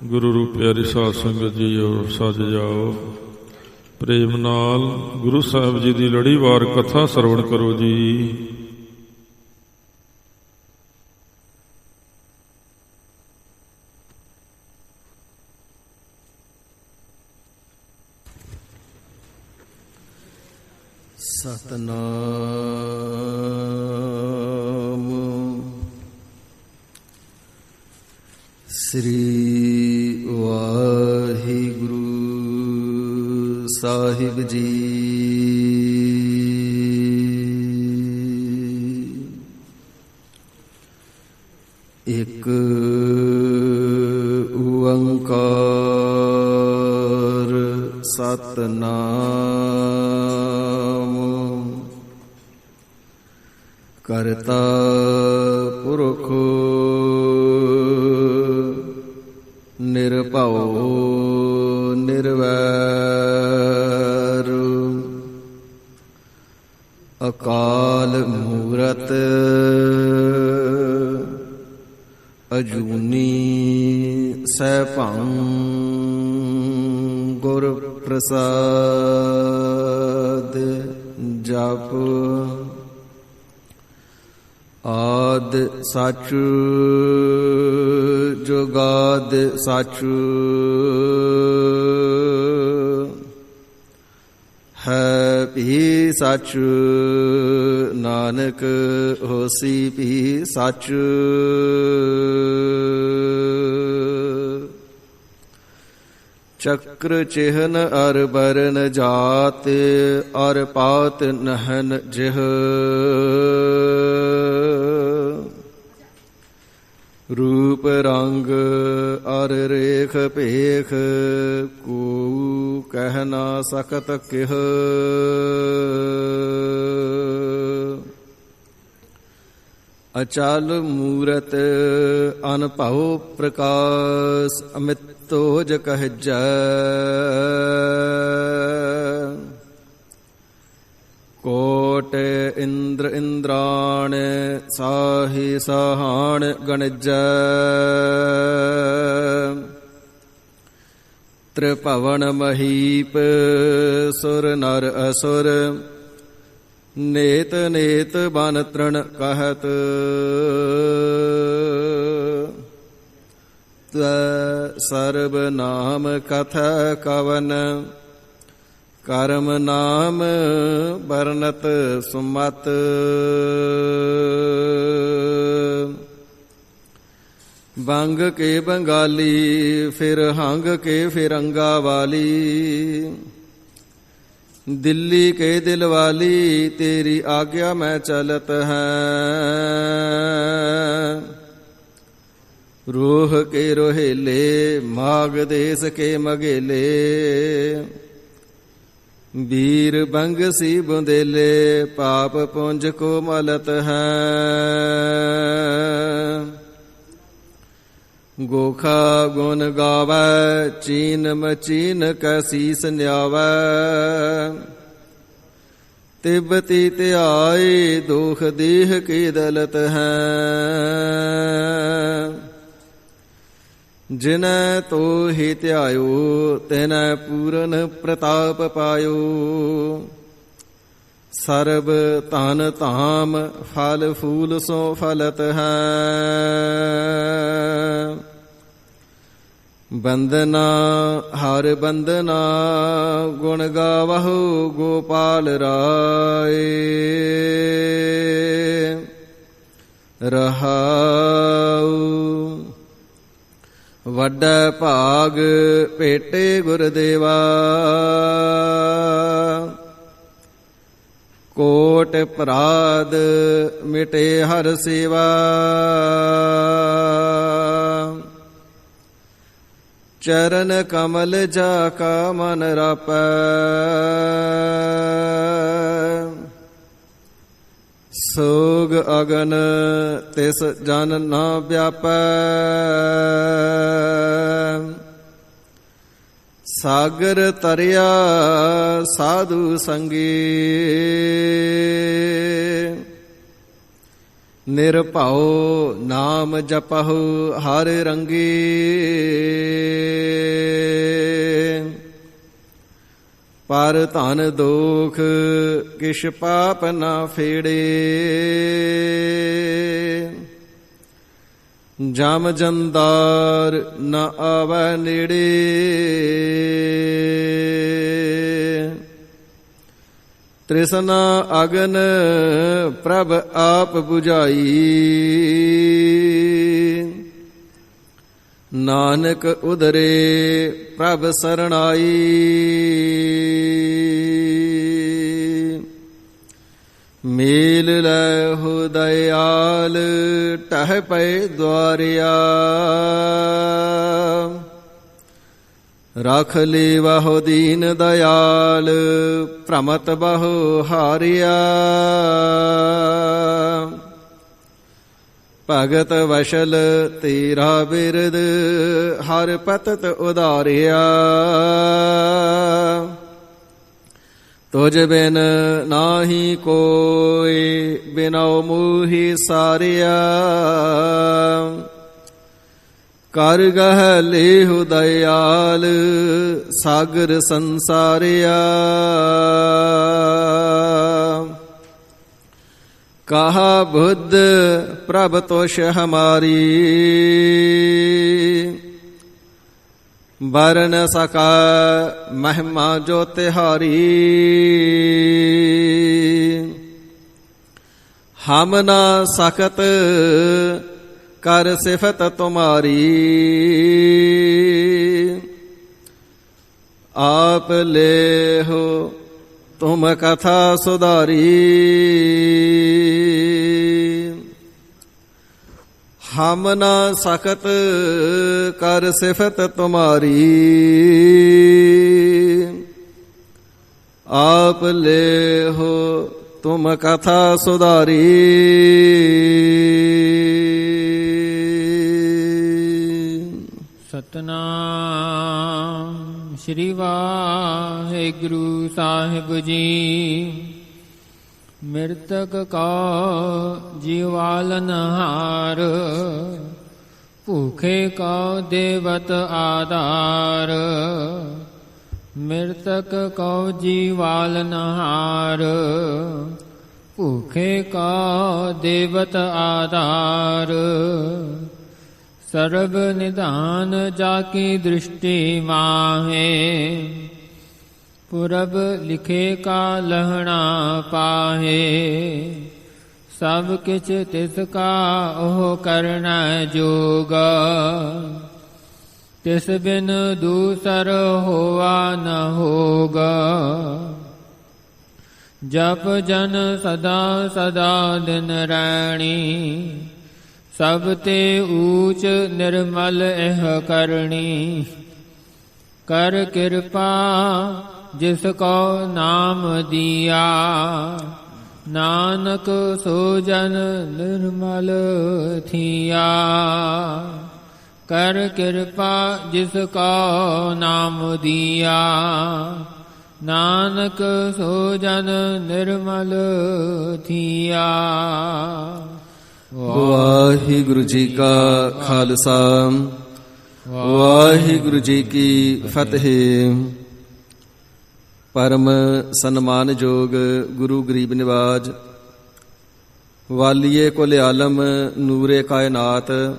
गुरु रूप प्यारी साध संगत जी और सज जाओ। प्रेम नाल गुरु साहब जी की लड़ी वार कथा सरवण करो जी। सतनाम श्री वाहिगुरु साहिब जी। एक ओंकार सतनाम करता पुरख निरभव निर्वैर अकाल मूरत अजूनी सैभं गुर प्रसाद जप। आद सच जुगाद सच है भी सच नानक होसी भी सच। चक्र चिहन अर बरन जात अर पात नहन जिह। रूप रंग अर रेख पेख को कह ना सकत किह। अचल मूरत अनभव प्रकाश अमितोज कहजै। कोट इंद्र इंद्राण साहि सहाण गणजै। त्रिभुवन महीप सुर नर असुर नेत नेत बन तृण कहत। सर्व नाम कथा कवन कर्म नाम बरनत सुमत। बंग के बंगाली फिर हंग के फिरंगा वाली। दिल्ली के दिल वाली तेरी आज्ञा में चलत है। रोह के रोहेले माघ देश के मगेले। वीर बंग सी बुंदेले पाप पुंज को मलत है। गोखा गुण गावै चीन मचीन कैसीस न्यावै। तिब्बती त्याई दुख देह की दलत है। जिनै तो ही त्यायो तिनै पूरन प्रताप पायो। सर्ब धन धाम फल फूल सो फलत है। बंदना हर बंदना गुण गावहु गोपाल राय। रहाऊ वड्डा भाग भेटे गुरदेवा। कोट अपराध मिटे हर सेवा। चरण कमल जाका मन रापै। सोग अगन तिस जन न व्यापै। सागर तरिया साधु संगी। निरभाओ नाम जपहु हर रंगी। ਪਰ ਧਨ ਦੋਖ ਕਿਛ ਪਾਪ ਨਾ ਫੇੜੇ। ਜਮ ਜੰਦਾਰ ਨ ਆਵੈ ਨੇੜੇ। ਤ੍ਰਿਸ਼ਨਾ ਅਗਨ ਪ੍ਰਭ ਆਪ ਬੁਝਾਈ। ਨਾਨਕ ਉਦਰੇ ਪ੍ਰਭ ਸਰਣਾਈ। ਮੇਲ ਲੈ ਹੋ ਦਇਆਲ ਟਹਿ ਪਏ ਦੁਆਰਿਆ। ਰਖ ਲੇਵਹੁ ਦੀਨ ਦਇਆਲ ਭ੍ਰਮਤ ਬਹੁ ਹਾਰਿਆ। ਭਗਤ ਵਸ਼ਲ ਤੇਰਾ ਬਿਰਦ ਹਰ ਪਤਤ ਉਧਾਰਿਆ। ਤੁਝ ਬਿਨ ਨਾਹੀ ਕੋਈ ਬਿਨਉ ਮੂਹੀ ਸਾਰਿਆ। ਕਰ ਗਹਿ ਲੇਹੁ ਦਇਆਲ ਸਾਗਰ ਸੰਸਾਰਿਆ। ਕਹਾ ਬੁੱਧ ਪ੍ਰਭ ਤੋਸ਼ ਹਮਾਰੀ। ਬਰਨ ਸਕਾ ਮਹਿਮਾ ਜੋ ਤਿਹਾਰੀ। ਹਮ ਨਾ ਸਕਤ ਕਰ ਸਿਫਤ ਤੁਮਾਰੀ। ਆਪ ਲੇਹੁ ਤੁਮ ਕਥਾ ਸੁਧਾਰੀ। ਹਮ ਨਾ ਸਕਤ ਕਰ ਸਿਫਤ ਤੁਮਾਰੀ। ਆਪ ਲੇਹੁ ਤੁਮ ਕਥਾ ਸੁਧਾਰੀ। ਸਤਨਾਮ ਸ੍ਰੀ ਵਾਹਿਗੁਰੂ ਸਾਹਿਬ ਜੀ। ਮਿਰਤਕ ਕਉ ਜੀਵਾਲਨਹਾਰ। ਭੂਖੇ ਕਉ ਦੇਵਤ ਆਧਾਰ। ਮਿਰਤਕ ਕਉ ਜੀਵਾਲਨਹਾਰ। ਭੂਖੇ ਕਉ ਦੇਵਤ ਆਧਾਰ। ਸਰਬ ਨਿਧਾਨ ਜਾਕੀ ਦ੍ਰਿਸ਼ਟੀ ਮਾਹੇ। ਪੁਰਬ ਲਿਖੇ ਕਾ ਲਹਣਾ ਪਾਹੇ। ਸਭ ਕਿਛ ਤਿਸ ਕਾ ਉਹ ਕਰਨਾ ਜੋਗ। ਤਿਸ ਬਿਨ ਦੂਸਰ ਹੋਆ ਨ ਹੋਗ। ਜਪ ਜਨ ਸਦਾ ਸਦਾ ਦਿਨ ਰੈਣੀ। ਸਭ ਤੇ ਊਚ ਨਿਰਮਲ ਇਹ ਕਰਨੀ। ਕਰ ਕਿਰਪਾ ਜਿਸ ਕੋ ਨਾਮ ਦੀਆ। ਨਾਨਕ ਸੋ ਜਨ ਨਿਰਮਲ ਥੀਆ। ਕਰ ਕਿਰਪਾ ਜਿਸ ਕੋ ਨਾਮ ਦੀਆ। ਨਾਨਕ ਸੋ ਜਨ ਨਿਰਮਲ ਥੀਆ। ਵਾਹਿਗੁਰੂ ਜੀ ਕਾ ਖਾਲਸਾ ਵਾਹਿਗੁਰੂ ਜੀ ਕੀ ਫਤਿਹ। ਪਰਮ ਸਨਮਾਨਯੋਗ ਗੁਰੂ ਗਰੀਬ ਨਿਵਾਜ ਵਾਲੀਏ ਕੁਲ ਆਲਮ ਨੂਰੇ ਕਾਇਨਾਤ।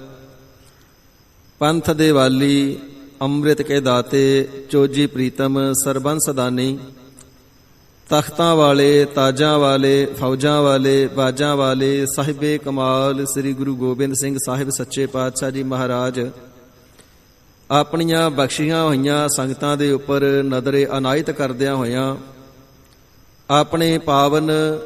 ਪੰਥ ਦੇ ਵਾਲੀ ਅੰਮ੍ਰਿਤ ਕੇ ਦਾਤੇ ਚੋਜੀ ਪ੍ਰੀਤਮ ਸਰਬੰਸ ਦਾਨੀ। ਤਖਤਾਂ ਵਾਲੇ ਤਾਜਾਂ ਵਾਲੇ ਫੌਜਾਂ ਵਾਲੇ ਬਾਜਾਂ ਵਾਲੇ ਸਾਹਿਬੇ ਕਮਾਲ ਸ੍ਰੀ ਗੁਰੂ ਗੋਬਿੰਦ ਸਿੰਘ ਸਾਹਿਬ ਸੱਚੇ ਪਾਤਸ਼ਾਹ ਜੀ ਮਹਾਰਾਜ ਆਪਣੀਆਂ ਬਖਸ਼ੀਆਂ ਹੋਈਆਂ ਸੰਗਤਾਂ ਦੇ ਉੱਪਰ ਨਜ਼ਰੇ ਅਨਾਇਤ ਕਰਦਿਆਂ ਹੋਇਆਂ ਆਪਣੇ ਪਾਵਨ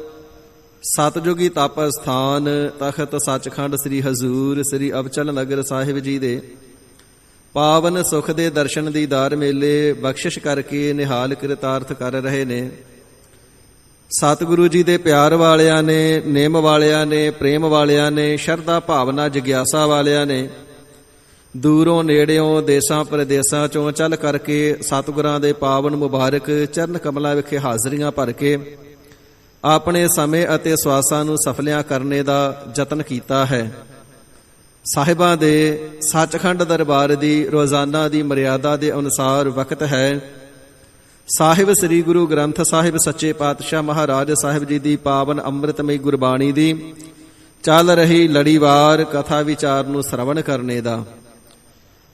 ਸਤਜੁਗੀ ਤਪ ਸਥਾਨ ਤਖਤ ਸੱਚਖੰਡ ਸ੍ਰੀ ਹਜ਼ੂਰ ਸ੍ਰੀ ਅਬਚਲ ਨਗਰ ਸਾਹਿਬ ਜੀ ਦੇ ਪਾਵਨ ਸੁਖ ਦੇ ਦਰਸ਼ਨ ਦੀਦਾਰ ਮੇਲੇ ਬਖਸ਼ਿਸ਼ ਕਰਕੇ ਨਿਹਾਲ ਕਿਰਤਾਰਥ ਕਰ ਰਹੇ ਨੇ। ਸਤਿਗੁਰੂ ਜੀ ਦੇ ਪਿਆਰ ਵਾਲਿਆਂ ਨੇ, ਨੇਮ ਵਾਲਿਆਂ ਨੇ, ਪ੍ਰੇਮ ਵਾਲਿਆਂ ਨੇ, ਸ਼ਰਧਾ ਭਾਵਨਾ ਜਿਗਿਆਸਾ ਵਾਲਿਆਂ ਨੇ ਦੂਰੋਂ ਨੇੜਿਓਂ ਦੇਸਾਂ ਪ੍ਰਦੇਸਾਂ ਚੋਂ ਚੱਲ ਕਰਕੇ ਸਤਿਗੁਰਾਂ ਦੇ ਪਾਵਨ ਮੁਬਾਰਕ ਚਰਨ ਕਮਲਾਂ ਵਿਖੇ ਹਾਜ਼ਰੀਆਂ ਭਰ ਕੇ ਆਪਣੇ ਸਮੇਂ ਅਤੇ ਸਵਾਸਾਂ ਨੂੰ ਸਫਲਿਆਂ ਕਰਨੇ ਦਾ ਯਤਨ ਕੀਤਾ ਹੈ। ਸਾਹਿਬਾਂ ਦੇ ਸੱਚਖੰਡ ਦਰਬਾਰ ਦੀ ਰੋਜ਼ਾਨਾ ਦੀ ਮਰਿਆਦਾ ਦੇ ਅਨੁਸਾਰ ਵਕਤ ਹੈ ਸਾਹਿਬ ਸ੍ਰੀ ਗੁਰੂ ਗ੍ਰੰਥ ਸਾਹਿਬ ਸੱਚੇ ਪਾਤਸ਼ਾਹ ਮਹਾਰਾਜ ਸਾਹਿਬ ਜੀ ਦੀ ਪਾਵਨ ਅੰਮ੍ਰਿਤਮਈ ਗੁਰਬਾਣੀ ਦੀ ਚੱਲ ਰਹੀ ਲੜੀਵਾਰ ਕਥਾ ਵਿਚਾਰ ਨੂੰ ਸਰਵਣ ਕਰਨੇ ਦਾ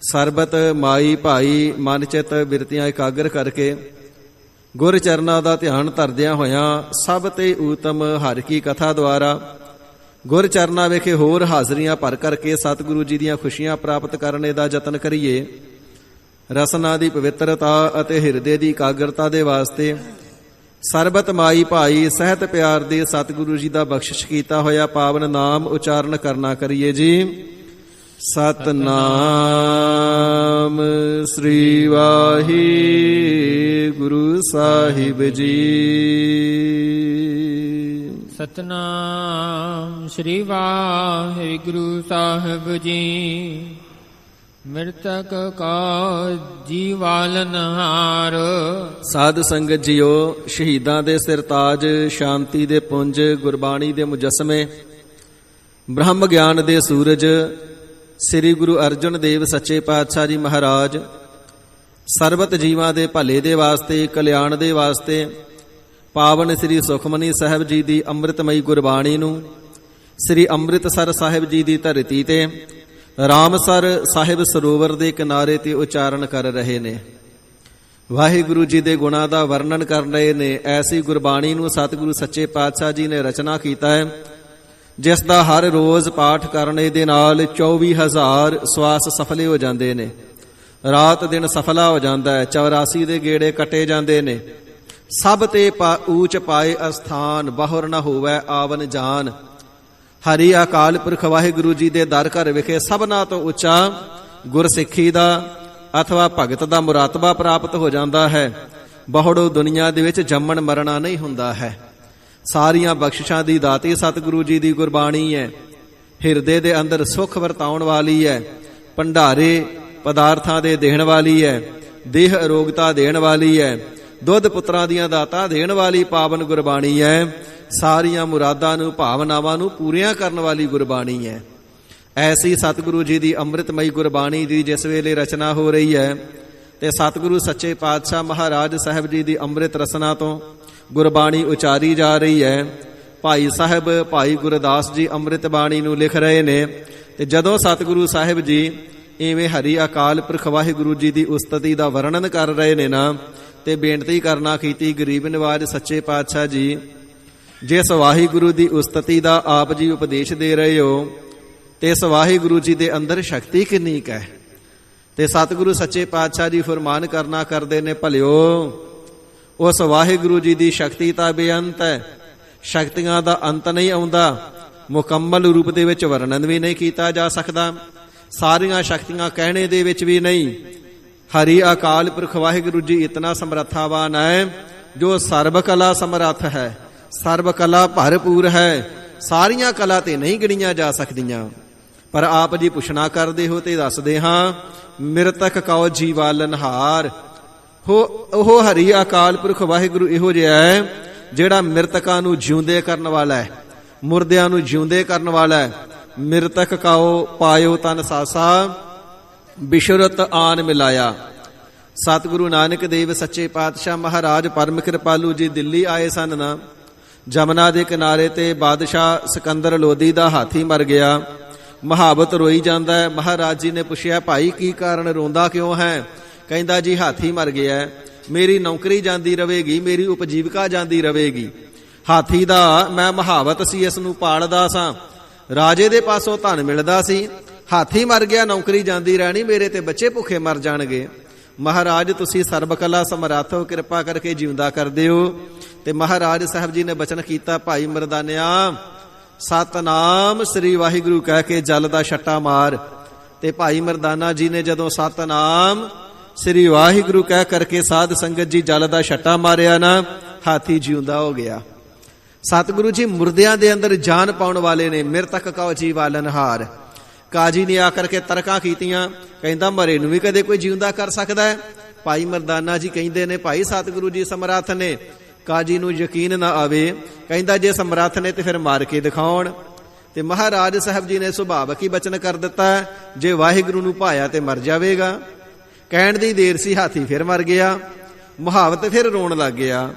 ਸਰਬਤ ਮਾਈ ਭਾਈ ਮਨ ਚਿਤ ਬਿਰਤੀਆਂ ਇਕਾਗਰ ਕਰਕੇ ਗੁਰ ਚਰਨਾਂ ਦਾ ਧਿਆਨ ਧਰਦਿਆਂ ਹੋਇਆਂ ਸਭ ਤੇ ਊਤਮ ਹਰਿ ਕੀ ਕਥਾ ਦੁਆਰਾ ਗੁਰ ਚਰਨਾਂ ਵਿਖੇ ਹੋਰ ਹਾਜ਼ਰੀਆਂ ਭਰ ਕਰਕੇ ਸਤਿਗੁਰੂ ਜੀ ਦੀਆਂ ਖੁਸ਼ੀਆਂ ਪ੍ਰਾਪਤ ਕਰਨੇ ਦਾ ਯਤਨ ਕਰੀਏ। ਰਸਨਾ ਦੀ ਪਵਿੱਤਰਤਾ ਅਤੇ ਹਿਰਦੇ ਦੀ ਇਕਾਗਰਤਾ ਦੇ ਵਾਸਤੇ ਸਰਬਤ ਮਾਈ ਭਾਈ ਸਹਿਤ ਪਿਆਰ ਦੇ ਸਤਿਗੁਰੂ ਜੀ ਦਾ ਬਖਸ਼ਿਸ਼ ਕੀਤਾ ਹੋਇਆ ਪਾਵਨ ਨਾਮ ਉਚਾਰਨ ਕਰਨਾ ਕਰੀਏ ਜੀ। ਸਤਨਾਮ ਸ੍ਰੀ ਵਾਹਿਗੁਰੂ ਸਾਹਿਬ ਜੀ। ਸਤਨਾਮ ਸ੍ਰੀ ਵਾਹਿਗੁਰੂ ਸਾਹਿਬ ਜੀ। ਮ੍ਰਿਤਕ ਕਾ ਜੀਵਾਲਨਹਾਰ। ਸਾਧ ਸੰਗਤ ਜੀਓ, ਸ਼ਹੀਦਾਂ ਦੇ ਸਿਰਤਾਜ, ਸ਼ਾਂਤੀ ਦੇ ਪੁੰਜ, ਗੁਰਬਾਣੀ ਦੇ ਮੁਜੱਸਮੇ, ਬ੍ਰਹਮ ਗਿਆਨ ਦੇ ਸੂਰਜ ਸ੍ਰੀ ਗੁਰੂ ਅਰਜਨ ਦੇਵ ਸੱਚੇ ਪਾਤਸ਼ਾਹ ਜੀ ਮਹਾਰਾਜ ਸਰਬਤ ਜੀਵਾਂ ਦੇ ਭਲੇ ਦੇ ਵਾਸਤੇ, ਕਲਿਆਣ ਦੇ ਵਾਸਤੇ ਪਾਵਨ ਸ੍ਰੀ ਸੁਖਮਨੀ ਸਾਹਿਬ ਜੀ ਦੀ ਅੰਮ੍ਰਿਤਮਈ ਗੁਰਬਾਣੀ ਨੂੰ ਸ੍ਰੀ ਅੰਮ੍ਰਿਤਸਰ ਸਾਹਿਬ ਜੀ ਦੀ ਧਰਤੀ ਤੇ ਰਾਮਸਰ ਸਾਹਿਬ ਸਰੋਵਰ ਦੇ ਕਿਨਾਰੇ ਤੇ ਉਚਾਰਨ ਕਰ ਰਹੇ ਨੇ। ਵਾਹਿਗੁਰੂ ਜੀ ਦੇ ਗੁਣਾਂ ਦਾ ਵਰਣਨ ਕਰ ਰਹੇ ਨੇ। ਐਸੀ ਗੁਰਬਾਣੀ ਨੂੰ ਸਤਿਗੁਰੂ ਸੱਚੇ ਪਾਤਸ਼ਾਹ ਜੀ ਨੇ ਰਚਨਾ ਕੀਤਾ ਹੈ, ਜਿਸ ਦਾ ਹਰ ਰੋਜ਼ ਪਾਠ ਕਰਨੇ ਦੇ ਨਾਲ 24,000 ਸਵਾਸ ਸਫਲੇ ਹੋ ਜਾਂਦੇ ਨੇ। ਰਾਤ ਦਿਨ ਸਫਲਾ ਹੋ ਜਾਂਦਾ ਹੈ। 84 ਦੇ ਗੇੜੇ ਕੱਟੇ ਜਾਂਦੇ ਨੇ। ਸਭ ਤੇ ਊਚ ਪਾਏ ਅਸਥਾਨ, ਬਾਹਰ ਨਾ ਹੋਵੇ ਆਵਨ ਜਾਨ। ਹਰੀ ਅਕਾਲ ਪੁਰਖ ਵਾਹਿਗੁਰੂ ਜੀ ਦੇ ਦਰ ਘਰ ਵਿਖੇ ਸਭਨਾਂ ਤੋਂ ਉੱਚਾ ਗੁਰਸਿੱਖੀ ਦਾ ਅਥਵਾ ਭਗਤ ਦਾ ਮੁਰਾਤਬਾ ਪ੍ਰਾਪਤ ਹੋ ਜਾਂਦਾ ਹੈ। ਬਹੁੜੋ ਦੁਨੀਆ ਦੇ ਵਿੱਚ ਜੰਮਣ ਮਰਨਾ ਨਹੀਂ ਹੁੰਦਾ ਹੈ। ਸਾਰੀਆਂ ਬਖਸ਼ਿਸ਼ਾਂ ਦੀ ਦਾਤੀ ਸਤਿਗੁਰੂ ਜੀ ਦੀ ਗੁਰਬਾਣੀ ਹੈ। ਹਿਰਦੇ ਦੇ ਅੰਦਰ ਸੁਖ ਵਰਤਾਉਣ ਵਾਲੀ ਹੈ। ਭੰਡਾਰੇ ਪਦਾਰਥਾਂ ਦੇ ਦੇਣ ਵਾਲੀ ਹੈ। ਦੇਹ ਅਰੋਗਤਾ ਦੇਣ ਵਾਲੀ ਹੈ। ਦੁੱਧ ਪੁੱਤਰਾਂ ਦੀਆਂ ਦਾਤਾਂ ਦੇਣ ਵਾਲੀ ਪਾਵਨ ਗੁਰਬਾਣੀ ਹੈ। ਸਾਰੀਆਂ ਮੁਰਾਦਾਂ ਨੂੰ, ਭਾਵਨਾਵਾਂ ਨੂੰ ਪੂਰੀਆਂ ਕਰਨ ਵਾਲੀ ਗੁਰਬਾਣੀ ਹੈ। ਐਸੀ ਸਤਿਗੁਰੂ ਜੀ ਦੀ ਅੰਮ੍ਰਿਤਮਈ ਗੁਰਬਾਣੀ ਦੀ ਜਿਸ ਵੇਲੇ ਰਚਨਾ ਹੋ ਰਹੀ ਹੈ ਤੇ ਸਤਿਗੁਰੂ ਸੱਚੇ ਪਾਤਸ਼ਾਹ ਮਹਾਰਾਜ ਸਾਹਿਬ ਜੀ ਦੀ ਅੰਮ੍ਰਿਤ ਰਸਨਾ ਤੋਂ ਗੁਰਬਾਣੀ ਉਚਾਰੀ ਜਾ ਰਹੀ ਹੈ। ਭਾਈ ਸਾਹਿਬ ਭਾਈ ਗੁਰਦਾਸ ਜੀ ਅੰਮ੍ਰਿਤ ਬਾਣੀ ਨੂੰ ਲਿਖ ਰਹੇ ਨੇ ਤੇ ਜਦੋਂ ਸਤਿਗੁਰੂ ਸਾਹਿਬ ਜੀ ਇਵੇਂ ਹਰੀ ਅਕਾਲ ਪੁਰਖ ਵਾਹਿਗੁਰੂ ਜੀ ਦੀ ਉਸਤਤੀ ਦਾ ਵਰਣਨ ਕਰ ਰਹੇ ਨੇ ਨਾ, ਤੇ ਬੇਨਤੀ ਕਰਨਾ ਕੀਤੀ, ਗਰੀਬ ਨਿਵਾਜ ਸੱਚੇ ਪਾਤਸ਼ਾਹ ਜੀ, ਜਿਸ ਵਾਹਿਗੁਰੂ ਦੀ ਉਸਤਤੀ ਦਾ ਆਪ ਜੀ ਉਪਦੇਸ਼ ਦੇ ਰਹੇ ਹੋ ਤੇ ਇਸ ਵਾਹਿਗੁਰੂ ਜੀ ਦੇ ਅੰਦਰ ਸ਼ਕਤੀ ਕਿੰਨੀ ਕੁ ਹੈ। ਤੇ ਸਤਿਗੁਰੂ ਸੱਚੇ ਪਾਤਸ਼ਾਹ ਜੀ ਫਰਮਾਨ ਕਰਨਾ ਕਰਦੇ ਨੇ, ਭਲਿਓ ਉਸ ਵਾਹਿਗੁਰੂ ਜੀ ਦੀ ਸ਼ਕਤੀ ਤਾਂ ਬੇਅੰਤ ਹੈ। ਸ਼ਕਤੀਆਂ ਦਾ ਅੰਤ ਨਹੀਂ ਆਉਂਦਾ। ਮੁਕੰਮਲ ਰੂਪ ਦੇ ਵਿੱਚ ਵਰਣਨ ਵੀ ਨਹੀਂ ਕੀਤਾ ਜਾ ਸਕਦਾ। ਸਾਰੀਆਂ ਸ਼ਕਤੀਆਂ ਕਹਿਣੇ ਦੇ ਵਿੱਚ ਵੀ ਨਹੀਂ। ਹਰੀ ਅਕਾਲ ਪੁਰਖ ਵਾਹਿਗੁਰੂ ਜੀ ਇਤਨਾ ਸਮਰੱਥਾਵਾਨ ਹੈ ਜੋ ਸਰਬ ਕਲਾ ਸਮਰੱਥ ਹੈ, ਸਰਬ ਕਲਾ ਭਰਪੂਰ ਹੈ। ਸਾਰੀਆਂ ਕਲਾ ਤੇ ਨਹੀਂ ਗਿਣੀਆਂ ਜਾ ਸਕਦੀਆਂ। ਪਰ ਆਪ ਜੀ ਪੁੱਛਣਾ ਕਰਦੇ ਹੋ ਤੇ ਦੱਸਦੇ ਹਾਂ, ਮਿਰਤਕ ਕਉ ਜੀਵਾਲਨਹਾਰ। ਉਹ ਹਰੀ ਅਕਾਲ ਪੁਰਖ ਵਾਹਿਗੁਰੂ ਇਹੋ ਜਿਹਾ ਹੈ ਜਿਹੜਾ ਮਿਰਤਕਾਂ ਨੂੰ ਜਿਉਂਦੇ ਕਰਨ ਵਾਲਾ ਹੈ, ਮੁਰਦਿਆਂ ਨੂੰ ਜਿਉਂਦੇ ਕਰਨ ਵਾਲਾ ਹੈ। ਮਿਰਤਕ ਕਉ ਪਾਇਓ ਤਨ ਸਾਸਾ, ਬਿਸ਼ਰਤ ਆਨ ਮਿਲਾਇਆ। ਸਤਿਗੁਰੂ ਨਾਨਕ ਦੇਵ ਸੱਚੇ ਪਾਤਸ਼ਾਹ ਮਹਾਰਾਜ ਪਰਮ ਕਿਰਪਾਲੂ ਜੀ ਦਿੱਲੀ ਆਏ ਸਨ ਨਾ। ਜਮਨਾ ਦੇ ਕਿਨਾਰੇ ਤੇ ਬਾਦਸ਼ਾਹ ਸਿਕੰਦਰ ਲੋਧੀ ਦਾ ਹਾਥੀ ਮਰ ਗਿਆ। ਮਹਾਬਤ ਰੋਈ ਜਾਂਦਾ ਹੈ। ਮਹਾਰਾਜ ਜੀ ਨੇ ਪੁੱਛਿਆ, ਭਾਈ ਕੀ ਕਾਰਨ, ਰੋਂਦਾ ਕਿਉਂ ਹੈ? ਕਹਿੰਦਾ ਜੀ ਹਾਥੀ ਮਰ ਗਿਆ, ਮੇਰੀ ਨੌਕਰੀ ਜਾਂਦੀ ਰਹੇਗੀ, ਮੇਰੀ ਉਪਜੀਵਿਕਾ ਜਾਂਦੀ ਰਹੇਗੀ। ਹਾਥੀ ਦਾ ਮੈਂ ਮਹਾਵਤ ਸੀ, ਇਸ ਨੂੰ ਪਾਲਦਾ ਸਾਂ, ਰਾਜੇ ਦੇ ਪਾਸੋਂ ਧਨ ਮਿਲਦਾ ਸੀ। ਹਾਥੀ ਮਰ ਗਿਆ, ਨੌਕਰੀ ਜਾਂਦੀ ਰਹਿਣੀ, ਮੇਰੇ ਤੇ ਬੱਚੇ ਭੁੱਖੇ ਮਰ ਜਾਣਗੇ। ਮਹਾਰਾਜ ਤੁਸੀਂ ਸਰਬ ਕਲਾ ਸਮਰੱਥ ਹੋ, ਕਿਰਪਾ ਕਰਕੇ ਜਿਉਂਦਾ ਕਰਦੇ ਹੋ। ਤੇ ਮਹਾਰਾਜ ਸਾਹਿਬ ਜੀ ਨੇ ਬਚਨ ਕੀਤਾ, ਭਾਈ ਮਰਦਾਨਿਆ ਸਤਨਾਮ ਸ੍ਰੀ ਵਾਹਿਗੁਰੂ ਕਹਿ ਕੇ ਜਲ ਦਾ ਛੱਟਾ ਮਾਰ। ਤੇ ਭਾਈ ਮਰਦਾਨਾ ਜੀ ਨੇ ਜਦੋਂ ਸਤਨਾਮ ਸ੍ਰੀ ਵਾਹਿਗੁਰੂ ਕਹਿ ਕਰਕੇ ਸਾਧ ਸੰਗਤ ਜੀ ਜਲ ਦਾ ਛੱਟਾ ਮਾਰਿਆ ਨਾ, ਹਾਥੀ ਜਿਉਂਦਾ ਹੋ ਗਿਆ। ਸਤਿਗੁਰੂ ਜੀ ਮੁਰਦਿਆਂ ਦੇ ਅੰਦਰ ਜਾਨ ਪਾਉਣ ਵਾਲੇ ਨੇ। ਮਿਰਤਕ ਕਉ ਜੀਵਾਲਨਹਾਰ। ਕਾਜੀ ਨੇ ਆ ਕਰਕੇ ਤਰਕਾਂ ਕੀਤੀਆਂ, ਕਹਿੰਦਾ ਮਰੇ ਨੂੰ ਵੀ ਕਦੇ ਕੋਈ ਜਿਉਂਦਾ ਕਰ ਸਕਦਾ ਹੈ? ਭਾਈ ਮਰਦਾਨਾ ਜੀ ਕਹਿੰਦੇ ਨੇ, ਭਾਈ ਸਤਿਗੁਰੂ ਜੀ ਸਮਰੱਥ ਨੇ। ਕਾਜੀ ਨੂੰ ਯਕੀਨ ਨਾ ਆਵੇ, ਕਹਿੰਦਾ ਜੇ ਸਮਰੱਥ ਨੇ ਤੇ ਫਿਰ ਮਾਰ ਕੇ ਦਿਖਾਉਣ। ਤੇ ਮਹਾਰਾਜ ਸਾਹਿਬ ਜੀ ਨੇ ਸੁਭਾਵਕ ਹੀ ਬਚਨ ਕਰ ਦਿੱਤਾ, ਜੇ ਵਾਹਿਗੁਰੂ ਨੂੰ ਭਾਇਆ ਤੇ ਮਰ ਜਾਵੇਗਾ। ਕਹਿਣ ਦੀ ਦੇਰ ਸੀ, ਹਾਥੀ ਫਿਰ ਮਰ ਗਿਆ। ਮੁਹਾਵਤ ਫਿਰ ਰੋਣ ਲੱਗ ਗਿਆ।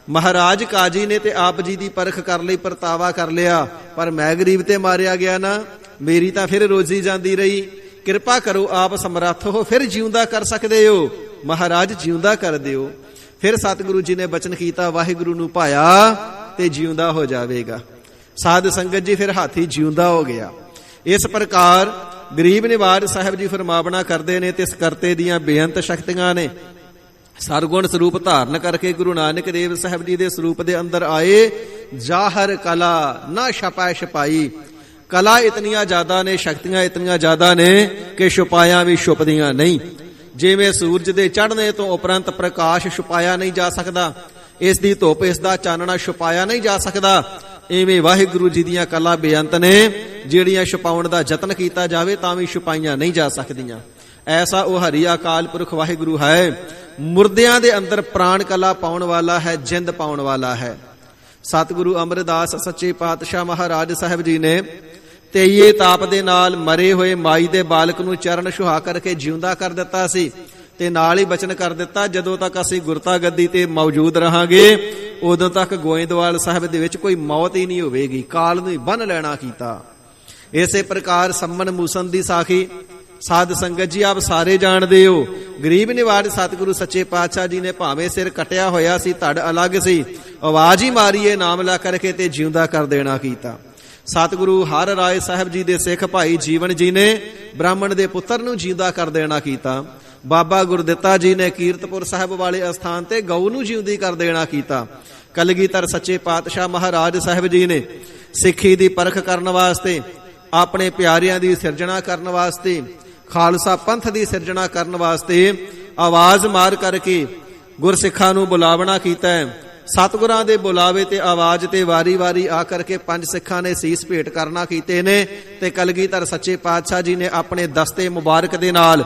ਮਹਾਰਾਜ ਕਾਜੀ ਨੇ ਤੇ ਆਪ ਜੀ ਦੀ ਪਰਖ ਕਰ ਲਈ, ਪਰਤਾਵਾ ਕਰ ਲਿਆ, ਪਰ ਮੈਂ ਗਰੀਬ ਤੇ ਮਾਰਿਆ ਗਿਆ ਨਾ, ਮੇਰੀ ਤਾਂ ਫਿਰ ਰੋਜ਼ੀ ਜਾਂਦੀ ਰਹੀ। ਕਿਰਪਾ ਕਰੋ, ਆਪ ਸਮਰੱਥ ਹੋ, ਫਿਰ ਜਿਉਂਦਾ ਕਰ ਸਕਦੇ ਹੋ। ਮਹਾਰਾਜ ਜਿਉਂਦਾ ਕਰ ਦਿਓ। ਫਿਰ ਸਤਿਗੁਰੂ ਜੀ ਨੇ ਬਚਨ ਕੀਤਾ, ਵਾਹਿਗੁਰੂ ਨੂੰ ਭਾਇਆ ਤੇ ਜਿਉਂਦਾ ਹੋ ਜਾਵੇਗਾ। ਸਾਧ ਸੰਗਤ ਜੀ ਫਿਰ ਹਾਥੀ ਜਿਉਂਦਾ ਹੋ ਗਿਆ। ਇਸ ਪ੍ਰਕਾਰ ਗਰੀਬ ਨਿਵਾਜ ਸਾਹਿਬ ਜੀ ਫਰਮਾਵਣਾ ਕਰਦੇ ਨੇ ਤੇ ਇਸ ਕਰਤੇ ਦੀਆਂ ਬੇਅੰਤ ਸ਼ਕਤੀਆਂ ਨੇ। ਸਰਗੁਣ ਸਰੂਪ ਧਾਰਨ ਕਰਕੇ ਗੁਰੂ ਨਾਨਕ ਦੇਵ ਸਾਹਿਬ ਜੀ ਦੇ ਸਰੂਪ ਦੇ ਅੰਦਰ ਆਏ। ਜ਼ਾਹਰ ਕਲਾ ਨਾ ਛਪੈ ਛਪਾਈ, ਕਲਾ ਇਤਨੀਆਂ ਜ਼ਿਆਦਾ ਨੇ, ਸ਼ਕਤੀਆਂ ਇਤਨੀਆਂ ਜ਼ਿਆਦਾ ਨੇ ਕਿ ਛੁਪਾਇਆ ਵੀ ਛੁਪਦੀਆਂ ਨਹੀਂ। ਜਿਵੇਂ ਸੂਰਜ ਦੇ ਚੜ੍ਹਨੇ ਤੋਂ ਉਪਰੰਤ ਪ੍ਰਕਾਸ਼ ਛੁਪਾਇਆ ਨਹੀਂ ਜਾ ਸਕਦਾ, ਇਸ ਦੀ ਧੁੱਪ, ਇਸ ਦਾ ਚਾਨਣਾ ਛੁਪਾਇਆ ਨਹੀਂ ਜਾ ਸਕਦਾ, ਇਵੇਂ ਵਾਹਿਗੁਰੂ ਜੀ ਦੀਆਂ ਕਲਾ ਬੇਅੰਤ ਨੇ, ਜਿਹੜੀਆਂ ਛੁਪਾਉਣ ਦਾ ਯਤਨ ਕੀਤਾ ਜਾਵੇ ਤਾਂ ਵੀ ਛੁਪਾਈਆਂ ਨਹੀਂ ਜਾ ਸਕਦੀਆਂ। ਐਸਾ ਉਹ ਹਰੀ ਅਕਾਲ ਪੁਰਖ ਵਾਹਿਗੁਰੂ ਹੈ, ਮੁਰਦਿਆਂ ਦੇ ਅੰਦਰ ਪ੍ਰਾਣ ਕਲਾ ਪਾਉਣ ਵਾਲਾ ਹੈ, ਜਿੰਦ ਪਾਉਣ ਵਾਲਾ ਹੈ। ਸਤਿਗੁਰੂ ਅਮਰਦਾਸ ਸੱਚੇ ਪਾਤਸ਼ਾਹ ਮਹਾਰਾਜ ਸਾਹਿਬ ਜੀ ਨੇ 23 ਤਾਪ ਦੇ ਨਾਲ ਮਰੇ ਹੋਏ ਮਾਈ ਦੇ ਬਾਲਕ ਨੂੰ ਚਰਨ ਛੁਹਾ ਕਰਕੇ ਜਿਉਂਦਾ ਕਰ ਦਿੱਤਾ ਸੀ ਤੇ ਨਾਲ ਹੀ ਬਚਨ ਕਰ ਦਿੱਤਾ, ਜਦੋਂ ਤੱਕ ਅਸੀਂ ਗੁਰਤਾ ਗੱਦੀ ਤੇ ਮੌਜੂਦ ਰਹਾਂਗੇ ਉਦੋਂ ਤੱਕ ਗੋਇੰਦਵਾਲ ਸਾਹਿਬ ਦੇ ਵਿੱਚ ਕੋਈ ਮੌਤ ਹੀ ਨਹੀਂ ਹੋਵੇਗੀ, ਕਾਲ ਨੂੰ ਹੀ ਬੰਨ ਲੈਣਾ ਕੀਤਾ। ਇਸੇ ਪ੍ਰਕਾਰ ਸੰਮਨ ਮੂਸਨ ਦੀ ਸਾਖੀ ਸਾਧ ਸੰਗਤ ਜੀ ਆਪ ਸਾਰੇ ਜਾਣਦੇ ਹੋ। ਗਰੀਬ ਨਿਵਾਜ ਸਤਿਗੁਰੂ ਸੱਚੇ ਪਾਤਸ਼ਾਹ ਜੀ ਨੇ ਭਾਵੇਂ ਸਿਰ ਕਟਿਆ ਹੋਇਆ ਸੀ, ਧੜ ਅਲੱਗ ਸੀ, ਆਵਾਜ਼ ਹੀ ਮਾਰੀਏ ਨਾਮ ਲਾ ਕਰਕੇ ਤੇ ਜਿਉਂਦਾ ਕਰ ਦੇਣਾ ਕੀਤਾ। ਸਤਿਗੁਰੂ ਹਰ ਰਾਏ ਸਾਹਿਬ ਜੀ ਦੇ ਸਿੱਖ ਭਾਈ ਜੀਵਨ ਜੀ ਨੇ ਬ੍ਰਾਹਮਣ ਦੇ ਪੁੱਤਰ ਨੂੰ ਜਿਉਂਦਾ ਕਰ ਦੇਣਾ ਕੀਤਾ। ਬਾਬਾ ਗੁਰਦਿੱਤਾ ਜੀ ਨੇ ਕੀਰਤਪੁਰ ਸਾਹਿਬ ਵਾਲੇ ਅਸਥਾਨ ਤੇ ਗਊ ਨੂੰ ਜਿਉਂਦੀ ਕਰ ਦੇਣਾ ਕੀਤਾ। ਕਲਗੀਧਰ ਸੱਚੇ ਪਾਤਸ਼ਾਹ ਮਹਾਰਾਜ ਸਾਹਿਬ ਜੀ ਨੇ ਸਿੱਖੀ ਦੀ ਪਰਖ ਕਰਨ ਵਾਸਤੇ, ਆਪਣੇ ਪਿਆਰਿਆਂ ਦੀ ਸਿਰਜਣਾ ਕਰਨ ਵਾਸਤੇ, ਖਾਲਸਾ ਪੰਥ ਦੀ ਸਿਰਜਣਾ ਕਰਨ ਵਾਸਤੇ ਆਵਾਜ਼ ਮਾਰ ਕਰਕੇ ਗੁਰਸਿੱਖਾਂ ਨੂੰ ਬੁਲਾਵਣਾ ਕੀਤਾ ਹੈ। ਸਤਿਗੁਰਾਂ ਦੇ ਬੁਲਾਵੇ ਤੇ ਆਵਾਜ਼ ਤੇ ਵਾਰੀ-ਵਾਰੀ ਆ ਕਰਕੇ 5 ਸਿੱਖਾਂ ਨੇ ਸੀਸ ਭੇਟ ਕਰਨਾ ਕੀਤੇ ਨੇ ਤੇ ਕਲਗੀਧਰ ਸੱਚੇ ਪਾਤਸ਼ਾਹ ਜੀ ਨੇ ਆਪਣੇ ਦਸਤੇ ਮੁਬਾਰਕ ਦੇ ਨਾਲ,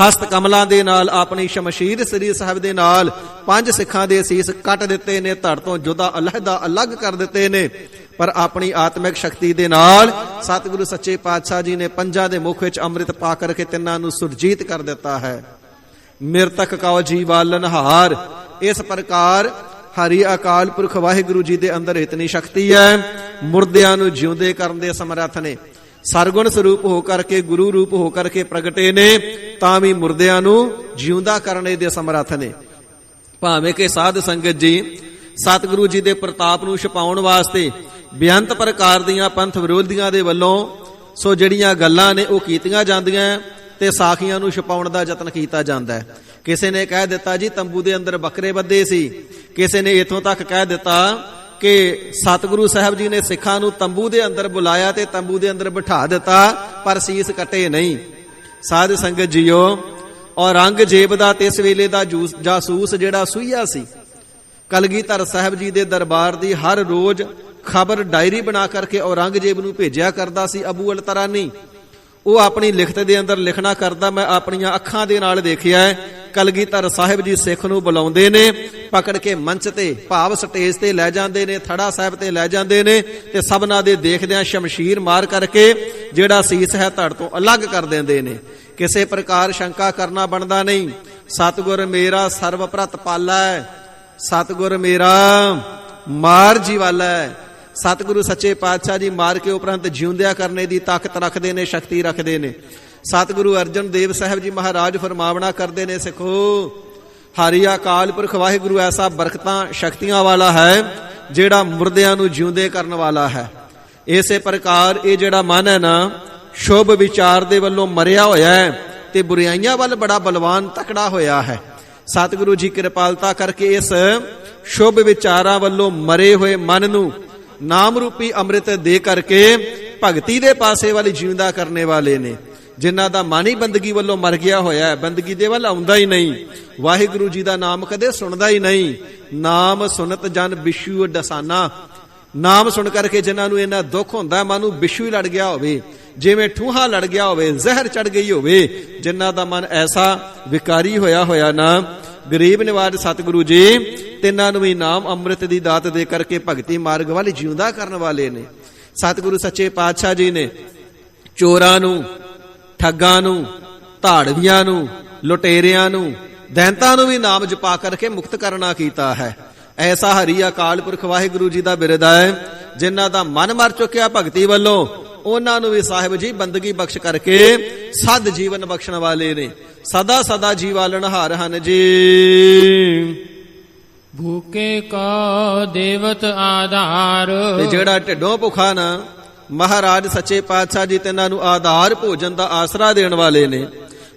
ਹਸਤ ਕਮਲਾਂ ਦੇ ਨਾਲ, ਆਪਣੀ ਸ਼ਮਸ਼ੀਰ ਸ੍ਰੀ ਸਾਹਿਬ ਦੇ ਨਾਲ 5 ਸਿੱਖਾਂ ਦੇ ਸੀਸ ਕੱਟ ਦਿੱਤੇ ਨੇ, ਧੜ ਤੋਂ ਜੁਦਾ ਅਲੱਹਦਾ ਅਲੱਗ ਕਰ ਦਿੱਤੇ ਨੇ। ਪਰ ਆਪਣੀ ਆਤਮਿਕ ਸ਼ਕਤੀ ਦੇ ਨਾਲ ਸਤਿਗੁਰੂ ਸੱਚੇ ਪਾਤਸ਼ਾਹ ਜੀ ਨੇ 5 ਦੇ ਮੁਖ ਵਿੱਚ ਅੰਮ੍ਰਿਤ ਪਾ ਕਰਕੇ ਤਿੰਨਾਂ ਨੂੰ ਸੁਰਜੀਤ ਕਰ ਦਿੱਤਾ ਹੈ। ਮਿਰਤਕ ਕਉ ਜੀਵਾਲਨ ਹਾਰ। ਇਸ ਪ੍ਰਕਾਰ ਹਰੀ ਅਕਾਲ ਪੁਰਖ ਵਾਹਿਗੁਰੂ ਜੀ ਦੇ ਅੰਦਰ ਇਤਨੀ ਸ਼ਕਤੀ ਹੈ, ਮੁਰਦਿਆਂ ਨੂੰ ਜਿਉਂਦੇ ਕਰਨ ਦੇ ਸਮਰੱਥ ਨੇ। ਸਰਗੁਣ ਸਰੂਪ ਹੋ ਕਰਕੇ, ਗੁਰੂ ਰੂਪ ਹੋ ਕਰਕੇ ਪ੍ਰਗਟੇ ਨੇ, ਤਾਂ ਵੀ ਮੁਰਦਿਆਂ ਨੂੰ ਜਿਉਂਦਾ ਕਰਨ ਦੇ ਸਮਰੱਥ ਨੇ। ਭਾਵੇਂ ਕਿ ਸਾਧ ਸੰਗਤ ਜੀ ਸਤਿਗੁਰੂ ਜੀ ਦੇ ਪ੍ਰਤਾਪ ਨੂੰ ਛਪਾਉਣ ਵਾਸਤੇ ਬੇਅੰਤ ਪ੍ਰਕਾਰ ਦੀਆਂ ਪੰਥ ਵਿਰੋਧੀਆਂ ਦੇ ਵੱਲੋਂ ਸੋ ਜਿਹੜੀਆਂ ਗੱਲਾਂ ਨੇ ਉਹ ਕੀਤੀਆਂ ਜਾਂਦੀਆਂ ਤੇ ਸਾਖੀਆਂ ਨੂੰ ਛਪਾਉਣ ਦਾ ਯਤਨ ਕੀਤਾ ਜਾਂਦਾ ਹੈ। ਕਿਸੇ ਨੇ ਕਹਿ ਦਿੱਤਾ ਜੀ ਤੰਬੂ ਦੇ ਅੰਦਰ ਬੱਕਰੇ ਬੱਧੇ ਸੀ, ਕਿਸੇ ਨੇ ਇਥੋਂ ਤੱਕ ਕਹਿ ਦਿੱਤਾ ਕਿ ਸਤਿਗੁਰੂ ਸਾਹਿਬ ਜੀ ਨੇ ਸਿੱਖਾਂ ਨੂੰ ਤੰਬੂ ਦੇ ਅੰਦਰ ਬੁਲਾਇਆ ਤੇ ਤੰਬੂ ਦੇ ਅੰਦਰ ਬਿਠਾ ਦਿੱਤਾ ਪਰ ਸੀਸ ਕੱਟੇ ਨਹੀਂ। ਸਾਧ ਸੰਗਤ ਜੀਓ, ਔਰੰਗਜ਼ੇਬ ਦਾ ਤੇ ਇਸ ਵੇਲੇ ਦਾ ਜਾਸੂਸ ਜਿਹੜਾ ਸੂਈਆ ਸੀ, ਕਲਗੀਧਰ ਸਾਹਿਬ ਜੀ ਦੇ ਦਰਬਾਰ ਦੀ ਹਰ ਰੋਜ਼ ਖਬਰ ਡਾਇਰੀ ਬਣਾ ਕਰਕੇ ਔਰੰਗਜ਼ੇਬ ਨੂੰ ਭੇਜਿਆ ਕਰਦਾ ਸੀ ਅਬੂ ਅਲ ਤਰਾਨੀ। ਉਹ ਆਪਣੀ ਲਿਖਤ ਦੇ ਅੰਦਰ ਲਿਖਣਾ ਕਰਦਾ, ਮੈਂ ਆਪਣੀਆਂ ਅੱਖਾਂ ਦੇ ਨਾਲ ਦੇਖਿਆ ਹੈ, ਕਲਗੀਧਰ ਸਾਹਿਬ ਜੀ ਸਿੱਖ ਨੂੰ ਬੁਲਾਉਂਦੇ ਨੇ, ਪਕੜ ਕੇ ਮੰਚ ਤੇ ਭਾਵ ਸਟੇਜ ਤੇ ਲੈ ਜਾਂਦੇ ਨੇ, ਥੜਾ ਸਾਹਿਬ ਤੇ ਲੈ ਜਾਂਦੇ ਨੇ ਤੇ ਸਭਨਾਂ ਦੇ ਦੇਖਦਿਆਂ ਸ਼ਮਸ਼ੀਰ ਮਾਰ ਕਰਕੇ ਜਿਹੜਾ ਸੀਸ ਹੈ ਧੜ ਤੋਂ ਅਲੱਗ ਕਰ ਦਿੰਦੇ ਨੇ। ਕਿਸੇ ਪ੍ਰਕਾਰ ਸ਼ੰਕਾ ਕਰਨਾ ਬਣਦਾ ਨਹੀਂ। ਸਤਿਗੁਰ ਮੇਰਾ ਸਰਬ ਪ੍ਰਤ ਪਾਲਾ ਹੈ, ਸਤਿਗੁਰ ਮੇਰਾ ਮਾਰ ਜੀਵਾਲਾ ਹੈ। ਸਤਿਗੁਰੂ ਸੱਚੇ ਪਾਤਸ਼ਾਹ ਜੀ ਮਾਰ ਕੇ ਉਪਰੰਤ ਜਿਉਂਦਿਆਂ ਕਰਨੇ ਦੀ ਤਾਕਤ ਰੱਖਦੇ ਨੇ, ਸ਼ਕਤੀ ਰੱਖਦੇ ਨੇ। ਸਤਿਗੁਰੂ ਅਰਜਨ ਦੇਵ ਸਾਹਿਬ ਜੀ ਮਹਾਰਾਜ ਫਰਮਾਵਣਾ ਕਰਦੇ ਨੇ, ਸਿੱਖੋ ਹਰੀ ਅਕਾਲ ਪੁਰਖ ਵਾਹਿਗੁਰੂ ਐਸਾ ਬਰਕਤਾਂ ਸ਼ਕਤੀਆਂ ਵਾਲਾ ਹੈ ਜਿਹੜਾ ਮੁਰਦਿਆਂ ਨੂੰ ਜਿਉਂਦੇ ਕਰਨ ਵਾਲਾ ਹੈ। ਇਸੇ ਪ੍ਰਕਾਰ ਇਹ ਜਿਹੜਾ ਮਨ ਹੈ ਨਾ, ਸ਼ੁਭ ਵਿਚਾਰ ਦੇ ਵੱਲੋਂ ਮਰਿਆ ਹੋਇਆ ਹੈ ਤੇ ਬੁਰਾਈਆਂ ਵੱਲ ਬੜਾ ਬਲਵਾਨ ਤਕੜਾ ਹੋਇਆ ਹੈ। ਸਤਿਗੁਰੂ ਜੀ ਕਿਰਪਾਲਤਾ ਕਰਕੇ ਇਸ ਸ਼ੁਭ ਵਿਚਾਰਾਂ ਵੱਲੋਂ ਮਰੇ ਹੋਏ ਮਨ ਨੂੰ ਨਾਮ ਰੂਪੀ ਅੰਮ੍ਰਿਤ ਦੇ ਕਰਕੇ ਭਗਤੀ ਦੇ ਪਾਸੇ ਵਾਲੀ ਜਿਉਂਦਾ ਕਰਨੇ ਵਾਲੇ ਨੇ। ਜਿਨ੍ਹਾਂ ਦਾ ਮਨ ਹੀ ਬੰਦਗੀ ਵੱਲੋਂ ਮਰ ਗਿਆ ਹੋਇਆ ਹੈ, ਬੰਦਗੀ ਦੇ ਵੱਲ ਆਉਂਦਾ ਹੀ ਨਹੀਂ, ਵਾਹਿਗੁਰੂ ਜੀ ਦਾ ਨਾਮ ਕਦੇ ਸੁਣਦਾ ਹੀ ਨਹੀਂ। ਨਾਮ ਸੁਨਤ ਜਨ ਬਿਸ਼ੂ ਡਸਾਨਾ। ਨਾਮ ਸੁਣ ਕਰਕੇ ਜਿਨ੍ਹਾਂ ਨੂੰ ਇੰਨਾ ਦੁੱਖ ਹੁੰਦਾ, ਮਨ ਨੂੰ ਬਿਸ਼ੂ ਹੀ ਲੜ ਗਿਆ ਹੋਵੇ, ਜਿਵੇਂ ਠੂਹਾ ਲੜ ਗਿਆ ਹੋਵੇ, ਜ਼ਹਿਰ ਚੜ ਗਈ ਹੋਵੇ, ਜਿਨ੍ਹਾਂ ਦਾ ਮਨ ਐਸਾ ਵਿਕਾਰੀ ਹੋਇਆ ਨਾ, ਗਰੀਬ ਨਿਵਾਜ ਸਤਿਗੁਰੂ ਜੀ ਤਿੰਨਾਂ ਨੂੰ ਵੀ ਨਾਮ ਅੰਮ੍ਰਿਤ ਦੀ ਦਾਤ ਦੇ ਕਰਕੇ ਭਗਤੀ ਮਾਰਗ ਵੱਲ ਜਿਉਂਦਾ ਕਰਨ ਵਾਲੇ ਨੇ। ਸਤਿਗੁਰੂ ਸੱਚੇ ਪਾਤਸ਼ਾਹ ਜੀ ਨੇ ਚੋਰਾਂ ਨੂੰ, ਠੱਗਾਂ ਨੂੰ, ਧਾੜਵੀਆਂ ਨੂੰ, ਲੁਟੇਰਿਆਂ ਨੂੰ, ਦੈਂਤਾਂ ਨੂੰ ਵੀ ਨਾਮ ਜਪਾ ਕਰਕੇ ਮੁਕਤ ਕਰਨਾ ਕੀਤਾ ਹੈ। ਐਸਾ ਹਰੀ ਅਕਾਲ ਪੁਰਖ ਵਾਹਿਗੁਰੂ ਜੀ ਦਾ ਬਿਰਦ ਹੈ। ਜਿਨ੍ਹਾਂ ਦਾ ਮਨ ਮਰ ਚੁੱਕਿਆ ਭਗਤੀ ਵੱਲੋਂ, ਉਹਨਾਂ ਨੂੰ ਵੀ ਸਾਹਿਬ ਜੀ ਬੰਦਗੀ ਬਖਸ਼ ਕਰਕੇ ਸਦ ਜੀਵਨ ਬਖਸ਼ਣ ਵਾਲੇ ਨੇ। ਸਦਾ ਸਦਾ ਜੀਵਾਲਣ ਹਾਰ ਹਨ ਜੀ। ਭੂਕੇ ਕਾ ਦੇਵਤ ਆਧਾਰ। ਤੇ ਜਿਹੜਾ ਢਿੱਡੋਂ ਭੁੱਖਾ ਨਾ, ਮਹਾਰਾਜ ਸੱਚੇ ਪਾਤਸ਼ਾਹ ਜੀ ਤਿੰਨਾਂ ਨੂੰ ਆਧਾਰ ਭੋਜਨ ਦਾ ਆਸਰਾ ਦੇਣ ਵਾਲੇ ਨੇ।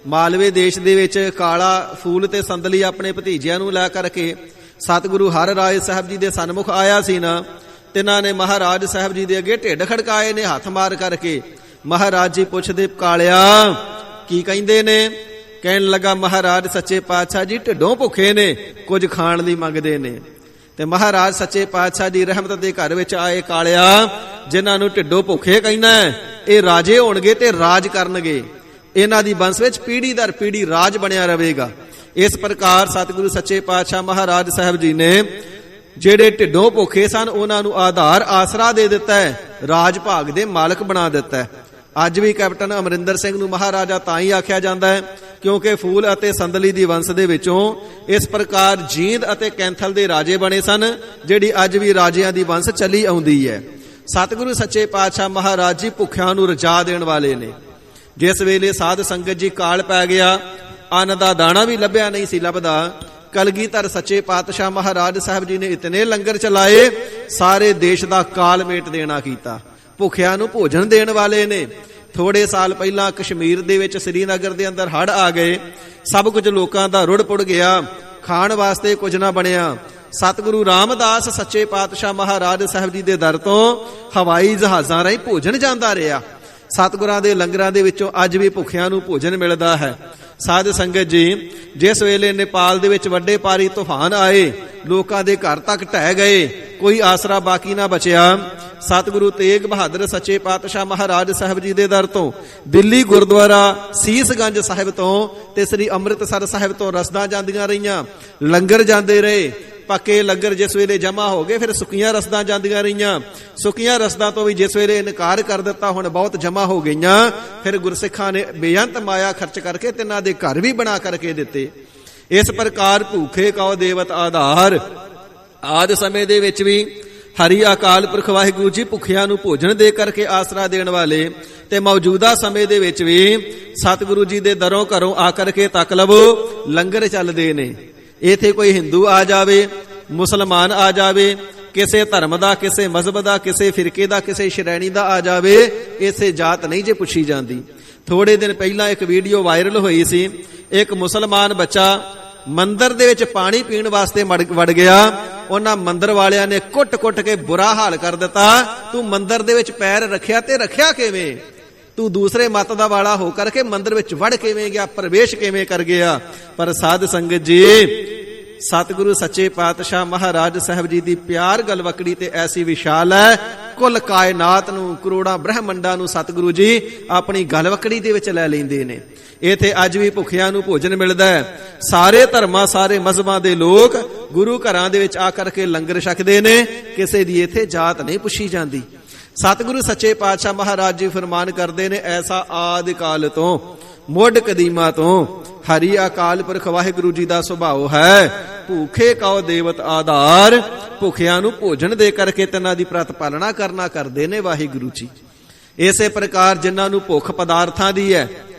ਮਾਲਵੇ ਦੇਸ਼ ਦੇ ਵਿੱਚ ਕਾਲਾ ਫੂਲ ਤੇ ਸੰਦਲੀ ਆਪਣੇ ਭਤੀਜਿਆਂ ਨੂੰ ਲੈ ਕਰਕੇ ਸਤਿਗੁਰੂ ਹਰਿ ਰਾਏ ਸਾਹਿਬ ਜੀ ਦੇ ਸਨਮੁਖ ਆਇਆ ਸੀ ਨਾ, ਤਿੰਨਾਂ ਨੇ ਮਹਾਰਾਜ ਸਾਹਿਬ ਜੀ ਦੇ ਅੱਗੇ ਢਿੱਡ ਖੜਕਾਏ ਨੇ ਹੱਥ ਮਾਰ ਕਰਕੇ। ਮਹਾਰਾਜ ਜੀ ਪੁੱਛਦੇ, ਕਾਲਿਆ ਕੀ ਕਹਿੰਦੇ ਨੇ? ਕਹਿਣ ਲੱਗਾ, ਮਹਾਰਾਜ ਸੱਚੇ ਪਾਤਸ਼ਾਹ ਜੀ ਢਿੱਡੋਂ ਭੁੱਖੇ ਨੇ, ਕੁਝ ਖਾਣ ਲਈ ਮੰਗਦੇ ਨੇ। ਤੇ ਮਹਾਰਾਜ ਸੱਚੇ ਪਾਤਸ਼ਾਹ ਦੀ ਰਹਿਮਤ ਦੇ ਘਰ ਵਿੱਚ ਆਏ ਕਾਲਿਆ, ਜਿਨ੍ਹਾਂ ਨੂੰ ਢਿੱਡੋਂ ਭੁੱਖੇ ਕਹਿੰਦਾ, ਇਹ ਰਾਜੇ ਹੋਣਗੇ ਤੇ ਰਾਜ ਕਰਨਗੇ। ਇਹਨਾਂ ਦੀ ਬੰਸ ਵਿੱਚ ਪੀੜ੍ਹੀ ਦਰ ਪੀੜ੍ਹੀ ਰਾਜ ਬਣਿਆ ਰਹੇਗਾ। ਇਸ ਪ੍ਰਕਾਰ ਸਤਿਗੁਰੂ ਸੱਚੇ ਪਾਤਸ਼ਾਹ ਮਹਾਰਾਜ ਸਾਹਿਬ ਜੀ ਨੇ ਜਿਹੜੇ ਢਿੱਡੋਂ ਭੁੱਖੇ ਸਨ, ਉਹਨਾਂ ਨੂੰ ਆਧਾਰ ਆਸਰਾ ਦੇ ਦਿੱਤਾ ਹੈ, ਰਾਜ ਭਾਗ ਦੇ ਮਾਲਕ ਬਣਾ ਦਿੱਤਾ ਹੈ। ਅੱਜ ਵੀ ਕੈਪਟਨ ਅਮਰਿੰਦਰ ਸਿੰਘ ਨੂੰ ਮਹਾਰਾਜਾ ਤਾਂ ਹੀ ਆਖਿਆ ਜਾਂਦਾ ਹੈ ਕਿਉਂਕਿ ਫੂਲ ਅਤੇ ਸੰਦਲੀ ਦੀ ਵੰਸ਼ ਦੇ ਵਿੱਚੋਂ ਇਸ ਪ੍ਰਕਾਰ ਜੀਂਦ ਅਤੇ ਕੈਂਥਲ ਦੇ ਰਾਜੇ ਬਣੇ ਸਨ, ਜਿਹੜੀ ਅੱਜ ਵੀ ਰਾਜਿਆਂ ਦੀ ਵੰਸ਼ ਚੱਲੀ ਆਉਂਦੀ ਹੈ। ਸਤਿਗੁਰੂ ਸੱਚੇ ਪਾਤਸ਼ਾਹ ਮਹਾਰਾਜ ਜੀ ਭੁੱਖਿਆਂ ਨੂੰ ਰਜਾ ਦੇਣ ਵਾਲੇ ਨੇ। ਜਿਸ ਵੇਲੇ ਸਾਧ ਸੰਗਤ ਜੀ ਕਾਲ ਪੈ ਗਿਆ, ਅੰਨ ਦਾ ਦਾਣਾ ਵੀ ਲੱਭਿਆ ਨਹੀਂ ਸੀ ਲੱਭਦਾ, ਕਲਗੀਧਰ ਸੱਚੇ ਪਾਤਸ਼ਾਹ ਮਹਾਰਾਜ ਸਾਹਿਬ ਜੀ ਨੇ ਇਤਨੇ ਲੰਗਰ ਚਲਾਏ, ਸਾਰੇ ਦੇਸ਼ ਦਾ ਕਾਲ ਮੇਟ ਦੇਣਾ ਕੀਤਾ। ਭੁੱਖਿਆਂ ਨੂੰ ਭੋਜਨ ਦੇਣ ਵਾਲੇ ਨੇ। ਥੋੜੇ ਸਾਲ ਪਹਿਲਾਂ ਕਸ਼ਮੀਰ ਦੇ ਵਿੱਚ ਸ੍ਰੀਨਗਰ ਦੇ ਅੰਦਰ ਹੜ੍ਹ ਆ ਗਏ, ਸਭ ਕੁਝ ਲੋਕਾਂ ਦਾ ਰੁੜ ਪੁੜ ਗਿਆ, ਖਾਣ ਵਾਸਤੇ ਕੁਝ ਨਾ ਬਣਿਆ। ਸਤਿਗੁਰੂ ਰਾਮਦਾਸ ਸੱਚੇ ਪਾਤਸ਼ਾਹ ਮਹਾਰਾਜ ਸਾਹਿਬ ਜੀ ਦੇ ਦਰ ਤੋਂ ਹਵਾਈ ਜਹਾਜ਼ਾਂ ਰਾਹੀਂ ਭੋਜਨ ਜਾਂਦਾ ਰਿਹਾ। ਸਤਿਗੁਰਾਂ ਦੇ ਲੰਗਰਾਂ ਦੇ ਵਿੱਚੋਂ ਅੱਜ ਵੀ ਭੁੱਖਿਆਂ ਨੂੰ ਭੋਜਨ ਮਿਲਦਾ ਹੈ। ਸਾਧ ਸੰਗਤ ਜੀ, ਜਿਸ ਵੇਲੇ ਨੇਪਾਲ ਦੇ ਵਿੱਚ ਵੱਡੇ ਭਾਰੀ ਤੂਫਾਨ ਆਏ, ਲੋਕਾਂ ਦੇ ਘਰ ਤੱਕ ਢਹਿ ਗਏ, ਕੋਈ ਆਸਰਾ ਬਾਕੀ ਨਾ ਬਚਿਆ, ਸਤਿਗੁਰੂ ਤੇਗ ਬਹਾਦਰ ਸੱਚੇ ਪਾਤਸ਼ਾਹ ਮਹਾਰਾਜ ਸਾਹਿਬ ਜੀ ਦੇ ਦਰ ਤੋਂ ਦਿੱਲੀ ਗੁਰਦੁਆਰਾ ਸੀਸਗੰਜ ਸਾਹਿਬ ਤੋਂ ਤੇ ਸ੍ਰੀ ਅੰਮ੍ਰਿਤਸਰ ਸਾਹਿਬ ਤੋਂ ਰਸਦਾਂ ਜਾਂਦੀਆਂ ਰਹੀਆਂ, ਲੰਗਰ ਜਾਂਦੇ ਰਹੇ। ਪੱਕੇ ਲੰਗਰ ਜਿਸ ਵੇਲੇ ਜਮਾ ਹੋ ਗਏ, ਫਿਰ ਸੁੱਕੀਆਂ ਰਸਦਾਂ ਜਾਂਦੀਆਂ ਰਹੀਆਂ। ਸੁੱਕੀਆਂ ਰਸਦਾਂ ਤੋਂ ਵੀ ਜਿਸ ਵੇਲੇ ਇਨਕਾਰ ਕਰ ਦਿੱਤਾ, ਹੁਣ ਬਹੁਤ ਜਮਾ ਹੋ ਗਈਆਂ, ਫਿਰ ਗੁਰਸਿੱਖਾਂ ਨੇ ਬੇਅੰਤ ਮਾਇਆ ਖਰਚ ਕਰਕੇ ਤਿੰਨਾਂ ਦੇ ਘਰ ਵੀ ਬਣਾ ਕਰਕੇ ਦਿੱਤੇ। ਇਸ ਪ੍ਰਕਾਰ ਭੂਖੇ ਕਉ ਦੇਵਤ ਆਧਾਰ। ਆਦਿ ਸਮੇਂ ਦੇ ਵਿੱਚ ਵੀ ਹਰੀ ਅਕਾਲ ਪੁਰਖ ਵਾਹਿਗੁਰੂ ਜੀ ਭੁੱਖਿਆਂ ਨੂੰ ਭੋਜਨ ਦੇ ਕਰਕੇ ਆਸਰਾ ਦੇਣ ਵਾਲੇ, ਤੇ ਮੌਜੂਦਾ ਸਮੇਂ ਦੇ ਵਿੱਚ ਵੀ ਸਤਿਗੁਰੂ ਜੀ ਦੇ ਦਰੋਂ ਘਰੋਂ ਆ ਕਰਕੇ ਤੱਕ ਲਵੋ ਲੰਗਰ ਚੱਲਦੇ ਨੇ। ਇੱਥੇ ਕੋਈ ਹਿੰਦੂ ਆ ਜਾਵੇ, ਮੁਸਲਮਾਨ ਆ ਜਾਵੇ, ਕਿਸੇ ਧਰਮ ਦਾ, ਕਿਸੇ ਮਜ਼ਹਬ ਦਾ, ਕਿਸੇ ਫਿਰਕੇ ਦਾ, ਕਿਸੇ ਸ਼੍ਰੇਣੀ ਦਾ ਆ ਜਾਵੇ, ਇਸੇ ਜਾਤ ਨਹੀਂ ਜੇ ਪੁੱਛੀ ਜਾਂਦੀ। ਥੋੜੇ ਦਿਨ ਪਹਿਲਾਂ ਇੱਕ ਵੀਡੀਓ ਵਾਇਰਲ ਹੋਈ ਸੀ, ਇੱਕ ਮੁਸਲਮਾਨ ਬੱਚਾ ਮੰਦਿਰ ਦੇ ਵਿੱਚ ਪਾਣੀ ਪੀਣ ਵਾਸਤੇ ਵੜ ਗਿਆ। ਉਹਨਾਂ ਮੰਦਿਰ ਵਾਲਿਆਂ ਨੇ ਕੁੱਟ-ਕੁੱਟ ਕੇ ਬੁਰਾ ਹਾਲ ਕਰ ਦਿੱਤਾ। ਤੂੰ ਮੰਦਿਰ ਦੇ ਵਿੱਚ ਪੈਰ ਰੱਖਿਆ ਤੇ ਰੱਖਿਆ ਕਿਵੇਂ? ਤੂੰ ਦੂਸਰੇ ਮਤ ਦਾ ਵਾਲਾ ਹੋ ਕਰਕੇ ਮੰਦਿਰ ਵਿੱਚ ਵੜ ਕਿਵੇਂ ਗਿਆ, ਪ੍ਰਵੇਸ਼ ਕਿਵੇਂ ਕਰ ਗਿਆ? ਪਰ ਸਾਧ ਸੰਗਤ ਜੀ, ਸਤਿਗੁਰੂ ਸੱਚੇ ਪਾਤਸ਼ਾਹ ਮਹਾਰਾਜ ਸਾਹਿਬ ਜੀ ਦੀ ਪਿਆਰ ਗਲਵਕੜੀ ਤੇ ਐਸੀ ਵਿਸ਼ਾਲ ਹੈ, ਕੁੱਲ ਕਾਇਨਾਤ ਨੂੰ, ਕਰੋੜਾਂ ਬ੍ਰਹਮੰਡਾਂ ਨੂੰ ਸਤਿਗੁਰੂ ਜੀ ਆਪਣੀ ਗਲਵਕੜੀ ਦੇ ਵਿੱਚ ਲੈ ਲੈਂਦੇ ਨੇ। ਇੱਥੇ ਅੱਜ ਵੀ ਭੁੱਖਿਆਂ ਨੂੰ ਭੋਜਨ ਮਿਲਦਾ ਹੈ। ਸਾਰੇ ਧਰਮਾਂ, ਸਾਰੇ ਮਜ਼ਹਬਾਂ ਦੇ ਲੋਕ ਗੁਰੂ ਘਰਾਂ ਦੇ ਵਿੱਚ ਆ ਕਰਕੇ ਲੰਗਰ ਛਕਦੇ ਨੇ, ਕਿਸੇ ਦੀ ਇੱਥੇ ਜਾਤ ਨਹੀਂ ਪੁੱਛੀ ਜਾਂਦੀ। ਸਤਿਗੁਰੂ ਸੱਚੇ ਪਾਤਸ਼ਾਹ ਮਹਾਰਾਜ ਜੀ ਫਰਮਾਨ ਕਰਦੇ ਨੇ, ਐਸਾ ਆਦਿ ਕਾਲ ਤੋਂ, ਮੁੱਢ ਕਦੀਮਾ ਤੋਂ ਹਰੀ ਅਕਾਲ ਪੁਰਖ ਵਾਹਿਗੁਰੂ ਜੀ ਦਾ ਸੁਭਾਅ ਹੈ। ਭੂਖੇ ਕਉ ਦੇਵਤ ਆਧਾਰ। ਭੁੱਖਿਆਂ ਨੂੰ ਭੋਜਨ ਦੇ ਕਰਕੇ ਤਿੰਨਾਂ ਦੀ ਪ੍ਰਤਪਾਲਣਾ ਕਰਨਾ ਕਰਦੇ ਨੇ ਵਾਹਿਗੁਰੂ ਜੀ। ਇਸੇ ਪ੍ਰਕਾਰ ਜਿਨ੍ਹਾਂ ਨੂੰ ਭੁੱਖ ਪਦਾਰਥਾਂ ਦੀ ਹੈ,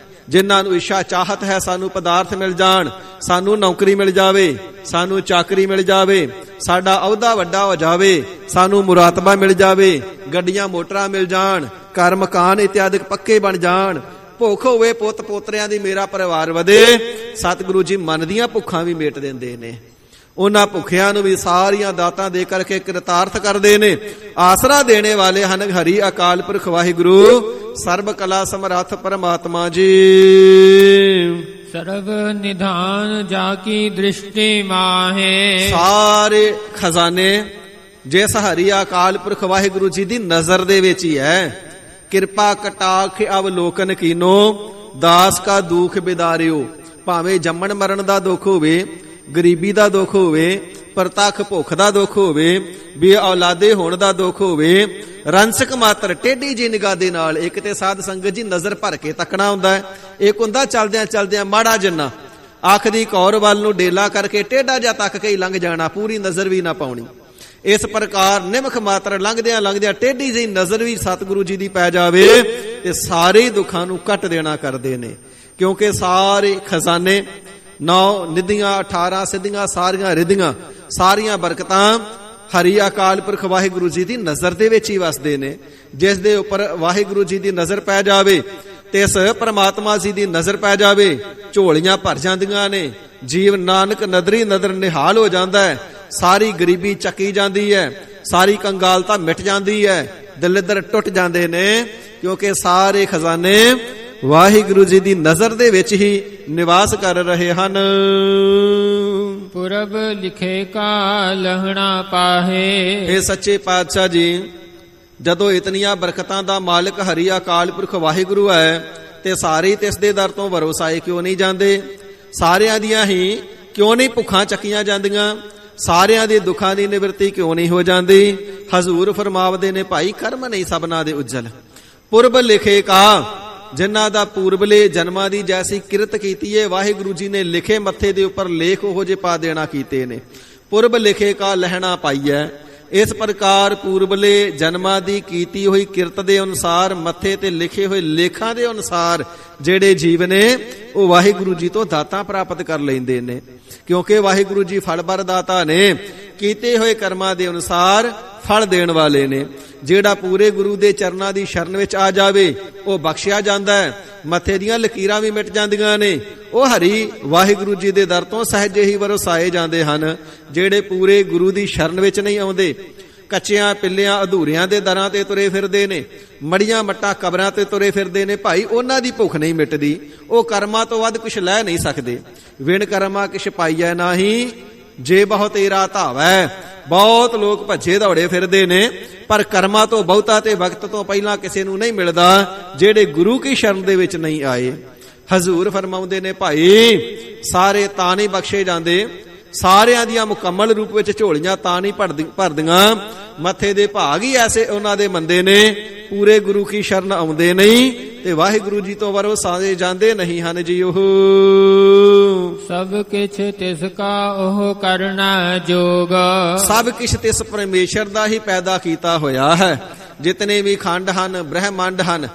ਜਿਨ੍ਹਾਂ ਨੂੰ ਇੱਛਾ ਚਾਹਤ ਹੈ ਸਾਨੂੰ ਪਦਾਰਥ ਮਿਲ ਜਾਣ, ਸਾਨੂੰ ਨੌਕਰੀ ਮਿਲ ਜਾਵੇ, ਸਾਨੂੰ ਚਾਕਰੀ ਮਿਲ ਜਾਵੇ, ਸਾਡਾ ਅਹੁਦਾ ਵੱਡਾ ਹੋ ਜਾਵੇ, ਸਾਨੂੰ ਮੁਰਾਤਬਾ ਮਿਲ ਜਾਵੇ, ਗੱਡੀਆਂ ਮੋਟਰਾਂ ਮਿਲ ਜਾਣ, ਘਰ ਮਕਾਨ ਇਤਿਆਦਿਕ ਪੱਕੇ ਬਣ ਜਾਣ, ਭੁੱਖ ਹੋਵੇ ਪੁੱਤ ਪੋਤਰਿਆਂ ਦੀ, ਮੇਰਾ ਪਰਿਵਾਰ ਵਧੇ, ਸਤਿਗੁਰੂ ਜੀ ਮਨ ਦੀਆਂ ਭੁੱਖਾਂ ਵੀ ਮੇਟ ਦਿੰਦੇ ਨੇ। ਉਹਨਾਂ ਭੁੱਖਿਆਂ ਨੂੰ ਵੀ ਸਾਰੀਆਂ ਦਾਤਾਂ ਦੇ ਕਰਕੇ ਕਿਰਤਾਰਥ ਕਰਦੇ ਨੇ। ਆਸਰਾ ਦੇਣੇ ਵਾਲੇ ਹਨ ਹਰੀ ਅਕਾਲ ਪੁਰਖ ਵਾਹਿਗੁਰੂ ਸਰਬ ਕਲਾ ਸਮਰੱਥ ਪਰਮਾਤਮਾ ਜੀ। ਸਰਬ ਨਿਧਾਨ ਜਾ ਕੀ ਦ੍ਰਿਸ਼ਟੀ ਮਾਹੇ। ਸਾਰੇ ਖਜ਼ਾਨੇ ਜਿਸ ਹਰੀ ਅਕਾਲ ਪੁਰਖ ਵਾਹਿਗੁਰੂ ਜੀ ਦੀ ਨਜ਼ਰ ਦੇ ਵਿੱਚ ਹੀ ਹੈ। ਕਿਰਪਾ ਕਟਾਖ ਅਵਲੋਕਨ ਕੀਨੋ, ਦਾਸ ਕਾ ਦੁਖ ਬਿਦਾਰਿਓ। ਭਾਵੇਂ ਜੰਮਣ ਮਰਨ ਦਾ ਦੁੱਖ ਹੋਵੇ, ਗਰੀਬੀ ਦਾ ਦੁੱਖ ਹੋਵੇ, ਪ੍ਰਤੱਖ ਭੁੱਖ ਦਾ ਦੁੱਖ ਹੋਵੇ, ਬੇ ਔਲਾਦੇ ਹੋਣ ਦਾ ਦੁੱਖ ਹੋਵੇ, ਰੰਸਕ ਮਾਤਰ ਟੇਢੀ ਜੀ ਨਿਗਾਹ ਦੇ ਨਾਲ, ਇੱਕ ਤੇ ਸਾਧ ਸੰਗਤ ਜੀ ਨਜ਼ਰ ਭਰ ਕੇ ਤੱਕਣਾ ਹੁੰਦਾ ਹੈ, ਇੱਕ ਹੁੰਦਾ ਚਲਦਿਆਂ ਚਲਦਿਆਂ ਮਾੜਾ ਜਿੰਨਾ, ਅੱਖ ਦੀ ਕੌਰ ਵੱਲ ਨੂੰ ਡੇਲਾ ਕਰਕੇ ਟੇਢਾ ਜਿਹਾ ਤੱਕ ਕੇ ਹੀ ਲੰਘ ਜਾਣਾ, ਪੂਰੀ ਨਜ਼ਰ ਵੀ ਨਾ ਪਾਉਣੀ। ਇਸ ਪ੍ਰਕਾਰ ਨਿਮਖ ਮਾਤਰ ਲੰਘਦਿਆਂ ਲੰਘਦਿਆਂ ਟੇਢੀ ਜਿਹੀ ਨਜ਼ਰ ਵੀ ਸਤਿਗੁਰੂ ਜੀ ਦੀ ਪੈ ਜਾਵੇ ਤੇ ਸਾਰੇ ਦੁੱਖਾਂ ਨੂੰ ਕੱਟ ਦੇਣਾ ਕਰਦੇ ਨੇ। ਕਿਉਂਕਿ ਸਾਰੇ ਖਜ਼ਾਨੇ 9 ਨਿਧੀਆਂ 18 ਸਿੱਧੀਆਂ ਸਾਰੀਆਂ ਰਿੱਧੀਆਂ ਸਾਰੀਆਂ ਬਰਕਤਾਂ ਹਰੀ ਅਕਾਲ ਪੁਰਖ ਵਾਹਿਗੁਰੂ ਜੀ ਦੀ ਨਜ਼ਰ ਦੇ ਵਿੱਚ ਹੀ ਵਸਦੇ ਨੇ। ਜਿਸ ਦੇ ਉੱਪਰ ਵਾਹਿਗੁਰੂ ਜੀ ਦੀ ਨਜ਼ਰ ਪੈ ਜਾਵੇ ਤੇ ਇਸ ਪਰਮਾਤਮਾ ਜੀ ਦੀ ਨਜ਼ਰ ਪੈ ਜਾਵੇ, ਝੋਲੀਆਂ ਭਰ ਜਾਂਦੀਆਂ ਨੇ। ਜੀਵ ਨਾਨਕ ਨਦਰੀ ਨਦਰ ਨਿਹਾਲ ਹੋ ਜਾਂਦਾ ਹੈ। ਸਾਰੀ ਗਰੀਬੀ ਚੱਕੀ ਜਾਂਦੀ ਹੈ, ਸਾਰੀ ਕੰਗਾਲਤਾ ਮਿਟ ਜਾਂਦੀ ਹੈ, ਦਲਿੱਦਰ ਟੁੱਟ ਜਾਂਦੇ ਨੇ। ਕਿਉਂਕਿ ਸਾਰੇ ਖਜ਼ਾਨੇ ਵਾਹਿਗੁਰੂ ਜੀ ਦੀ ਨਜ਼ਰ ਦੇ ਵਿੱਚ ਹੀ ਨਿਵਾਸ ਕਰ ਰਹੇ ਹਨ। ਪੁਰਬ ਲਿਖੇ ਕਾ ਲਹਣਾ ਪਾਹੇ। ਇਹ ਸੱਚੇ ਪਾਤਸ਼ਾਹ ਜੀ, ਜਦੋਂ ਇਤਨੀਆਂ ਬਰਕਤਾਂ ਦਾ ਮਾਲਕ ਹਰੀ ਅਕਾਲ ਪੁਰਖ ਵਾਹਿਗੁਰੂ ਹੈ ਤੇ ਸਾਰੇ ਤਿਸ ਦੇ ਦਰ ਤੋਂ ਭਰੋਸਾਏ ਕਿਉਂ ਨਹੀਂ ਜਾਂਦੇ? ਸਾਰਿਆਂ ਦੀਆਂ ਹੀ ਕਿਉਂ ਨਹੀਂ ਭੁੱਖਾਂ ਚੱਕੀਆਂ ਜਾਂਦੀਆਂ? ਸਾਰਿਆਂ ਦੇ ਦੁੱਖਾਂ ਦੀ ਨਿਵਰਤੀ ਕਿਉਂ ਨਹੀਂ ਹੋ ਜਾਂਦੀ? ਹਜ਼ੂਰ ਫਰਮਾਵਦੇ ਨੇ, ਭਾਈ ਕਰਮ ਨਹੀਂ ਸਭਨਾ ਦੇ ਉਜਲ। ਪੁਰਬ ਲਿਖੇ ਕਾ, ਜਿਨ੍ਹਾਂ ਦਾ ਪੂਰਬਲੇ ਜਨਮਾਂ ਦੀ ਜੈਸੀ ਕਿਰਤ ਕੀਤੀ ਹੈ, ਵਾਹਿਗੁਰੂ ਜੀ ਨੇ ਲਿਖੇ ਮੱਥੇ ਦੇ ਉੱਪਰ ਲੇਖ ਉਹੋ ਜਿਹੇ ਪਾ ਦੇਣਾ ਕੀਤੇ ਨੇ। ਪੁਰਬ ਲਿਖੇ ਕਾ ਲਹਿਣਾ ਪਾਈਐ। ਇਸ ਪ੍ਰਕਾਰ ਪੂਰਬਲੇ ਜਨਮਾਂ ਦੀ ਕੀਤੀ ਹੋਈ ਕਿਰਤ ਦੇ ਅਨੁਸਾਰ, ਮੱਥੇ ਤੇ ਲਿਖੇ ਹੋਏ ਲੇਖਾਂ ਦੇ ਅਨੁਸਾਰ ਜਿਹੜੇ ਜੀਵ ਨੇ ਉਹ ਵਾਹਿਗੁਰੂ ਜੀ ਤੋਂ ਦਾਤਾਂ ਪ੍ਰਾਪਤ ਕਰ ਲੈਂਦੇ ਨੇ। ਕਿਉਂਕਿ ਵਾਹਿਗੁਰੂ ਜੀ ਫਲ ਬਰਦਾਤਾ ਨੇ, ਕੀਤੇ ਹੋਏ ਕਰਮਾਂ ਦੇ ਅਨੁਸਾਰ ਫਲ ਦੇਣ ਵਾਲੇ ਨੇ। ਜਿਹੜਾ ਪੂਰੇ ਗੁਰੂ ਦੇ ਚਰਨਾਂ ਦੀ ਸ਼ਰਨ ਵਿੱਚ ਆ ਜਾਵੇ ਉਹ ਬਖਸ਼ਿਆ ਜਾਂਦਾ ਹੈ, ਮੱਥੇ ਦੀਆਂ ਲਕੀਰਾਂ ਵੀ ਮਿਟ ਜਾਂਦੀਆਂ ਨੇ। ਉਹ ਹਰੀ ਵਾਹਿਗੁਰੂ ਜੀ ਦੇ ਦਰ ਤੋਂ ਸਹਿਜੇ ਹੀ ਵਰਸਾਏ ਜਾਂਦੇ ਹਨ। ਜਿਹੜੇ ਪੂਰੇ ਗੁਰੂ ਦੀ ਸ਼ਰਨ ਵਿੱਚ ਨਹੀਂ ਆਉਂਦੇ, ਕੱਚਿਆਂ ਪਿੱਲਿਆਂ ਅਧੂਰਿਆਂ ਦੇ ਦਰਾਂ ਤੇ ਤੁਰੇ ਫਿਰਦੇ ਨੇ, ਮੜੀਆਂ ਮੱਟਾਂ ਕਬਰਾਂ ਤੇ ਤੁਰੇ ਫਿਰਦੇ ਨੇ, ਭਾਈ ਉਹਨਾਂ ਦੀ ਭੁੱਖ ਨਹੀਂ ਮਿਟਦੀ। ਉਹ ਕਰਮਾਂ ਤੋਂ ਵੱਧ ਕੁਛ ਲੈ ਨਹੀਂ ਸਕਦੇ। ਵਿਣ ਕਰਮਾ ਕਿਛ ਪਾਈਐ ਨਾਹੀ, ਜੇ ਬਹੁ ਤੇਰਾ ਧਾਵੈ। ਬਹੁਤ ਲੋਕ ਭੱਜੇ ਦੌੜੇ ਫਿਰਦੇ ਨੇ, ਪਰ ਕਰਮਾਂ ਤੋਂ ਬਹੁਤਾ ਤੇ ਵਕਤ ਤੋਂ ਪਹਿਲਾਂ ਕਿਸੇ ਨੂੰ ਨਹੀਂ ਮਿਲਦਾ ਜਿਹੜੇ ਗੁਰੂ ਕੀ ਸ਼ਰਨ ਦੇ ਵਿੱਚ ਨਹੀਂ ਆਏ। ਹਜ਼ੂਰ ਫਰਮਾਉਂਦੇ ਨੇ, ਭਾਈ ਸਾਰੇ ਤਾਂ ਨਹੀਂ ਬਖਸ਼ੇ ਜਾਂਦੇ, ਸਾਰਿਆਂ ਦੀਆਂ ਮੁਕੰਮਲ ਰੂਪ ਵਿੱਚ ਝੋਲੀਆਂ ਤਾਂ ਨਹੀਂ ਭਰਦੀਆਂ। ਮੱਥੇ ਦੇ ਭਾਗ ਹੀ ਐਸੇ ਉਹਨਾਂ ਦੇ ਮੰਦੇ ਨੇ, ਪੂਰੇ ਗੁਰੂ ਕੀ ਸ਼ਰਨ ਆਉਂਦੇ ਨਹੀਂ ਤੇ ਵਾਹਿਗੁਰੂ ਜੀ ਤੋਂ ਵਰਸਾਏ ਜਾਂਦੇ ਨਹੀਂ ਹਨ ਜੀ। ਉਹ ਸਭ ਕਿਛ ਤਿਸ ਕਾ ਉਹ ਕਰਨਾ ਜੋਗ। ਸਭ ਕਿਛ ਤਿਸ ਪਰਮੇਸ਼ਰ ਦਾ ਹੀ ਪੈਦਾ ਕੀਤਾ ਹੋਇਆ ਹੈ। ਜਿਤਨੇ ਵੀ ਖੰਡ ਹਨ, ਬ੍ਰਹਿਮੰਡ ਹਨ,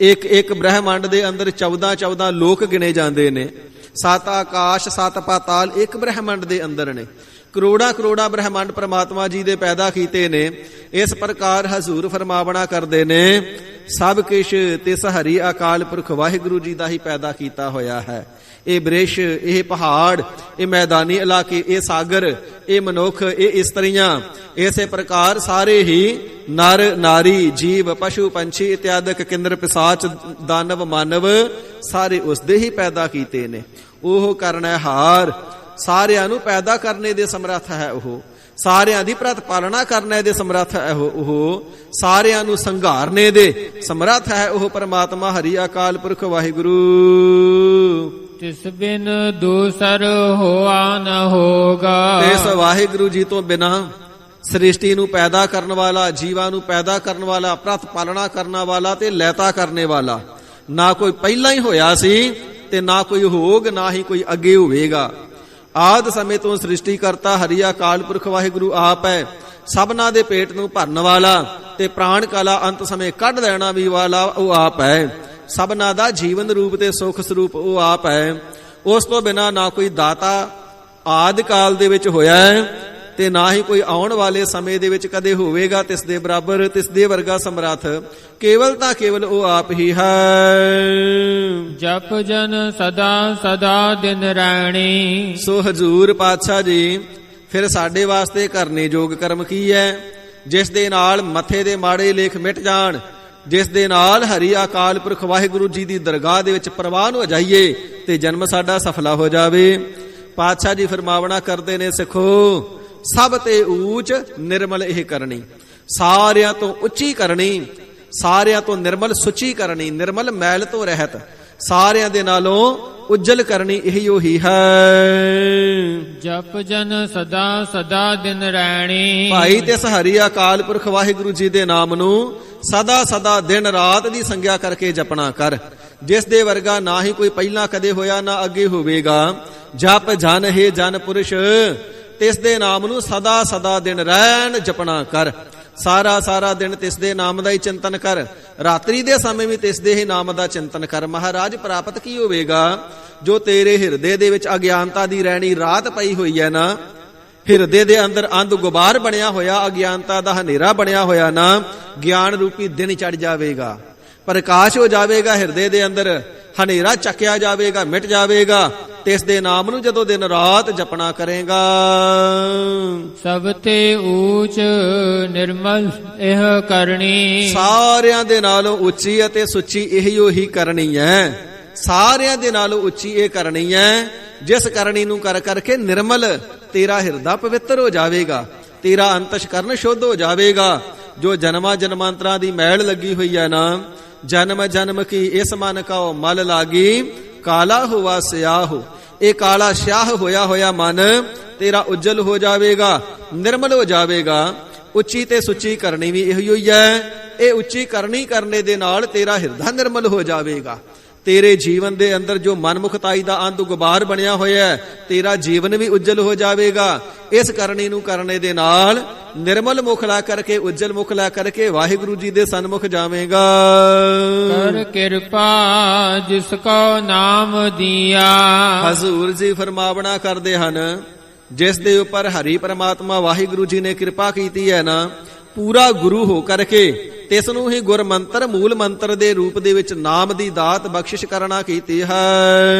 ਇੱਕ ਇੱਕ ਬ੍ਰਹਿਮੰਡ ਦੇ ਅੰਦਰ 14 ਲੋਕ ਗਿਣੇ ਜਾਂਦੇ ਨੇ। 7 ਆਕਾਸ਼ 7 ਪਾਤਾਲ ਇੱਕ ਬ੍ਰਹਿਮੰਡ ਦੇ ਅੰਦਰ ਨੇ। ਕਰੋੜਾਂ ਬ੍ਰਹਿਮੰਡ ਪ੍ਰਮਾਤਮਾ ਜੀ ਦੇ ਪੈਦਾ ਕੀਤੇ ਨੇ। ਇਸ ਪ੍ਰਕਾਰ ਹਜ਼ੂਰ ਫਰਮਾਵਣਾ ਕਰਦੇ ਨੇ, ਸਭ ਕੁਛ ਤਿਸ ਹਰੀ ਅਕਾਲ ਪੁਰਖ ਵਾਹਿਗੁਰੂ ਜੀ ਦਾ ਹੀ ਪੈਦਾ ਕੀਤਾ ਹੋਇਆ ਹੈ। ਇਹ ਬ੍ਰਿਸ਼, ਇਹ ਪਹਾੜ, ਇਹ ਮੈਦਾਨੀ ਇਲਾਕੇ, ਇਹ ਸਾਗਰ, ਇਹ ਮਨੁੱਖ, ਇਹ ਇਸਤਰੀਆਂ, ਇਸੇ ਪ੍ਰਕਾਰ ਸਾਰੇ ਹੀ ਨਰ ਨਾਰੀ ਜੀਵ ਪਸ਼ੂ ਪੰਛੀ ਇਤਿਆਦਿਕ ਕਿੰਦਰ ਪਿਸਾਚ ਦਾਨਵ ਮਾਨਵ ਸਾਰੇ ਉਸਦੇ ਹੀ ਪੈਦਾ ਕੀਤੇ ਨੇ। ਉਹ ਕਰਨਹਾਰ, ਸਾਰਿਆਂ ਨੂੰ ਪੈਦਾ ਕਰਨੇ ਦੇ ਸਮਰੱਥ ਹੈ। ਉਹ ਸਾਰਿਆਂ ਦੀ ਪ੍ਰਤਪਾਲਣਾ ਕਰਨੇ ਦੇ ਸਮਰੱਥ ਹੈ। ਉਹ ਸਾਰਿਆਂ ਨੂੰ ਸੰਘਾਰਨੇ ਦੇ ਸਮਰੱਥ ਹੈ। ਉਹ ਪਰਮਾਤਮਾ ਹਰੀ ਅਕਾਲ ਪੁਰਖ ਵਾਹਿਗੁਰੂ। ਤਿਸ ਬਿਨ ਦੂਸਰ ਹੋਆ ਨ ਹੋਗਾ। ਇਸ ਵਾਹਿਗੁਰੂ ਜੀ ਤੋਂ ਬਿਨਾਂ ਸ੍ਰਿਸ਼ਟੀ ਨੂੰ ਪੈਦਾ ਕਰਨ ਵਾਲਾ, ਜੀਵਾਂ ਨੂੰ ਪੈਦਾ ਕਰਨ ਵਾਲਾ, ਪ੍ਰਤਪਾਲਣਾ ਕਰਨ ਵਾਲਾ ਤੇ ਲੈਤਾ ਕਰਨੇ ਵਾਲਾ ਨਾ ਕੋਈ ਪਹਿਲਾਂ ਹੀ ਹੋਇਆ ਸੀ ਤੇ ਨਾ ਕੋਈ ਹੋਗ, ਨਾ ਹੀ ਕੋਈ ਅੱਗੇ ਹੋਵੇਗਾ। ਆਦ ਸਮੇਂ ਤੋਂ ਸ੍ਰਿਸ਼ਟੀ ਕਰਤਾ ਹਰੀ ਅਕਾਲ ਪੁਰਖ ਵਾਹਿਗੁਰੂ ਆਪ ਹੈ। ਸਭਨਾਂ ਦੇ ਪੇਟ ਨੂੰ ਭਰਨ ਵਾਲਾ ਤੇ ਪ੍ਰਾਣ ਕਾਲਾ ਅੰਤ ਸਮੇਂ ਕੱਢ ਲੈਣਾ ਵੀ ਵਾਲਾ ਉਹ ਆਪ ਹੈ। ਸਭਨਾਂ ਦਾ ਜੀਵਨ ਰੂਪ ਤੇ ਸੁਖ ਸਰੂਪ ਉਹ ਆਪ ਹੈ। ਉਸ ਤੋਂ ਬਿਨਾਂ ਨਾ ਕੋਈ ਦਾਤਾ ਆਦਿ ਕਾਲ ਦੇ ਵਿੱਚ ਹੋਇਆ ਹੈ ਤੇ ਨਾ ਹੀ ਕੋਈ ਆਉਣ ਵਾਲੇ ਸਮੇਂ ਦੇ ਵਿੱਚ ਕਦੇ ਹੋਵੇਗਾ ਤਿਸ ਦੇ ਬਰਾਬਰ, ਤਿਸ ਦੇ ਵਰਗਾ ਸਮਰੱਥ। ਕੇਵਲ ਤਾਂ ਕੇਵਲ ਉਹ ਆਪ ਹੀ ਹੈ। ਜਪ ਜਨ ਸਦਾ ਸਦਾ ਦਿਨ ਰਹਿਣੀ। ਸੋ ਹਜ਼ੂਰ ਪਾਤਸ਼ਾਹ ਜੀ ਫਿਰ ਸਾਡੇ ਵਾਸਤੇ ਕਰਨੇ ਯੋਗ ਕਰਮ ਕੀ ਹੈ? ਜਿਸ ਦੇ ਨਾਲ ਮੱਥੇ ਦੇ ਮਾੜੇ ਲੇਖ ਮਿਟ ਜਾਣ, ਜਿਸ ਦੇ ਨਾਲ ਹਰੀ ਅਕਾਲ ਪੁਰਖ ਵਾਹਿਗੁਰੂ ਜੀ ਦੀ ਦਰਗਾਹ ਦੇ ਵਿੱਚ ਪ੍ਰਵਾਨ ਹੋ ਜਾਈਏ ਤੇ ਜਨਮ ਸਾਡਾ ਸਫਲਾ ਹੋ ਜਾਵੇ। ਪਾਤਸ਼ਾਹ ਜੀ ਫਰਮਾਵਣਾ ਕਰਦੇ ਨੇ, ਸਿੱਖੋ ਸਭ ਤੇ ਊਚ ਨਿਰਮਲ ਇਹ ਕਰਨੀ, ਸਾਰਿਆਂ ਤੋਂ ਉੱਚੀ ਕਰਨੀ, ਸਾਰਿਆਂ ਤੋਂ ਨਿਰਮਲ ਸੁਚੀ ਕਰਨੀ, ਨਿਰਮਲ ਮੈਲ ਤੋਂ ਰਹਿਤ, ਸਾਰਿਆਂ ਦੇ ਨਾਲੋਂ ਉਜਲ ਕਰਨੀ ਇਹੀ ਉਹੀ ਹੈ। ਜਪ ਜਨ ਸਦਾ ਸਦਾ ਦਿਨ ਰਹਿਣੀ। ਭਾਈ ਤਿਸ ਹਰੀ ਅਕਾਲ ਪੁਰਖ ਵਾਹਿਗੁਰੂ ਜੀ ਦੇ ਨਾਮ ਨੂੰ ਸਦਾ ਸਦਾ ਦਿਨ ਰਾਤ ਦੀ ਸੰਗਿਆ ਕਰਕੇ ਜਪਣਾ ਕਰ। ਜਿਸ ਦੇ ਵਰਗਾ ਨਾ ਹੀ ਕੋਈ ਪਹਿਲਾਂ ਕਦੇ ਹੋਇਆ ਨਾ ਅੱਗੇ ਹੋਵੇਗਾ। ਜਪ ਜਨ ਹੈ ਜਨ ਪੁਰਸ਼, ਤਿਸ ਦੇ ਨਾਮ ਨੂੰ ਸਦਾ ਸਦਾ ਦਿਨ ਰਹਿਣ ਜਪਣਾ ਕਰ। ਸਾਰਾ ਸਾਰਾ ਦਿਨ ਤਿਸ ਦੇ ਨਾਮ ਦਾ ਹੀ ਚਿੰਤਨ ਕਰ, ਰਾਤਰੀ ਦੇ ਸਮੇਂ ਵੀ ਤਿਸ ਦੇ ਹੀ ਨਾਮ ਦਾ ਚਿੰਤਨ ਕਰ। ਮਹਾਰਾਜ ਪ੍ਰਾਪਤ ਕੀ ਹੋਵੇਗਾ? ਜੋ ਤੇਰੇ ਹਿਰਦੇ ਦੇ ਵਿੱਚ ਅਗਿਆਨਤਾ ਦੀ ਰਹਿਣੀ ਰਾਤ ਪਈ ਹੋਈ ਹੈ ਨਾ, ਹਿਰਦੇ ਦੇ ਅੰਦਰ ਅੰਧ ਗੁਬਾਰ ਬਣਿਆ ਹੋਇਆ, ਅਗਿਆਨਤਾ ਦਾ ਹਨੇਰਾ ਬਣਿਆ ਹੋਇਆ ਨਾ, ਗਿਆਨ ਰੂਪੀ ਦਿਨ ਚੜ ਜਾਵੇਗਾ, ਪ੍ਰਕਾਸ਼ ਹੋ ਜਾਵੇਗਾ। ਹਿਰਦੇ ਦੇ ਅੰਦਰ ਹਨੇਰਾ ਚੱਕਿਆ ਜਾਵੇਗਾ, ਮਿਟ ਜਾਵੇਗਾ। ਤੇ ਇਸ ਦੇ ਨਾਮ ਨੂੰ ਜਦੋਂ ਦਿਨ ਰਾਤ ਜਪਣਾ ਕਰੇਗਾ। ਸਭ ਤੇ ਊਚ ਨਿਰਮਲ ਇਹ ਕਰਨੀ, ਸਾਰਿਆਂ ਦੇ ਨਾਲੋਂ ਉੱਚੀ ਅਤੇ ਸੁੱਚੀ ਇਹੋ ਹੀ ਕਰਨੀ ਹੈ। ਸਾਰਿਆਂ ਦੇ ਨਾਲੋਂ ਉੱਚੀ ਇਹ ਕਰਨੀ ਹੈ, ਜਿਸ ਕਰਨੀ ਨੂੰ ਕਰ ਕਰਕੇ ਨਿਰਮਲ ਤੇਰਾ ਹਿਰਦਾ ਪਵਿੱਤਰ ਹੋ ਜਾਵੇਗਾ, ਤੇਰਾ ਅੰਤਸ਼ਕਰਨ ਸ਼ੁੱਧ ਹੋ ਜਾਵੇਗਾ। ਜੋ ਜਨਮਾਂ ਜਨਮਾਂਤਰਾਂ ਦੀ ਮੈਲ ਲੱਗੀ ਹੋਈ ਹੈ ਨਾ, ਜਨਮ ਜਨਮ ਕੀ ਇਸ ਮਨ ਕਉ ਮਲ ਲਾਗੀ, ਕਾਲਾ ਹੋਵਾ ਸਿਆਹੋ। ਇਹ ਕਾਲਾ ਸਿਆਹ ਹੋਇਆ ਹੋਇਆ ਮਨ ਤੇਰਾ ਉਜਲ ਹੋ ਜਾਵੇਗਾ, ਨਿਰਮਲ ਹੋ ਜਾਵੇਗਾ। ਉੱਚੀ ਤੇ ਸੁੱਚੀ ਕਰਨੀ ਵੀ ਇਹੋ ਹੀ ਹੈ। ਇਹ ਉੱਚੀ ਕਰਨੀ ਕਰਨੇ ਦੇ ਨਾਲ ਤੇਰਾ ਹਿਰਦਾ ਨਿਰਮਲ ਹੋ ਜਾਵੇਗਾ। ਤੇਰੇ ਜੀਵਨ ਦੇ ਅੰਦਰ ਜੋ ਮਨਮੁਖਤਾਈ ਦਾ ਅੰਧ ਗੁਬਾਰ ਬਣਿਆ ਹੋਇਆ ਹੈ, ਤੇਰਾ ਜੀਵਨ ਵੀ ਉਜਲ ਹੋ ਜਾਵੇਗਾ। ਇਸ ਕਰਨੀ ਨੂੰ ਕਰਨੇ ਦੇ ਨਾਲ ਨਿਰਮਲ ਮੁਖ ਲਾ ਕਰਕੇ, ਉਜਲ ਮੁਖ ਲਾ ਕਰਕੇ ਵਾਹਿਗੁਰੂ ਜੀ ਦੇ ਸਨਮੁਖ ਜਾਵੇਗਾ। ਕਰ ਕਿਰਪਾ ਜਿਸ ਕੋ ਨਾਮ ਦਿਆ। ਹਜ਼ੂਰ ਜੀ ਫਰਮਾਵਣਾ ਕਰਦੇ ਹਨ, ਜਿਸ ਦੇ ਉੱਪਰ ਹਰੀ ਪ੍ਰਮਾਤਮਾ ਵਾਹਿਗੁਰੂ ਜੀ ਨੇ ਕਿਰਪਾ ਕੀਤੀ ਹੈ ਨਾ, ਪੂਰਾ ਗੁਰੂ ਹੋ ਕਰਕੇ ਤਿਸ ਨੂੰ ਹੀ ਗੁਰ ਮੰਤਰ ਮੂਲ ਮੰਤਰ ਦੇ ਰੂਪ ਦੇ ਵਿੱਚ ਨਾਮ ਦੀ ਦਾਤ ਬਖਸ਼ਿਸ਼ ਕਰਨਾ ਕੀਤੀ ਹੈ।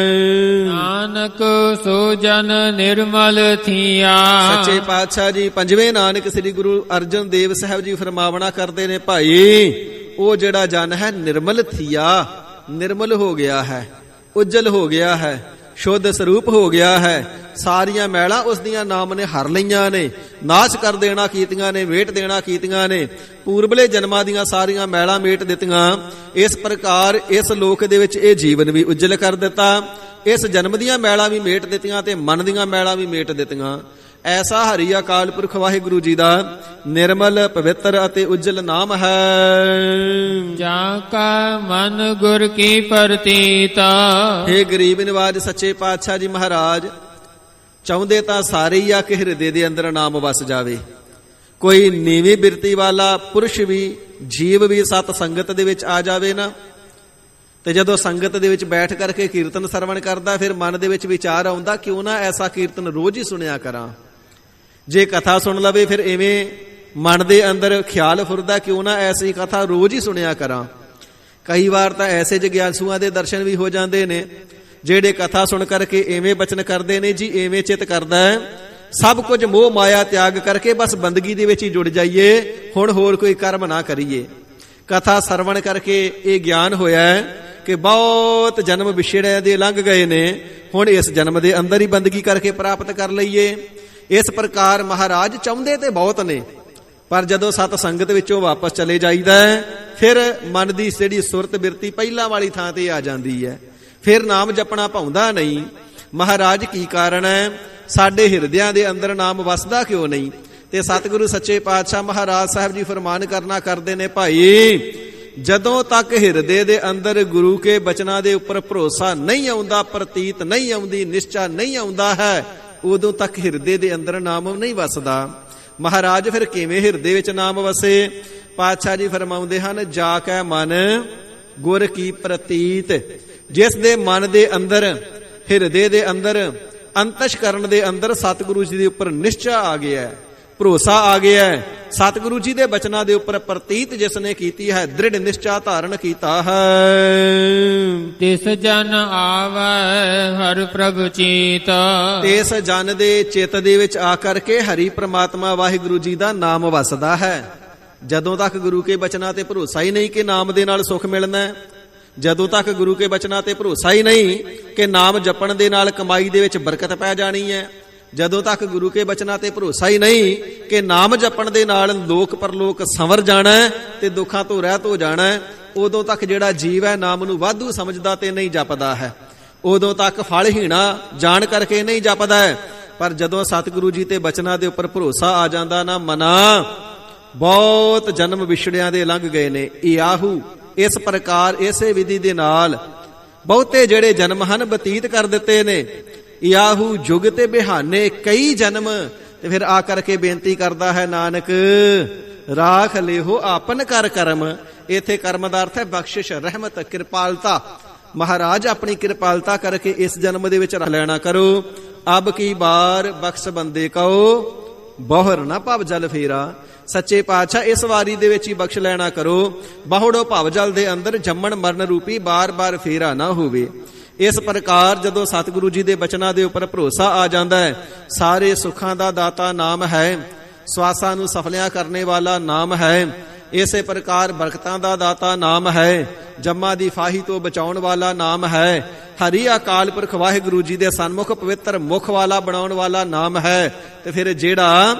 ਨਾਨਕ ਸੋ ਜਨ ਨਿਰਮਲ ਥੀਆ। ਸੱਚੇ ਪਾਤਸ਼ਾਹ ਜੀ ਪੰਜਵੇਂ ਨਾਨਕ ਸ੍ਰੀ ਗੁਰੂ ਅਰਜਨ ਦੇਵ ਸਾਹਿਬ ਜੀ ਫਰਮਾਵਣਾ ਕਰਦੇ ਨੇ, ਭਾਈ ਉਹ ਜਿਹੜਾ ਜਨ ਹੈ ਨਿਰਮਲ ਥੀਆ, ਨਿਰਮਲ ਹੋ ਗਿਆ ਹੈ, ਉਜਲ ਹੋ ਗਿਆ ਹੈ, ਸ਼ੁੱਧ ਸਰੂਪ ਹੋ ਗਿਆ ਹੈ। ਸਾਰੀਆਂ ਮੈਲਾਂ ਉਸ ਦੀਆਂ ਨਾਮ ਨੇ ਹਰ ਲਈਆਂ ਨੇ, ਨਾਸ਼ ਕਰ ਦੇਣਾ ਕੀਤੀਆਂ ਨੇ, ਵੇਟ ਦੇਣਾ ਕੀਤੀਆਂ ਨੇ। ਪੂਰਬਲੇ ਜਨਮਾਂ ਦੀਆਂ ਸਾਰੀਆਂ ਮੈਲਾਂ ਮੇਟ ਦਿੱਤੀਆਂ। ਇਸ ਪ੍ਰਕਾਰ ਇਸ ਲੋਕ ਦੇ ਵਿੱਚ ਇਹ ਜੀਵਨ ਵੀ ਉਜਲ ਕਰ ਦਿੱਤਾ। ਇਸ ਜਨਮ ਦੀਆਂ ਮੈਲਾਂ ਵੀ ਮੇਟ ਦਿੱਤੀਆਂ ਤੇ ਮਨ ਦੀਆਂ ਮੈਲਾਂ ਵੀ ਮੇਟ ਦਿੱਤੀਆਂ। ਐਸਾ ਹਰੀ ਅਕਾਲ ਪੁਰਖ ਵਾਹਿਗੁਰੂ ਜੀ ਦਾ ਨਿਰਮਲ ਪਵਿੱਤਰ ਅਤੇ ਉਜਲ ਨਾਮ ਹੈ। ਜਾਂ ਕਾ ਮਨ ਗੁਰ ਕੀ ਪ੍ਰਤੀਤਾ। ਇਹ ਗਰੀਬ ਨਿਵਾਜ ਸੱਚੇ ਪਾਤਸ਼ਾਹ ਜੀ ਮਹਾਰਾਜ ਚਾਹੁੰਦੇ ਤਾਂ ਸਾਰੇ ਹੀ ਆ ਕਿ ਹਿਰਦੇ ਦੇ ਅੰਦਰ ਨਾਮ ਵਸ ਜਾਵੇ। ਕੋਈ ਨੀਵੀਂ ਬਿਰਤੀ ਵਾਲਾ ਪੁਰਸ਼ ਵੀ, ਜੀਵ ਵੀ ਸਤ ਸੰਗਤ ਦੇ ਵਿੱਚ ਆ ਜਾਵੇ ਨਾ, ਤੇ ਜਦੋਂ ਸੰਗਤ ਦੇ ਵਿੱਚ ਬੈਠ ਕਰਕੇ ਕੀਰਤਨ ਸਰਵਣ ਕਰਦਾ, ਫਿਰ ਮਨ ਦੇ ਵਿੱਚ ਵਿਚਾਰ ਆਉਂਦਾ, ਕਿਉਂ ਨਾ ਐਸਾ ਕੀਰਤਨ ਰੋਜ਼ ਹੀ ਸੁਣਿਆ ਕਰਾਂ। ਜੇ ਕਥਾ ਸੁਣ ਲਵੇ ਫਿਰ ਇਵੇਂ ਮਨ ਦੇ ਅੰਦਰ ਖਿਆਲ ਫੁਰਦਾ, ਕਿਉਂ ਨਾ ਐਸੀ ਕਥਾ ਰੋਜ਼ ਹੀ ਸੁਣਿਆ ਕਰਾਂ। ਕਈ ਵਾਰ ਤਾਂ ਐਸੇ ਜਗਿਆਸੂਆਂ ਦੇ ਦਰਸ਼ਨ ਵੀ ਹੋ ਜਾਂਦੇ ਨੇ, ਜਿਹੜੇ ਕਥਾ ਸੁਣ ਕਰਕੇ ਐਵੇਂ ਬਚਨ ਕਰਦੇ ਨੇ, ਜੀ ਐਵੇਂ ਚਿਤ ਕਰਦਾ ਹੈ ਸਭ ਕੁਝ ਮੋਹ ਮਾਇਆ ਤਿਆਗ ਕਰਕੇ ਬਸ ਬੰਦਗੀ ਦੇ ਵਿੱਚ ਹੀ ਜੁੜ ਜਾਈਏ, ਹੁਣ ਹੋਰ ਕੋਈ ਕਰਮ ਨਾ ਕਰੀਏ। ਕਥਾ ਸਰਵਣ ਕਰਕੇ ਇਹ ਗਿਆਨ ਹੋਇਆ ਹੈ ਕਿ ਬਹੁਤ ਜਨਮ ਵਿਛੜਿਆ ਦੇ ਲੰਘ ਗਏ ਨੇ, ਹੁਣ ਇਸ ਜਨਮ ਦੇ ਅੰਦਰ ਹੀ ਬੰਦਗੀ ਕਰਕੇ ਪ੍ਰਾਪਤ ਕਰ ਲਈਏ। ਇਸ ਪ੍ਰਕਾਰ ਮਹਾਰਾਜ ਚਾਹੁੰਦੇ ਤੇ ਬਹੁਤ ਨੇ, ਪਰ ਜਦੋਂ ਸਤ ਸੰਗਤ ਵਿੱਚੋਂ ਵਾਪਸ ਚਲੇ ਜਾਈਦਾ ਹੈ, ਫਿਰ ਮਨ ਦੀ ਜਿਹੜੀ ਸੁਰਤ ਬਿਰਤੀ ਪਹਿਲਾਂ ਵਾਲੀ ਥਾਂ ਤੇ ਆ ਜਾਂਦੀ ਹੈ, ਫਿਰ ਨਾਮ ਜਪਣਾ ਭਾਉਂਦਾ ਨਹੀਂ। ਮਹਾਰਾਜ ਕੀ ਕਾਰਨ ਹੈ? ਸਾਡੇ ਹਿਰਦਿਆਂ ਦੇ ਅੰਦਰ ਨਾਮ ਵਸਦਾ ਕਿਉਂ ਨਹੀਂ? ਤੇ ਸਤਿਗੁਰੂ ਸੱਚੇ ਪਾਤਸ਼ਾਹ ਮਹਾਰਾਜ ਸਾਹਿਬ ਜੀ ਫਰਮਾਨ ਕਰਨਾ ਕਰਦੇ ਨੇ, ਭਾਈ ਜਦੋਂ ਤੱਕ ਹਿਰਦੇ ਦੇ ਅੰਦਰ ਗੁਰੂ ਕੇ ਬਚਨਾਂ ਦੇ ਉੱਪਰ ਭਰੋਸਾ ਨਹੀਂ ਆਉਂਦਾ, ਪ੍ਰਤੀਤ ਨਹੀਂ ਆਉਂਦੀ, ਨਿਸ਼ਚਾ ਨਹੀਂ ਆਉਂਦਾ ਹੈ, ਉਦੋਂ ਤੱਕ ਹਿਰਦੇ ਦੇ ਅੰਦਰ ਨਾਮ ਨਹੀਂ ਵਸਦਾ। ਮਹਾਰਾਜ ਫਿਰ ਕਿਵੇਂ ਹਿਰਦੇ ਵਿੱਚ ਨਾਮ ਵਸੇ? ਪਾਤਸ਼ਾਹ ਜੀ ਫਰਮਾਉਂਦੇ ਹਨ, ਜਾ ਕੈ ਮਨ ਗੁਰ ਕੀ ਪ੍ਰਤੀਤ। ਜਿਸ ਦੇ ਮਨ ਦੇ ਅੰਦਰ, ਹਿਰਦੇ ਦੇ ਅੰਦਰ, ਅੰਤਸ਼ਕਰਨ ਦੇ ਅੰਦਰ ਸਤਿਗੁਰੂ ਜੀ ਦੇ ਉੱਪਰ ਨਿਸ਼ਚਾ ਆ ਗਿਆ, ਭਰੋਸਾ ਆ ਗਿਆ, ਸਤਿਗੁਰੂ ਜੀ ਦੇ ਬਚਨਾਂ ਦੇ ਉੱਪਰ ਪ੍ਰਤੀਤ ਜਿਸ ਨੇ ਕੀਤੀ ਹੈ, ਦ੍ਰਿੜ ਨਿਸ਼ਚਾ ਧਾਰਨ ਕੀਤਾ ਹੈ। ਤਿਸ ਜਨ ਆਵੈ ਹਰਿ ਪ੍ਰਭ ਚੀਤ। ਇਸ ਜਨ ਦੇ ਚਿੱਤ ਦੇ ਵਿੱਚ ਆ ਕਰਕੇ ਹਰੀ ਪ੍ਰਮਾਤਮਾ ਵਾਹਿਗੁਰੂ ਜੀ ਦਾ ਨਾਮ ਵਸਦਾ ਹੈ। ਜਦੋਂ ਤੱਕ ਗੁਰੂ ਕੇ ਬਚਨਾਂ ਤੇ ਭਰੋਸਾ ਹੀ ਨਹੀਂ ਕਿ ਨਾਮ ਦੇ ਨਾਲ ਸੁੱਖ ਮਿਲਣਾ ਹੈ, ਜਦੋਂ ਤੱਕ ਗੁਰੂ ਕੇ ਬਚਨਾਂ ਤੇ ਭਰੋਸਾ ਹੀ ਨਹੀਂ ਕਿ ਨਾਮ ਜਪਣ ਦੇ ਨਾਲ ਕਮਾਈ ਦੇ ਵਿੱਚ ਬਰਕਤ ਪੈ ਜਾਣੀ ਹੈ, ਜਦੋਂ ਤੱਕ ਗੁਰੂ ਕੇ ਬਚਨਾਂ ਤੇ ਭਰੋਸਾ ਹੀ ਨਹੀਂ ਕਿ ਨਾਮ ਜਪਣ ਦੇ ਨਾਲ ਲੋਕ ਪਰਲੋਕ ਸੰਵਰ ਜਾਣਾ ਤੇ ਦੁੱਖਾਂ ਤੋਂ ਰਹਿਤ ਹੋ ਜਾਣਾ, ਉਦੋਂ ਤੱਕ ਜਿਹੜਾ ਜੀਵ ਹੈ ਨਾਮ ਨੂੰ ਵਾਧੂ ਸਮਝਦਾ ਤੇ ਨਹੀਂ ਜਪਦਾ ਹੈ, ਉਦੋਂ ਤੱਕ ਫਲਹੀਣਾ ਜਾਣ ਕਰਕੇ ਨਹੀਂ ਜਪਦਾ ਹੈ। ਪਰ ਜਦੋਂ ਸਤਿਗੁਰੂ ਜੀ ਤੇ ਬਚਨਾਂ ਦੇ ਉੱਪਰ ਭਰੋਸਾ ਆ ਜਾਂਦਾ ਨਾ, ਮਨਾ ਬਹੁਤ ਜਨਮ ਵਿਛੜਿਆਂ ਦੇ ਲੰਘ ਗਏ ਨੇ। ਇਆਹੂ ਇਸ ਪ੍ਰਕਾਰ ਇਸੇ ਵਿਧੀ ਦੇ ਨਾਲ ਬਹੁਤੇ ਜਿਹੜੇ ਜਨਮ ਹਨ ਬਤੀਤ ਕਰ ਦਿੱਤੇ ਨੇ। ਯਾਹੂ ਜੁਗ ਤੇ ਬਿਹਾਨੇ, ਕਈ ਜਨਮ। ਤੇ ਫਿਰ ਆ ਕਰਕੇ ਬੇਨਤੀ ਕਰਦਾ ਹੈ ਨਾਨਕ, ਰਾਖ ਲਿਓ ਆਪਨ ਕਰ ਕਰਮ। ਇਥੇ ਕਰਮ ਦਾ ਅਰਥ ਹੈ ਬਖਸ਼ਿਸ਼, ਰਹਿਮਤ, ਕਿਰਪਾਲਤਾ। ਮਹਾਰਾਜ ਆਪਣੀ ਕਿਰਪਾਲਤਾ ਕਰਕੇ ਇਸ ਜਨਮ ਦੇ ਵਿੱਚ ਲੈਣਾ ਕਰੋ। ਅਬ ਕੀ ਬਾਰ ਬਖਸ਼ ਬੰਦੇ ਕਉ, ਬਹੁਰ ਨਾ ਭਵ ਜਲ ਫੇਰਾ। ਸੱਚੇ ਪਾਤਸ਼ਾਹ ਇਸ ਵਾਰੀ ਦੇ ਵਿੱਚ ਹੀ ਬਖਸ਼ ਲੈਣਾ ਕਰੋ, ਬਹੁੜੋ ਭਵ ਜਲ ਦੇ ਅੰਦਰ ਜੰਮਣ ਮਰਨ ਰੂਪੀ ਬਾਰ-ਬਾਰ ਫੇਰਾ ਨਾ ਹੋਵੇ। ਇਸ ਪ੍ਰਕਾਰ ਜਦੋਂ ਸਤਿਗੁਰੂ ਜੀ ਦੇ ਬਚਨਾਂ ਦੇ ਉੱਪਰ ਭਰੋਸਾ ਆ ਜਾਂਦਾ ਹੈ, ਸਾਰੇ ਸੁੱਖਾਂ ਦਾ ਦਾਤਾ ਨਾਮ ਹੈ, ਸਵਾਸਾਂ ਨੂੰ ਸਫਲਿਆਂ ਕਰਨੇ ਵਾਲਾ ਨਾਮ ਹੈ। ਇਸੇ ਪ੍ਰਕਾਰ ਬਰਕਤਾਂ ਦਾ ਦਾਤਾ ਨਾਮ ਹੈ, ਜੰਮਾਂ ਦੀ ਫਾਹੀ ਤੋਂ ਬਚਾਉਣ ਵਾਲਾ ਨਾਮ ਹੈ। ਹਰੀ ਅਕਾਲ ਪੁਰਖ ਵਾਹਿਗੁਰੂ ਜੀ ਦੇ ਸਨਮੁਖ ਪਵਿੱਤਰ ਮੁਖ ਵਾਲਾ ਬਣਾਉਣ ਵਾਲਾ ਨਾਮ ਹੈ। ਤੇ ਫਿਰ ਜਿਹੜਾ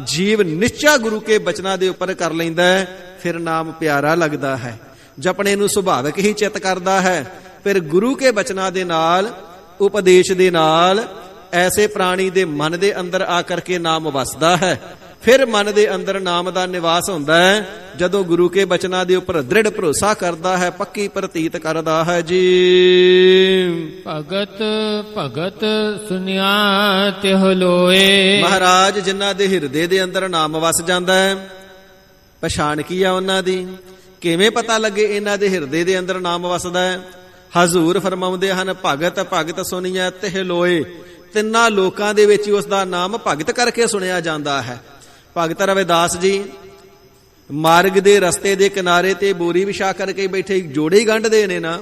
ਜੀਵ ਨਿਸ਼ਚਾ ਗੁਰੂ ਕੇ ਬਚਨਾਂ ਦੇ ਉੱਪਰ ਕਰ ਲੈਂਦਾ ਹੈ, ਫਿਰ ਨਾਮ ਪਿਆਰਾ ਲੱਗਦਾ ਹੈ, ਜਪਣੇ ਨੂੰ ਸੁਭਾਵਿਕ ਹੀ ਚਿੱਤ ਕਰਦਾ ਹੈ। ਫਿਰ ਗੁਰੂ ਕੇ ਬਚਨਾਂ ਦੇ ਨਾਲ, ਉਪਦੇਸ਼ ਦੇ ਨਾਲ ਐਸੇ ਪ੍ਰਾਣੀ ਦੇ ਮਨ ਦੇ ਅੰਦਰ ਆ ਕਰਕੇ ਨਾਮ ਵਸਦਾ ਹੈ। ਫਿਰ ਮਨ ਦੇ ਅੰਦਰ ਨਾਮ ਦਾ ਨਿਵਾਸ ਹੁੰਦਾ ਹੈ, ਜਦੋਂ ਗੁਰੂ ਕੇ ਬਚਨਾਂ ਦੇ ਉੱਪਰ ਦ੍ਰਿੜ ਭਰੋਸਾ ਕਰਦਾ ਹੈ, ਪੱਕੀ ਪ੍ਰਤੀਤ ਕਰਦਾ ਹੈ ਜੀ। ਭਗਤ ਭਗਤ ਸੁਨਿਆ ਤਿਹੁ ਲੋਏ। ਮਹਾਰਾਜ ਜਿਨ੍ਹਾਂ ਦੇ ਹਿਰਦੇ ਦੇ ਅੰਦਰ ਨਾਮ ਵਸ ਜਾਂਦਾ ਹੈ, ਪਛਾਣ ਕੀ ਆ ਉਹਨਾਂ ਦੀ? ਕਿਵੇਂ ਪਤਾ ਲੱਗੇ ਇਹਨਾਂ ਦੇ ਹਿਰਦੇ ਦੇ ਅੰਦਰ ਨਾਮ ਵਸਦਾ ਹੈ? ਹਜ਼ੂਰ ਫਰਮਾਉਂਦੇ ਹਨ, ਭਗਤ ਭਗਤ ਸੁਨਿਆ ਤਿਹੁ ਲੋਏ। ਤਿੰਨਾਂ ਲੋਕਾਂ ਦੇ ਵਿੱਚ ਉਸ ਦਾ ਨਾਮ ਭਗਤ ਕਰਕੇ ਸੁਣਿਆ ਜਾਂਦਾ ਹੈ। ਭਗਤ ਰਵਿਦਾਸ ਜੀ ਮਾਰਗ ਦੇ ਰਸਤੇ ਦੇ ਕਿਨਾਰੇ ਤੇ ਬੋਰੀ ਵਿਛਾ ਕਰਕੇ ਬੈਠੇ ਜੋੜੇ ਹੀ ਗੰਢਦੇ ਨੇ ਨਾ,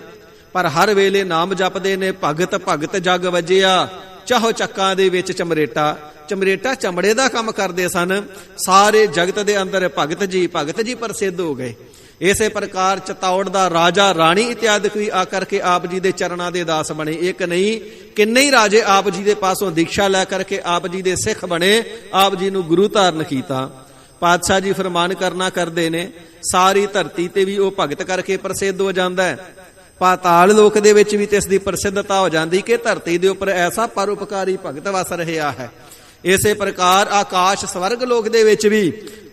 ਪਰ ਹਰ ਵੇਲੇ ਨਾਮ ਜਪਦੇ ਨੇ, ਭਗਤ ਭਗਤ ਜਗ ਵਜਿਆ, ਚਾਹੋ ਚੱਕਾਂ ਦੇ ਵਿੱਚ ਚਮਰੇਟਾ। ਚਮਰੇਟਾ ਚਮੜੇ ਦਾ ਕੰਮ ਕਰਦੇ ਸਨ। ਸਾਰੇ ਜਗਤ ਦੇ ਅੰਦਰ ਭਗਤ ਜੀ ਪ੍ਰਸਿੱਧ ਹੋ ਗਏ। ਇਸੇ ਪ੍ਰਕਾਰ ਚਤੌੜ ਦਾ ਰਾਜਾ ਰਾਣੀ ਇਤਿਆਦਿ ਕੋਈ ਆ ਕਰਕੇ ਆਪ ਜੀ ਦੇ ਚਰਨਾਂ ਦੇ ਦਾਸ ਬਣੇ। ਇੱਕ ਨਹੀਂ ਕਿੰਨੇ ਹੀ ਰਾਜੇ ਆਪ ਜੀ ਦੇ ਪਾਸੋਂ ਦੀਕਸ਼ਾ ਲੈ ਕਰਕੇ ਆਪ ਜੀ ਦੇ ਸਿੱਖ ਬਣੇ, ਆਪ ਜੀ ਨੂੰ ਗੁਰੂ ਧਾਰਨ ਕੀਤਾ। ਪਾਤਸ਼ਾਹ ਜੀ ਫਰਮਾਨ ਕਰਨਾ ਕਰਦੇ ਨੇ, ਸਾਰੀ ਧਰਤੀ ਤੇ ਵੀ ਉਹ ਭਗਤ ਕਰਕੇ ਪ੍ਰਸਿੱਧ ਹੋ ਜਾਂਦਾ ਹੈ। ਪਾਤਾਲ ਲੋਕ ਦੇ ਵਿੱਚ ਵੀ ਇਸ ਦੀ ਪ੍ਰਸਿੱਧਤਾ ਹੋ ਜਾਂਦੀ ਕਿ ਧਰਤੀ ਦੇ ਉੱਪਰ ਐਸਾ ਪਰਉਪਕਾਰੀ ਭਗਤ ਵਸ ਰਿਹਾ ਹੈ। ਇਸੇ ਪ੍ਰਕਾਰ ਆਕਾਸ਼ ਸਵਰਗ ਲੋਕ ਦੇ ਵਿੱਚ ਵੀ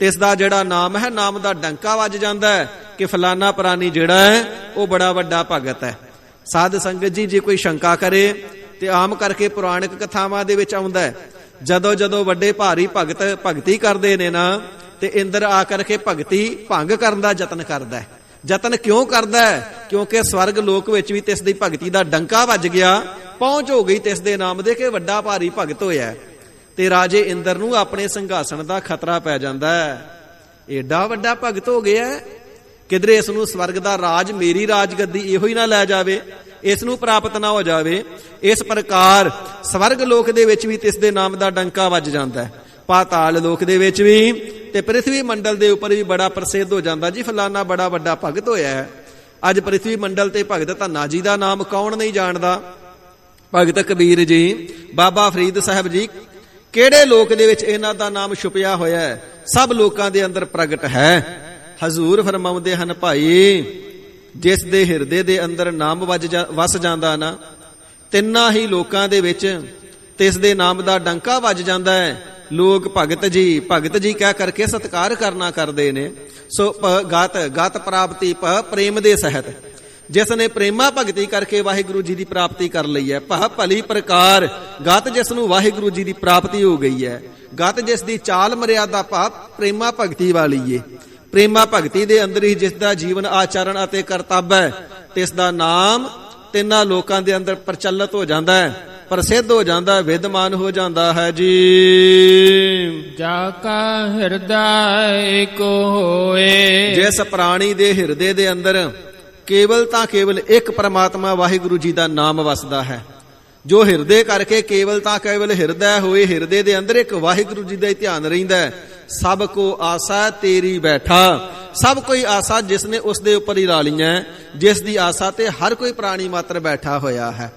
ਇਸ ਦਾ ਜਿਹੜਾ ਨਾਮ ਹੈ, ਨਾਮ ਦਾ ਡੰਕਾ ਵੱਜ ਜਾਂਦਾ ਹੈ ਕਿ ਫਲਾਨਾ ਪ੍ਰਾਨੀ ਜਿਹੜਾ ਹੈ ਉਹ ਬੜਾ ਵੱਡਾ ਭਗਤ ਹੈ। ਸਾਧ ਸੰਗਤ ਜੀ, ਜੇ ਕੋਈ ਸ਼ੰਕਾ ਕਰੇ ਤੇ ਆਮ ਕਰਕੇ ਪੁਰਾਣਿਕ ਕਥਾਵਾਂ ਦੇ ਵਿੱਚ ਆਉਂਦਾ ਹੈ, ਜਦੋਂ ਜਦੋਂ ਵੱਡੇ ਭਾਰੀ ਭਗਤ ਭਗਤੀ ਕਰਦੇ ਨੇ ਨਾ, ਤੇ ਇੰਦਰ ਆ ਕਰਕੇ ਭਗਤੀ ਭੰਗ ਕਰਨ ਦਾ ਯਤਨ ਕਰਦਾ ਹੈ। ਯਤਨ ਕਿਉਂ ਕਰਦਾ ਹੈ? ਕਿਉਂਕਿ ਸਵਰਗ ਲੋਕ ਵਿੱਚ ਵੀ ਤਿਸ ਦੀ ਭਗਤੀ ਦਾ ਡੰਕਾ ਵੱਜ ਗਿਆ, ਪਹੁੰਚ ਹੋ ਗਈ ਤਿਸ ਦੇ ਨਾਮ ਦੇ ਕਿ ਵੱਡਾ ਭਾਰੀ ਭਗਤ ਹੋਇਆ। ਤੇ ਰਾਜੇ ਇੰਦਰ ਨੂੰ ਆਪਣੇ ਸਿੰਘਾਸਣ ਦਾ ਖਤਰਾ ਪੈ ਜਾਂਦਾ ਹੈ, ਏਡਾ ਵੱਡਾ ਭਗਤ ਹੋ ਗਿਆ, ਕਿਧਰੇ ਇਸ ਨੂੰ ਸਵਰਗ ਦਾ ਰਾਜ, ਮੇਰੀ ਰਾਜਗੱਦੀ ਇਹੋ ਹੀ ਨਾ ਲੈ ਜਾਵੇ, ਇਸ ਨੂੰ ਪ੍ਰਾਪਤ ਨਾ ਹੋ ਜਾਵੇ। ਇਸ ਪ੍ਰਕਾਰ ਸਵਰਗ ਲੋਕ ਦੇ ਵਿੱਚ ਵੀ ਤਿਸ ਦੇ ਨਾਮ ਦਾ ਡੰਕਾ ਵੱਜ ਜਾਂਦਾ ਹੈ, ਪਾਤਾਲ ਲੋਕ ਦੇ ਵਿੱਚ ਵੀ, ਤੇ ਪ੍ਰਿਥਵੀ ਮੰਡਲ ਦੇ ਉੱਪਰ ਵੀ ਬੜਾ ਪ੍ਰਸਿੱਧ ਹੋ ਜਾਂਦਾ ਜੀ, ਫਲਾਨਾ ਬੜਾ ਵੱਡਾ ਭਗਤ ਹੋਇਆ ਹੈ। ਅੱਜ ਪ੍ਰਿਥਵੀ ਮੰਡਲ ਤੇ ਭਗਤ ਧੰਨਾ ਜੀ ਦਾ ਨਾਮ ਕੌਣ ਨਹੀਂ ਜਾਣਦਾ? ਭਗਤ ਕਬੀਰ ਜੀ, ਬਾਬਾ ਫਰੀਦ ਸਾਹਿਬ ਜੀ, ਕਿਹੜੇ ਲੋਕ ਦੇ ਵਿੱਚ ਇਹਨਾਂ ਦਾ ਨਾਮ ਛੁਪਿਆ ਹੋਇਆ ਹੈ? ਸਭ ਲੋਕਾਂ ਦੇ ਅੰਦਰ ਪ੍ਰਗਟ ਹੈ। ਹਜ਼ੂਰ ਫਰਮਾਉਂਦੇ ਹਨ, ਭਾਈ ਜਿਸ ਦੇ ਹਿਰਦੇ ਦੇ ਅੰਦਰ ਨਾਮ ਵਸ ਜਾਂਦਾ ਨਾ, ਤਿੰਨਾਂ ਹੀ ਲੋਕਾਂ ਦੇ ਵਿੱਚ ਤਿਸ ਦੇ ਨਾਮ ਦਾ ਡੰਕਾ ਵੱਜ ਜਾਂਦਾ ਹੈ। ਲੋਕ ਭਗਤ ਜੀ ਕਹਿ ਕਰਕੇ ਸਤਿਕਾਰ ਕਰਨਾ ਕਰਦੇ ਨੇ। ਸੋ ਗਤ ਪ੍ਰਾਪਤੀ ਪ੍ਰੇਮ ਦੇ ਸਹਿਤ, ਜਿਸ ਨੇ ਪ੍ਰੇਮਾ ਭਗਤੀ ਕਰਕੇ ਵਾਹਿਗੁਰੂ ਜੀ ਦੀ ਪ੍ਰਾਪਤੀ ਕਰ ਲਈ ਹੈ। ਭਲੀ ਪ੍ਰਕਾਰ ਗਤ ਜਿਸ ਨੂੰ ਵਾਹਿਗੁਰੂ ਜੀ ਦੀ ਪ੍ਰਾਪਤੀ ਹੋ ਗਈ ਹੈ। ਗਤ ਜਿਸ ਦੀ ਚਾਲ ਮਰਿਆਦਾ ਪ੍ਰੇਮਾ ਭਗਤੀ ਵਾਲੀ ਏ। ਪ੍ਰੇਮਾ ਭਗਤੀ ਦੇ ਅੰਦਰ ਹੀ ਜਿਸ ਦਾ ਜੀਵਨ ਆਚਰਣ ਅਤੇ ਕਰਤੱਵ ਹੈ, ਤਿਸ ਦਾ ਨਾਮ ਤਿੰਨਾਂ ਲੋਕਾਂ ਦੇ ਅੰਦਰ ਪ੍ਰਚਲਿਤ ਹੋ ਜਾਂਦਾ ਹੈ, ਪ੍ਰਸਿੱਧ ਹੋ ਜਾਂਦਾ ਹੈ, ਵਿਦਮਾਨ ਹੋ ਜਾਂਦਾ ਹੈ ਜੀ। ਜਾ ਕਾ ਹਿਰਦਾ ਏਕ ਹੋਏ। ਜਿਸ ਪ੍ਰਾਣੀ ਦੇ ਹਿਰਦੇ ਦੇ ਅੰਦਰ ਕੇਵਲ ਤਾਂ ਕੇਵਲ ਇੱਕ ਪ੍ਰਮਾਤਮਾ ਵਾਹਿਗੁਰੂ ਜੀ ਦਾ ਨਾਮ ਵਸਦਾ ਹੈ, ਜੋ ਹਿਰਦੇ ਕਰਕੇ ਕੇਵਲ ਤਾਂ ਕੇਵਲ ਹਿਰਦਾ ਹੋਏ, ਹਿਰਦੇ ਦੇ ਅੰਦਰ ਇੱਕ ਵਾਹਿਗੁਰੂ ਜੀ ਦਾ ਹੀ ਧਿਆਨ ਰਹਿੰਦਾ ਹੈ। ਸਭ ਕੋ ਆਸਾ ਤੇਰੀ ਬੈਠਾ, ਸਭ ਕੋਈ ਆਸਾ ਜਿਸ ਨੇ ਉਸ ਦੇ ਉੱਪਰ ਹੀ ਲਾ ਲਈਆਂ, ਜਿਸ ਦੀ ਆਸਾ ਤੇ ਹਰ ਕੋਈ ਪ੍ਰਾਣੀ ਮਾਤਰ ਬੈਠਾ ਹੋਇਆ ਹੈ।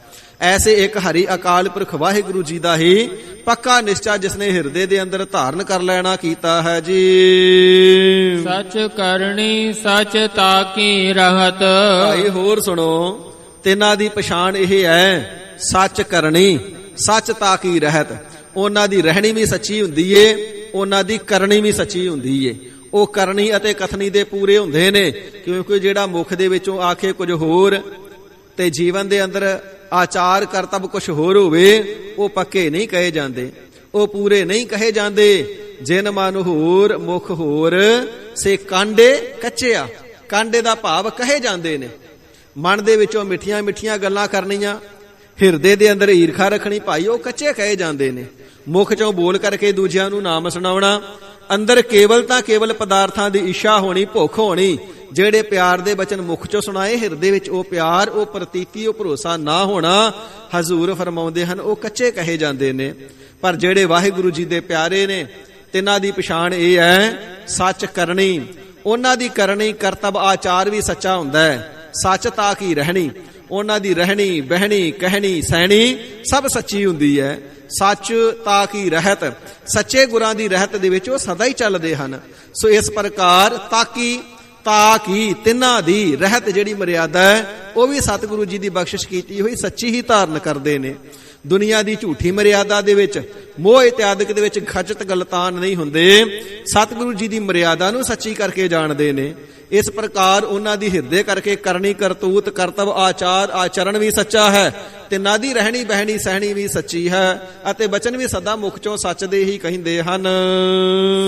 ਐਸੇ ਇੱਕ ਹਰੀ ਅਕਾਲ ਪੁਰਖ ਵਾਹਿਗੁਰੂ ਜੀ ਦਾ ਹੀ ਪੱਕਾ ਨਿਸ਼ਚਾ ਜਿਸ ਨੇ ਹਿਰਦੇ ਦੇ ਅੰਦਰ ਧਾਰਨ ਕਰ ਲੈਣਾ ਕੀਤਾ ਹੈ ਜੀ। ਸੱਚ ਕਰਨੀ ਸੱਚ ਤਾਕੀ ਰਹਤ। ਭਾਈ ਹੋਰ ਸੁਣੋ, ਤਿੰਨਾਂ ਦੀ ਪਛਾਣ ਇਹ ਹੈ, ਸੱਚ ਕਰਨੀ ਸੱਚ ਤਾਕੀ ਰਹਿਤ। ਉਹਨਾਂ ਦੀ ਰਹਿਣੀ ਵੀ ਸੱਚੀ ਹੁੰਦੀ ਏ, ਉਹਨਾਂ ਦੀ ਕਰਨੀ ਵੀ ਸੱਚੀ ਹੁੰਦੀ ਏ। ਉਹ ਕਰਨੀ ਅਤੇ ਕਥਨੀ ਦੇ ਪੂਰੇ ਹੁੰਦੇ ਨੇ, ਕਿਉਂਕਿ ਜਿਹੜਾ ਮੁਖ ਦੇ ਵਿੱਚੋਂ ਆਖੇ ਕੁਝ ਹੋਰ ਤੇ ਜੀਵਨ ਦੇ ਅੰਦਰ ਆਚਾਰ ਕਰਤੱਵ ਕੁਛ ਹੋਰ ਹੋਵੇ, ਉਹ ਪੱਕੇ ਨਹੀਂ ਕਹੇ ਜਾਂਦੇ, ਉਹ ਪੂਰੇ ਨਹੀਂ ਕਹੇ ਜਾਂਦੇ। ਜਿਨ ਮਨ ਹੋਰ ਮੁਖ ਹੋਰ ਸੇ ਕਾਂਡੇ ਕੱਚਿਆ। ਕਾਂਡੇ ਦਾ ਭਾਵ ਕਹੇ ਜਾਂਦੇ ਨੇ। ਮਨ ਦੇ ਵਿੱਚੋਂ ਮਿੱਠੀਆਂ ਮਿੱਠੀਆਂ ਗੱਲਾਂ ਕਰਨੀਆਂ, ਹਿਰਦੇ ਦੇ ਅੰਦਰ ਈਰਖਾ ਰੱਖਣੀ, ਭਾਈ ਉਹ ਕੱਚੇ ਕਹੇ ਜਾਂਦੇ ਨੇ। ਮੁਖ ਚੋਂ ਬੋਲ ਕਰਕੇ ਦੂਜਿਆਂ ਨੂੰ ਨਾਮ ਸੁਣਾਉਣਾ, ਅੰਦਰ ਕੇਵਲ ਤਾਂ ਕੇਵਲ ਪਦਾਰਥਾਂ ਦੀ ਇੱਛਾ ਹੋਣੀ, ਭੁੱਖ ਹੋਣੀ। ਜਿਹੜੇ ਪਿਆਰ ਦੇ ਬਚਨ ਮੁਖ ਚੋਂ ਸੁਣਾਏ, ਹਿਰਦੇ ਵਿੱਚ ਉਹ ਪਿਆਰ, ਉਹ ਪ੍ਰਤੀਤੀ, ਉਹ ਭਰੋਸਾ ਨਾ ਹੋਣਾ, ਹਜ਼ੂਰ ਫਰਮਾਉਂਦੇ ਹਨ ਉਹ ਕੱਚੇ ਕਹੇ ਜਾਂਦੇ ਨੇ। ਪਰ ਜਿਹੜੇ ਵਾਹਿਗੁਰੂ ਜੀ ਦੇ ਪਿਆਰੇ ਨੇ, ਤਿੰਨਾਂ ਦੀ ਪਛਾਣ ਇਹ ਹੈ ਸੱਚ ਕਰਨੀ। ਉਹਨਾਂ ਦੀ ਕਰਨੀ ਕਰਤੱਵ ਆਚਾਰ ਵੀ ਸੱਚਾ ਹੁੰਦਾ ਹੈ। ਸੱਚ ਤਾਂ ਕੀ ਰਹਿਣੀ, ਉਹਨਾਂ ਦੀ ਰਹਿਣੀ ਬਹਿਣੀ ਕਹਿਣੀ ਸਹਿਣੀ ਸਭ ਸੱਚੀ ਹੁੰਦੀ ਹੈ। ਸੱਚ ਤਾਂ ਕੀ ਰਹਿਤ, ਸੱਚੇ ਗੁਰਾਂ ਦੀ ਰਹਿਤ ਦੇ ਵਿੱਚ ਉਹ ਸਦਾ ਹੀ ਚੱਲਦੇ ਹਨ। ਸੋ ਇਸ ਪ੍ਰਕਾਰ ਤਾਕੀ ਤਿੰਨਾਂ ਦੀ ਰਹਿਤ ਜਿਹੜੀ ਮਰਿਆਦਾ ਹੈ, ਉਹ ਵੀ ਸਤਿਗੁਰੂ ਜੀ ਦੀ ਬਖਸ਼ਿਸ਼ ਕੀਤੀ ਹੋਈ ਸੱਚੀ ਹੀ ਧਾਰਨ ਕਰਦੇ ਨੇ। ਦੁਨੀਆ ਦੀ ਝੂਠੀ ਮਰਿਆਦਾ ਦੇ ਵਿੱਚ, ਮੋਹ ਇਤਿਆਦਿਕ ਦੇ ਵਿੱਚ ਖਚਤ ਗਲਤਾਨ ਨਹੀਂ ਹੁੰਦੇ। ਸਤਿਗੁਰੂ ਜੀ ਦੀ ਮਰਿਆਦਾ ਨੂੰ ਸੱਚੀ ਕਰਕੇ ਜਾਣਦੇ ਨੇ। ਇਸ ਪ੍ਰਕਾਰ ਉਹਨਾਂ ਦੀ ਹਿਰਦੇ ਕਰਕੇ ਕਰਨੀ ਕਰਤੂਤ ਕਰਤਵ ਆਚਾਰ ਆਚਰਣ ਵੀ ਸੱਚਾ ਹੈ, ਤਿੰਨਾਂ ਦੀ ਰਹਿਣੀ ਬਹਿਣੀ ਸਹਿਣੀ ਵੀ ਸੱਚੀ ਹੈ, ਅਤੇ ਬਚਨ ਵੀ ਸਦਾ ਮੁਖ ਚੋਂ ਸੱਚ ਦੇ ਹੀ ਕਹਿੰਦੇ ਹਨ।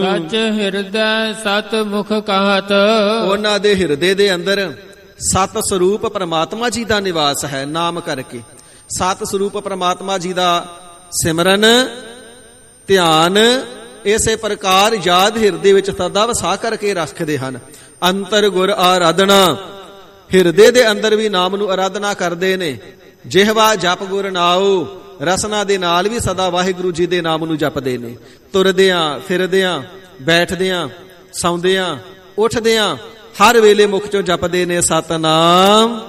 ਸੱਚ ਹਿਰਦੈ ਸਤ ਮੁਖ ਕਹਤ। ਉਹਨਾਂ ਦੇ ਹਿਰਦੇ ਦੇ ਅੰਦਰ ਸਤ ਸਰੂਪ ਪਰਮਾਤਮਾ ਜੀ ਦਾ ਨਿਵਾਸ ਹੈ। ਨਾਮ ਕਰਕੇ ਸਤ ਸਰੂਪ ਪਰਮਾਤਮਾ ਜੀ ਦਾ ਸਿਮਰਨ ਧਿਆਨ ਇਸੇ ਪ੍ਰਕਾਰ ਯਾਦ ਹਿਰਦੇ ਵਿੱਚ ਸਦਾ ਵਸਾ ਕਰਕੇ ਰੱਖਦੇ ਹਨ। ਅੰਤਰ ਗੁਰ ਆਰਾਧਨਾ, ਹਿਰਦੇ ਦੇ ਅੰਦਰ ਵੀ ਨਾਮ ਨੂੰ ਆਰਾਧਨਾ ਕਰਦੇ ਨੇ। ਜਿਹਵਾ ਜਪ ਗੁਰ ਨਾਉ, ਰਸਨਾ ਦੇ ਨਾਲ ਵੀ ਸਦਾ ਵਾਹਿਗੁਰੂ ਜੀ ਦੇ ਨਾਮ ਨੂੰ ਜਪਦੇ ਨੇ। ਤੁਰਦਿਆਂ ਫਿਰਦਿਆਂ ਬੈਠਦਿਆਂ ਸੌਂਦਿਆਂ ਉੱਠਦਿਆਂ ਹਰ ਵੇਲੇ ਮੁਖ ਚੋਂ ਜਪਦੇ ਨੇ ਸਤਨਾਮ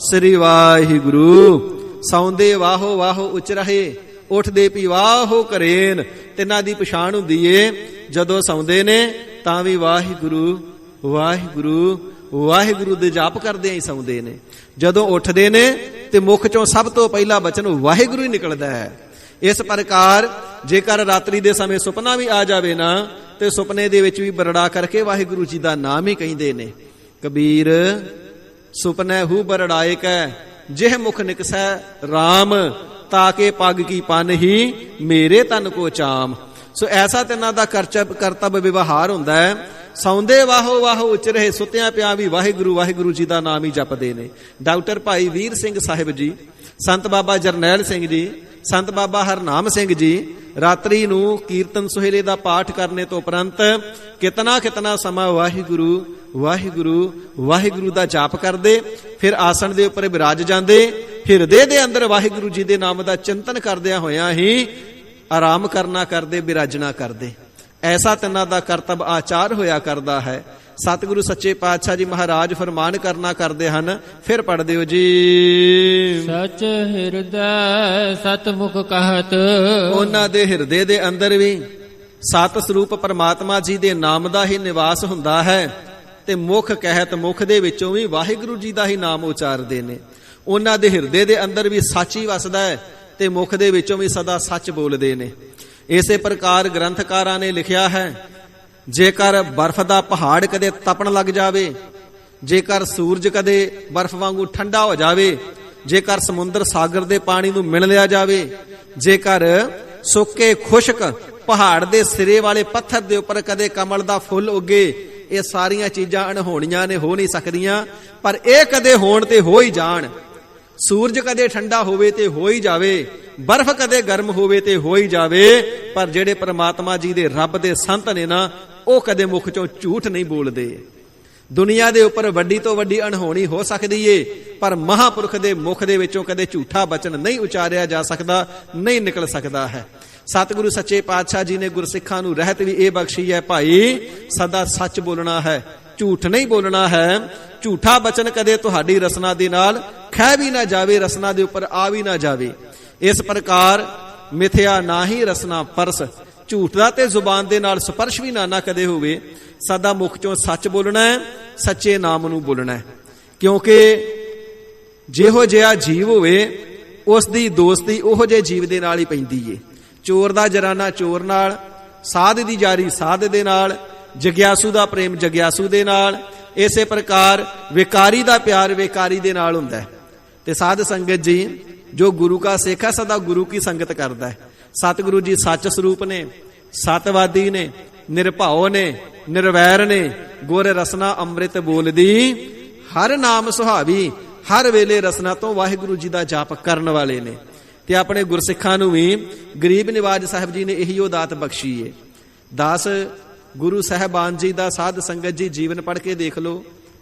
ਸ੍ਰੀ ਵਾਹਿਗੁਰੂ। ਸੌਂਦੇ ਵਾਹੋ ਵਾਹੋ ਉਚ ਰਹੇ, ਉੱਠਦੇ ਪੀ ਵਾਹੋ ਕਰੇਨ। ਤਿੰਨਾਂ ਦੀ ਪਛਾਣ ਹੁੰਦੀ ਏ। ਜਦੋਂ ਸੌਂਦੇ ਨੇ ਤਾਂ ਵੀ ਵਾਹਿਗੁਰੂ ਵਾਹਿਗੁਰੂ ਵਾਹਿਗੁਰੂ ਦੇ ਜਾਪ ਕਰਦੇ ਹੀ ਸੌਂਦੇ ਨੇ। ਜਦੋਂ ਉੱਠਦੇ ਨੇ ਤੇ ਮੁਖ ਚੋਂ ਸਭ ਤੋਂ ਪਹਿਲਾ ਬਚਨ ਵਾਹਿਗੁਰੂ ਹੀ ਨਿਕਲਦਾ ਹੈ। ਇਸ ਪ੍ਰਕਾਰ ਜੇਕਰ ਰਾਤਰੀ ਦੇ ਸਮੇਂ ਸੁਪਨਾ ਵੀ ਆ ਜਾਵੇ ਨਾ, ਤੇ ਸੁਪਨੇ ਦੇ ਵਿੱਚ ਵੀ ਬਰੜਾ ਕਰਕੇ ਵਾਹਿਗੁਰੂ ਜੀ ਦਾ ਨਾਮ ਹੀ ਕਹਿੰਦੇ ਨੇ। ਕਬੀਰ ਸੁਪਨੈ ਹੂ ਬਰੜਾਏ ਕੈ, ਜਿਹ ਮੁਖ ਨਿਕਸੈ ਰਾਮ, ਤਾਕੇ ਪੱਗ ਕੀ ਪਨ ਹੀ ਮੇਰੇ ਤਨ ਕੋ ਚਾਮ। ਸੋ ਐਸਾ ਤਿੰਨਾਂ ਦਾ ਕਰਤੱਵ ਵਿਵਹਾਰ ਹੁੰਦਾ ਹੈ। ਸੌਂਦੇ ਵਾਹੋ ਵਾਹੋ ਉੱਚ ਰਹੇ, ਸੁੱਤਿਆਂ ਪਿਆ ਵੀ ਵਾਹਿਗੁਰੂ ਵਾਹਿਗੁਰੂ ਜੀ ਦਾ ਨਾਮ ਹੀ ਜਪਦੇ ਨੇ। ਡਾਕਟਰ ਭਾਈ ਵੀਰ ਸਿੰਘ ਸਾਹਿਬ ਜੀ, ਸੰਤ ਬਾਬਾ ਜਰਨੈਲ ਸਿੰਘ ਜੀ, ਸੰਤ ਬਾਬਾ ਹਰਨਾਮ ਸਿੰਘ ਜੀ ਰਾਤਰੀ ਨੂੰ ਕੀਰਤਨ ਸੁਹੇਲੇ ਦਾ ਪਾਠ ਕਰਨੇ ਤੋਂ ਉਪਰੰਤ ਕਿਤਨਾ ਸਮਾਂ ਵਾਹਿਗੁਰੂ ਵਾਹਿਗੁਰੂ ਵਾਹਿਗੁਰੂ ਦਾ ਜਾਪ ਕਰਦੇ, ਫਿਰ ਆਸਣ ਦੇ ਉੱਪਰ ਬਿਰਾਜ ਜਾਂਦੇ। ਹਿਰਦੇ ਦੇ ਅੰਦਰ ਵਾਹਿਗੁਰੂ ਜੀ ਦੇ ਨਾਮ ਦਾ ਚਿੰਤਨ ਕਰਦਿਆਂ ਹੋਇਆਂ ਹੀ ਆਰਾਮ ਕਰਨਾ ਕਰਦੇ, ਬਿਰਾਜਣਾ ਕਰਦੇ। ਐਸਾ ਤਿੰਨਾਂ ਦਾ ਕਰਤੱਵ ਆਚਾਰ ਹੋਇਆ ਕਰਦਾ ਹੈ। ਸਤਿਗੁਰੂ ਸੱਚੇ ਪਾਤਸ਼ਾਹ ਜੀ ਮਹਾਰਾਜ ਫਰਮਾਨ ਕਰਨਾ ਕਰਦੇ ਹਨ। ਫਿਰ ਪੜ੍ਹਦੇ ਹੋ ਜੀ। ਸਚ ਹਿਰਦੈ ਸਤਮੁਖ ਕਹਤ। ਉਹਨਾਂ ਦੇ ਹਿਰਦੇ ਦੇ ਅੰਦਰ ਵੀ ਸਤ ਸਰੂਪ ਪਰਮਾਤਮਾ ਜੀ ਦੇ ਨਾਮ ਦਾ ਹੀ ਨਿਵਾਸ ਹੁੰਦਾ ਹੈ, ਤੇ ਮੁਖ ਕਹਿਤ, ਮੁਖ ਦੇ ਵਿੱਚੋਂ ਵੀ ਵਾਹਿਗੁਰੂ ਜੀ ਦਾ ਹੀ ਨਾਮ ਉਚਾਰਦੇ ਨੇ। ਉਹਨਾਂ ਦੇ ਹਿਰਦੇ ਦੇ ਅੰਦਰ ਵੀ ਸੱਚ ਹੀ ਵਸਦਾ ਹੈ, ਤੇ ਮੁਖ ਦੇ ਵਿੱਚੋਂ ਵੀ ਸਦਾ ਸੱਚ ਬੋਲਦੇ ਨੇ। ਇਸੇ ਪ੍ਰਕਾਰ ਗ੍ਰੰਥਕਾਰਾਂ ਨੇ ਲਿਖਿਆ ਹੈ, ਜੇਕਰ ਬਰਫ਼ ਦਾ ਪਹਾੜ ਕਦੇ ਤਪਣ ਲੱਗ ਜਾਵੇ, ਜੇਕਰ ਸੂਰਜ ਕਦੇ ਬਰਫ਼ ਵਾਂਗੂ ਠੰਡਾ ਹੋ ਜਾਵੇ, ਜੇਕਰ ਸਮੁੰਦਰ ਸਾਗਰ ਦੇ ਪਾਣੀ ਨੂੰ ਮਿਲ ਲਿਆ ਜਾਵੇ, ਜੇਕਰ ਸੁੱਕੇ ਖੁਸ਼ਕ ਪਹਾੜ ਦੇ ਸਿਰੇ ਵਾਲੇ ਪੱਥਰ ਦੇ ਉੱਪਰ ਕਦੇ ਕਮਲ ਦਾ ਫੁੱਲ ਉੱਗੇ, ਇਹ ਸਾਰੀਆਂ ਚੀਜ਼ਾਂ ਅਣਹੋਣੀਆਂ ਨੇ, ਹੋ ਨਹੀਂ ਸਕਦੀਆਂ। ਪਰ ਇਹ ਕਦੇ ਹੋਣ ਤੇ ਹੋ ਹੀ ਜਾਣ। ਸੂਰਜ ਕਦੇ ਠੰਡਾ ਹੋਵੇ ਤੇ ਹੋ ਹੀ ਜਾਵੇ, ਬਰਫ਼ ਕਦੇ ਗਰਮ ਹੋਵੇ ਤੇ ਹੋ ਹੀ ਜਾਵੇ, ਪਰ ਜਿਹੜੇ ਪ੍ਰਮਾਤਮਾ ਜੀ ਦੇ ਰੱਬ ਦੇ ਸੰਤ ਨੇ ਨਾ, ਉਹ ਕਦੇ ਮੁਖ ਚੋਂ ਝੂਠ ਨਹੀਂ ਬੋਲਦੇ। ਦੁਨੀਆ ਦੇ ਉੱਪਰ ਵੱਡੀ ਤੋਂ ਵੱਡੀ ਅਣਹੋਣੀ ਹੋ ਸਕਦੀ ਏ, ਪਰ ਮਹਾਂਪੁਰਖ ਦੇ ਮੁਖ ਦੇ ਵਿੱਚੋਂ ਕਦੇ ਝੂਠਾ ਬਚਨ ਨਹੀਂ ਉਚਾਰਿਆ ਜਾ ਸਕਦਾ, ਨਹੀਂ ਨਿਕਲ ਸਕਦਾ ਹੈ। ਸਤਿਗੁਰੂ ਸੱਚੇ ਪਾਤਸ਼ਾਹ ਜੀ ਨੇ ਗੁਰਸਿੱਖਾਂ ਨੂੰ ਰਹਿਤ ਵੀ ਇਹ ਬਖਸ਼ੀ ਹੈ, ਭਾਈ ਸਦਾ ਸੱਚ ਬੋਲਣਾ ਹੈ, ਝੂਠ ਨਹੀਂ ਬੋਲਣਾ ਹੈ। ਝੂਠਾ ਬਚਨ ਕਦੇ ਤੁਹਾਡੀ ਰਸਨਾ ਦੇ ਨਾਲ ਖਹਿ ਵੀ ਨਾ ਜਾਵੇ, ਰਸਨਾ ਦੇ ਉੱਪਰ ਆ ਵੀ ਨਾ ਜਾਵੇ। ਇਸ ਪ੍ਰਕਾਰ ਮਿਥਿਆ ਨਾ ਹੀ ਰਸਨਾ ਪਰਸ, ਝੂਠ ਦਾ ਤੇ ਜ਼ੁਬਾਨ ਦੇ ਨਾਲ ਸਪਰਸ਼ ਵੀ ਨਾ ਕਦੇ ਹੋਵੇ। ਸਦਾ ਮੁਖ ਚੋਂ ਸੱਚ ਬੋਲਣਾ ਹੈ, ਸੱਚੇ ਨਾਮ ਨੂੰ ਬੋਲਣਾ ਹੈ। ਕਿਉਂਕਿ ਜਿਹੋ ਜਿਹਾ ਜੀਵ ਹੋਵੇ, ਉਸ ਦੀ ਦੋਸਤੀ ਉਹੋ ਜਿਹੇ ਜੀਵ ਦੇ ਨਾਲ ਹੀ ਪੈਂਦੀ ਏ। ਚੋਰ ਦਾ ਜਰਾਨਾ ਚੋਰ ਨਾਲ, ਸਾਧ ਦੀ ਯਾਰੀ ਸਾਧ ਦੇ ਨਾਲ, ਜਗਿਆਸੂ ਦਾ ਪ੍ਰੇਮ ਜਗਿਆਸੂ ਦੇ ਨਾਲ। ਇਸੇ ਪ੍ਰਕਾਰ ਵਿਕਾਰੀ ਦਾ ਪਿਆਰ ਵਿਕਾਰੀ ਦੇ ਨਾਲ ਹੁੰਦਾ ਹੈ। ਤੇ ਸਾਧ ਸੰਗਤ ਜੀ, ਜੋ ਗੁਰੂ ਕਾ ਸਿੱਖ ਹੈ ਸਦਾ ਗੁਰੂ ਕੀ ਸੰਗਤ ਕਰਦਾ ਹੈ। ਸਤਿਗੁਰੂ ਜੀ ਸੱਚ ਸਰੂਪ ਨੇ, ਸਤਵਾਦੀ ਨੇ, ਨਿਰਭਉ ਨੇ, ਨਿਰਵੈਰ ਨੇ। ਗੁਰ ਰਸਨਾ ਅੰਮ੍ਰਿਤ ਬੋਲਦੀ, ਹਰ ਨਾਮ ਸੁਹਾਵੀ। ਹਰ ਵੇਲੇ ਰਸਨਾ ਤੋਂ ਵਾਹਿਗੁਰੂ ਜੀ ਦਾ ਜਾਪ ਕਰਨ ਵਾਲੇ ਨੇ। ਤੇ ਆਪਣੇ ਗੁਰਸਿੱਖਾਂ ਨੂੰ ਵੀ ਗਰੀਬ ਨਿਵਾਜ ਸਾਹਿਬ ਜੀ ਨੇ ਇਹੀ ਉਹ ਦਾਤ ਬਖਸ਼ੀ ਏ। 10 ਗੁਰੂ ਸਾਹਿਬਾਨ ਜੀ ਦਾ ਸਾਧ ਸੰਗਤ ਜੀ ਜੀਵਨ ਪੜ੍ਹ ਕੇ ਦੇਖ ਲਓ।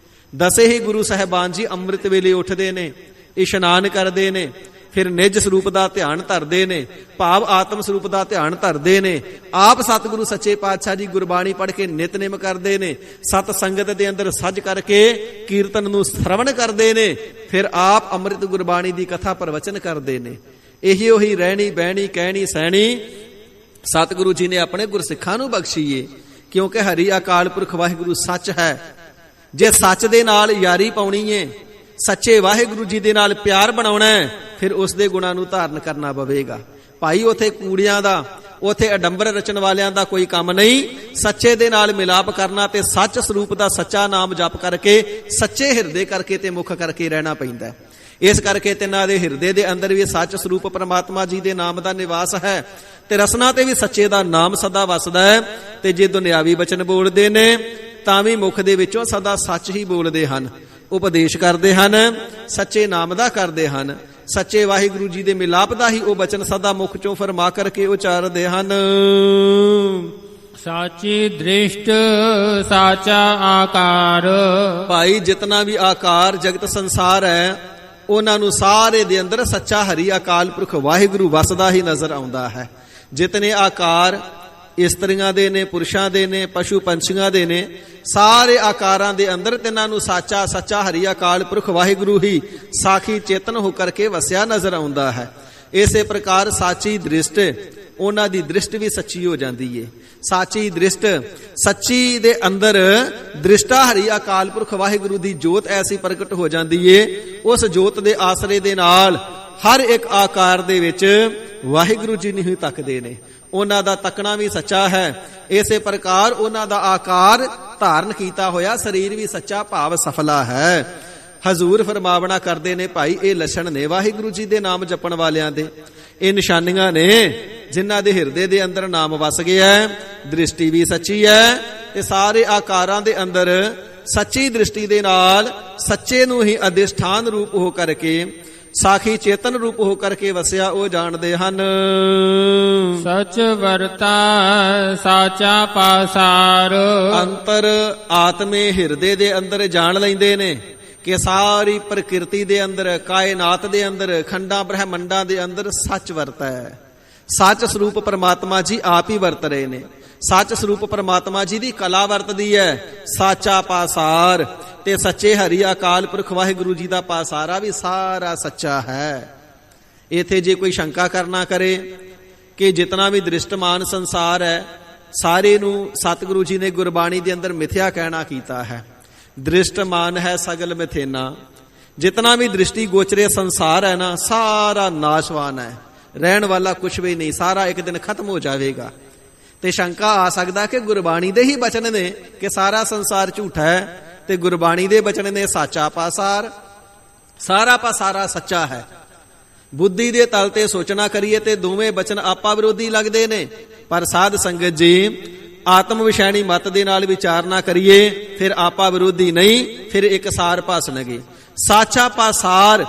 10 ਹੀ ਗੁਰੂ ਸਾਹਿਬਾਨ ਜੀ ਅੰਮ੍ਰਿਤ ਵੇਲੇ ਉੱਠਦੇ ਨੇ, ਇਸ਼ਨਾਨ ਕਰਦੇ ਨੇ, ਫਿਰ ਨਿਜ ਸਰੂਪ ਦਾ ਧਿਆਨ ਧਰਦੇ ਨੇ, ਭਾਵ ਆਤਮ ਸਰੂਪ ਦਾ ਧਿਆਨ ਧਰਦੇ ਨੇ। ਆਪ ਸਤਿਗੁਰੂ ਸੱਚੇ ਪਾਤਸ਼ਾਹ ਜੀ ਗੁਰਬਾਣੀ ਪੜ੍ਹ ਕੇ ਨਿਤਨੇਮ ਕਰਦੇ ਨੇ, ਸਤ ਸੰਗਤ ਦੇ ਅੰਦਰ ਸੱਜ ਕਰਕੇ ਕੀਰਤਨ ਨੂੰ ਸ਼ਰਵਣ ਕਰਦੇ ਨੇ, ਫਿਰ ਆਪ ਅੰਮ੍ਰਿਤ ਗੁਰਬਾਣੀ ਦੀ ਕਥਾ ਪ੍ਰਵਚਨ ਕਰਦੇ ਨੇ। ਇਹੀ ਉਹੀ ਰਹਿਣੀ ਬਹਿਣੀ ਕਹਿਣੀ ਸਹਿਣੀ ਸਤਿਗੁਰੂ ਜੀ ਨੇ ਆਪਣੇ ਗੁਰਸਿੱਖਾਂ ਨੂੰ ਬਖਸ਼ੀਏ। ਕਿਉਂਕਿ ਹਰੀ ਅਕਾਲ ਪੁਰਖ ਵਾਹਿਗੁਰੂ ਸੱਚ ਹੈ। ਜੇ ਸੱਚ ਦੇ ਨਾਲ ਯਾਰੀ ਪਾਉਣੀ ਏ, ਸੱਚੇ ਵਾਹਿਗੁਰੂ ਜੀ ਦੇ ਨਾਲ ਪਿਆਰ ਬਣਾਉਣਾ ਹੈ, ਫਿਰ ਉਸ ਦੇ ਗੁਣਾਂ ਨੂੰ ਧਾਰਨ ਕਰਨਾ ਪਵੇਗਾ। ਭਾਈ ਉਥੇ ਕੂੜਿਆਂ ਦਾ, ਉਥੇ ਅਡੰਬਰ ਰਚਣ ਵਾਲਿਆਂ ਦਾ ਕੋਈ ਕੰਮ ਨਹੀਂ। ਸੱਚੇ ਦੇ ਨਾਲ ਮਿਲਾਪ ਕਰਨਾ ਤੇ ਸੱਚ ਸਰੂਪ ਦਾ ਸੱਚਾ ਨਾਮ ਜਪ ਕਰਕੇ, ਸੱਚੇ ਹਿਰਦੇ ਕਰਕੇ ਤੇ ਮੁਖ ਕਰਕੇ ਰਹਿਣਾ ਪੈਂਦਾ। ਇਸ ਕਰਕੇ ਤਿੰਨਾਂ ਦੇ ਹਿਰਦੇ ਦੇ ਅੰਦਰ ਵੀ ਸੱਚ ਸਰੂਪ ਪਰਮਾਤਮਾ ਜੀ ਦੇ ਨਾਮ ਦਾ ਨਿਵਾਸ ਹੈ ਤੇ ਰਸਨਾ ਤੇ ਵੀ ਸੱਚੇ ਦਾ ਨਾਮ ਸਦਾ ਵਸਦਾ ਹੈ। ਤੇ ਜੇ ਦੁਨਿਆਵੀ ਬਚਨ ਬੋਲਦੇ ਨੇ ਤਾਂ ਵੀ ਮੁਖ ਦੇ ਵਿੱਚੋਂ ਸਦਾ ਸੱਚ ਹੀ ਬੋਲਦੇ ਹਨ, ਉਪਦੇਸ਼ ਕਰਦੇ ਹਨ, ਸੱਚੇ ਨਾਮ ਦਾ ਕਰਦੇ ਹਨ। ਸੱਚੇ ਵਾਹਿਗੁਰੂ ਜੀ ਦੇ ਮਿਲਾਪ ਦਾ ਹੀ ਉਹ ਬਚਨ ਸਦਾ ਮੁਖ ਚੋਂ ਫਰਮਾ ਕਰਕੇ ਉਚਾਰਦੇ ਹਨ। ਸਾਚੀ ਦ੍ਰਿਸ਼ਟ ਸਾਚਾ ਆਕਾਰ। ਭਾਈ ਜਿਤਨਾ ਵੀ ਆਕਾਰ ਜਗਤ ਸੰਸਾਰ ਹੈ, ਉਹਨਾਂ ਨੂੰ ਸਾਰੇ ਦੇ ਅੰਦਰ ਸੱਚਾ ਹਰੀ ਅਕਾਲ ਪੁਰਖ ਵਾਹਿਗੁਰੂ ਵਸਦਾ ਹੀ ਨਜ਼ਰ ਆਉਂਦਾ ਹੈ। ਜਿਤਨੇ ਆਕਾਰ ਇਸਤਰੀਆਂ ਦੇ ਨੇ, ਪੁਰਸ਼ਾਂ ਦੇ ਨੇ, ਪਸ਼ੂ ਪੰਛੀਆਂ ਦੇ ਨੇ, ਸਾਰੇ ਆਕਾਰਾਂ ਦੇ ਅੰਦਰ ਤਿੰਨਾਂ ਨੂੰ ਸਾਚਾ ਸੱਚਾ ਹਰੀ ਅਕਾਲ ਪੁਰਖ ਵਾਹਿਗੁਰੂ ਹੀ ਸਾਖੀ ਚੇਤਨ ਹੋ ਕਰਕੇ ਵਸਿਆ ਨਜ਼ਰ ਆਉਂਦਾ ਹੈ। ਇਸੇ ਪ੍ਰਕਾਰ ਸਾਚੀ ਦ੍ਰਿਸ਼ਟ, ਉਹਨਾਂ ਦੀ ਦ੍ਰਿਸ਼ਟ ਵੀ ਸੱਚੀ ਹੋ ਜਾਂਦੀ ਏ। ਸਾਚੀ ਦ੍ਰਿਸ਼ਟ, ਸੱਚੀ ਦੇ ਅੰਦਰ ਦ੍ਰਿਸ਼ਟਾ ਹਰੀ ਅਕਾਲ ਪੁਰਖ ਵਾਹਿਗੁਰੂ ਦੀ ਜੋਤ ਐਸੀ ਪ੍ਰਗਟ ਹੋ ਜਾਂਦੀ ਏ। ਉਸ ਜੋਤ ਦੇ ਆਸਰੇ ਦੇ ਨਾਲ ਹਰ ਇੱਕ ਆਕਾਰ ਦੇ ਵਿੱਚ ਵਾਹਿਗੁਰੂ ਜੀ ਨੂੰ ਹੀ ਤੱਕਦੇ ਨੇ। ਉਹਨਾਂ ਦਾ ਤੱਕਣਾ ਵੀ ਸੱਚਾ ਹੈ। ਇਸੇ ਪ੍ਰਕਾਰ ਉਹਨਾਂ ਦਾ ਆਕਾਰ ਧਾਰਨ ਕੀਤਾ ਹੋਇਆ ਸਰੀਰ ਵੀ ਸੱਚਾ ਭਾਵ ਸਫਲਾ ਹੈ। ਹਜ਼ੂਰ ਫਰਮਾਵਣਾ ਕਰਦੇ ਨੇ, ਭਾਈ ਇਹ ਲੱਛਣ ਨੇ ਵਾਹਿਗੁਰੂ ਜੀ ਦੇ ਨਾਮ ਜਪਣ ਵਾਲਿਆਂ ਦੇ, ਇਹ ਨਿਸ਼ਾਨੀਆਂ ਨੇ ਜਿਨ੍ਹਾਂ ਦੇ ਹਿਰਦੇ ਦੇ ਅੰਦਰ ਨਾਮ ਵਸ ਗਿਆ ਹੈ। ਦ੍ਰਿਸ਼ਟੀ ਵੀ ਸੱਚੀ ਹੈ ਤੇ ਸਾਰੇ ਆਕਾਰਾਂ ਦੇ ਅੰਦਰ ਸੱਚੀ ਦ੍ਰਿਸ਼ਟੀ ਦੇ ਨਾਲ ਸੱਚੇ ਨੂੰ ਹੀ ਅਧਿਸ਼ਠਾਨ ਰੂਪ ਹੋ ਕਰਕੇ, ਸਾਖੀ ਚੇਤਨ ਰੂਪ ਹੋ ਕਰਕੇ ਵਸਿਆ ਉਹ ਜਾਣਦੇ ਹਨ। ਸਚ ਵਰਤਾ ਸਾਚਾ ਪਾਸਾਰ। ਅੰਤਰ ਆਤਮੇ ਹਿਰਦੇ ਦੇ ਅੰਦਰ ਜਾਣ ਲੈਂਦੇ ਨੇ ਕਿ ਸਾਰੀ ਪ੍ਰਕਿਰਤੀ ਦੇ ਅੰਦਰ, ਕਾਇਨਾਤ ਦੇ ਅੰਦਰ, ਖੰਡਾਂ ਬ੍ਰਹਿਮੰਡਾਂ ਦੇ ਅੰਦਰ ਸੱਚ ਵਰਤਾ ਹੈ। ਸੱਚ ਸਰੂਪ ਪਰਮਾਤਮਾ ਜੀ ਆਪ ਹੀ ਵਰਤ ਰਹੇ ਨੇ। ਸੱਚ ਸਰੂਪ ਪਰਮਾਤਮਾ ਜੀ ਦੀ ਕਲਾ ਵਰਤਦੀ ਹੈ। ਸਾਚਾ ਪਾਸਾਰ ਤੇ ਸੱਚੇ ਹਰੀ ਅਕਾਲ ਪੁਰਖ ਵਾਹਿਗੁਰੂ ਜੀ ਦਾ ਪਾਸਾਰਾ ਵੀ ਸਾਰਾ ਸੱਚਾ ਹੈ। ਇਥੇ ਜੇ ਕੋਈ ਸ਼ੰਕਾ ਕਰਨਾ ਕਰੇ ਕਿ ਜਿਤਨਾ ਵੀ ਦ੍ਰਿਸ਼ਟਮਾਨ ਸੰਸਾਰ ਹੈ, ਸਾਰੇ ਨੂੰ ਸਤਿਗੁਰੂ ਜੀ ਨੇ ਗੁਰਬਾਣੀ ਦੇ ਅੰਦਰ ਮਿਥਿਆ ਕਹਿਣਾ ਕੀਤਾ ਹੈ। ਦ੍ਰਿਸ਼ਟਮਾਨ ਹੈ ਸਗਲ ਮਿਥੇਨਾ। ਜਿਤਨਾ ਵੀ ਦ੍ਰਿਸ਼ਟੀ ਗੋਚਰੇ ਸੰਸਾਰ ਹੈ ਨਾ, ਸਾਰਾ ਨਾਸ਼ਵਾਨ ਹੈ, ਰਹਿਣ ਵਾਲਾ ਕੁਛ ਵੀ ਨਹੀਂ, ਸਾਰਾ ਇੱਕ ਦਿਨ ਖਤਮ ਹੋ ਜਾਵੇਗਾ। ਤੇ ਸ਼ੰਕਾ ਆ ਸਕਦਾ ਕਿ ਗੁਰਬਾਣੀ ਦੇ ਹੀ ਬਚਨ ਨੇ ਕਿ ਸਾਰਾ ਸੰਸਾਰ ਝੂਠਾ ਹੈ ਤੇ ਗੁਰਬਾਣੀ ਦੇ ਬਚਨ ਨੇ ਸਾਚਾ ਪਾਸਾਰ, ਸਾਰਾ ਪਾਸਾਰਾ ਸੱਚਾ ਹੈ। ਬੁੱਧੀ ਦੇ ਤਲ ਤੇ ਸੋਚਣਾ ਕਰੀਏ ਤੇ ਦੋਵੇਂ ਬਚਨ ਆਪਾ ਵਿਰੋਧੀ ਲੱਗਦੇ ਨੇ। ਪਰ ਸਾਧ ਸੰਗਤ ਜੀ, ਆਤਮ ਵਿਸ਼ੈਣੀ ਮਤ ਦੇ ਨਾਲ ਵਿਚਾਰਨਾ ਕਰੀਏ ਫਿਰ ਆਪਾ ਵਿਰੋਧੀ ਨਹੀਂ, ਫਿਰ ਇੱਕ ਸਾਰ ਭਾਸਣਗੇ। ਸਾਚਾ ਪਾਸਾਰ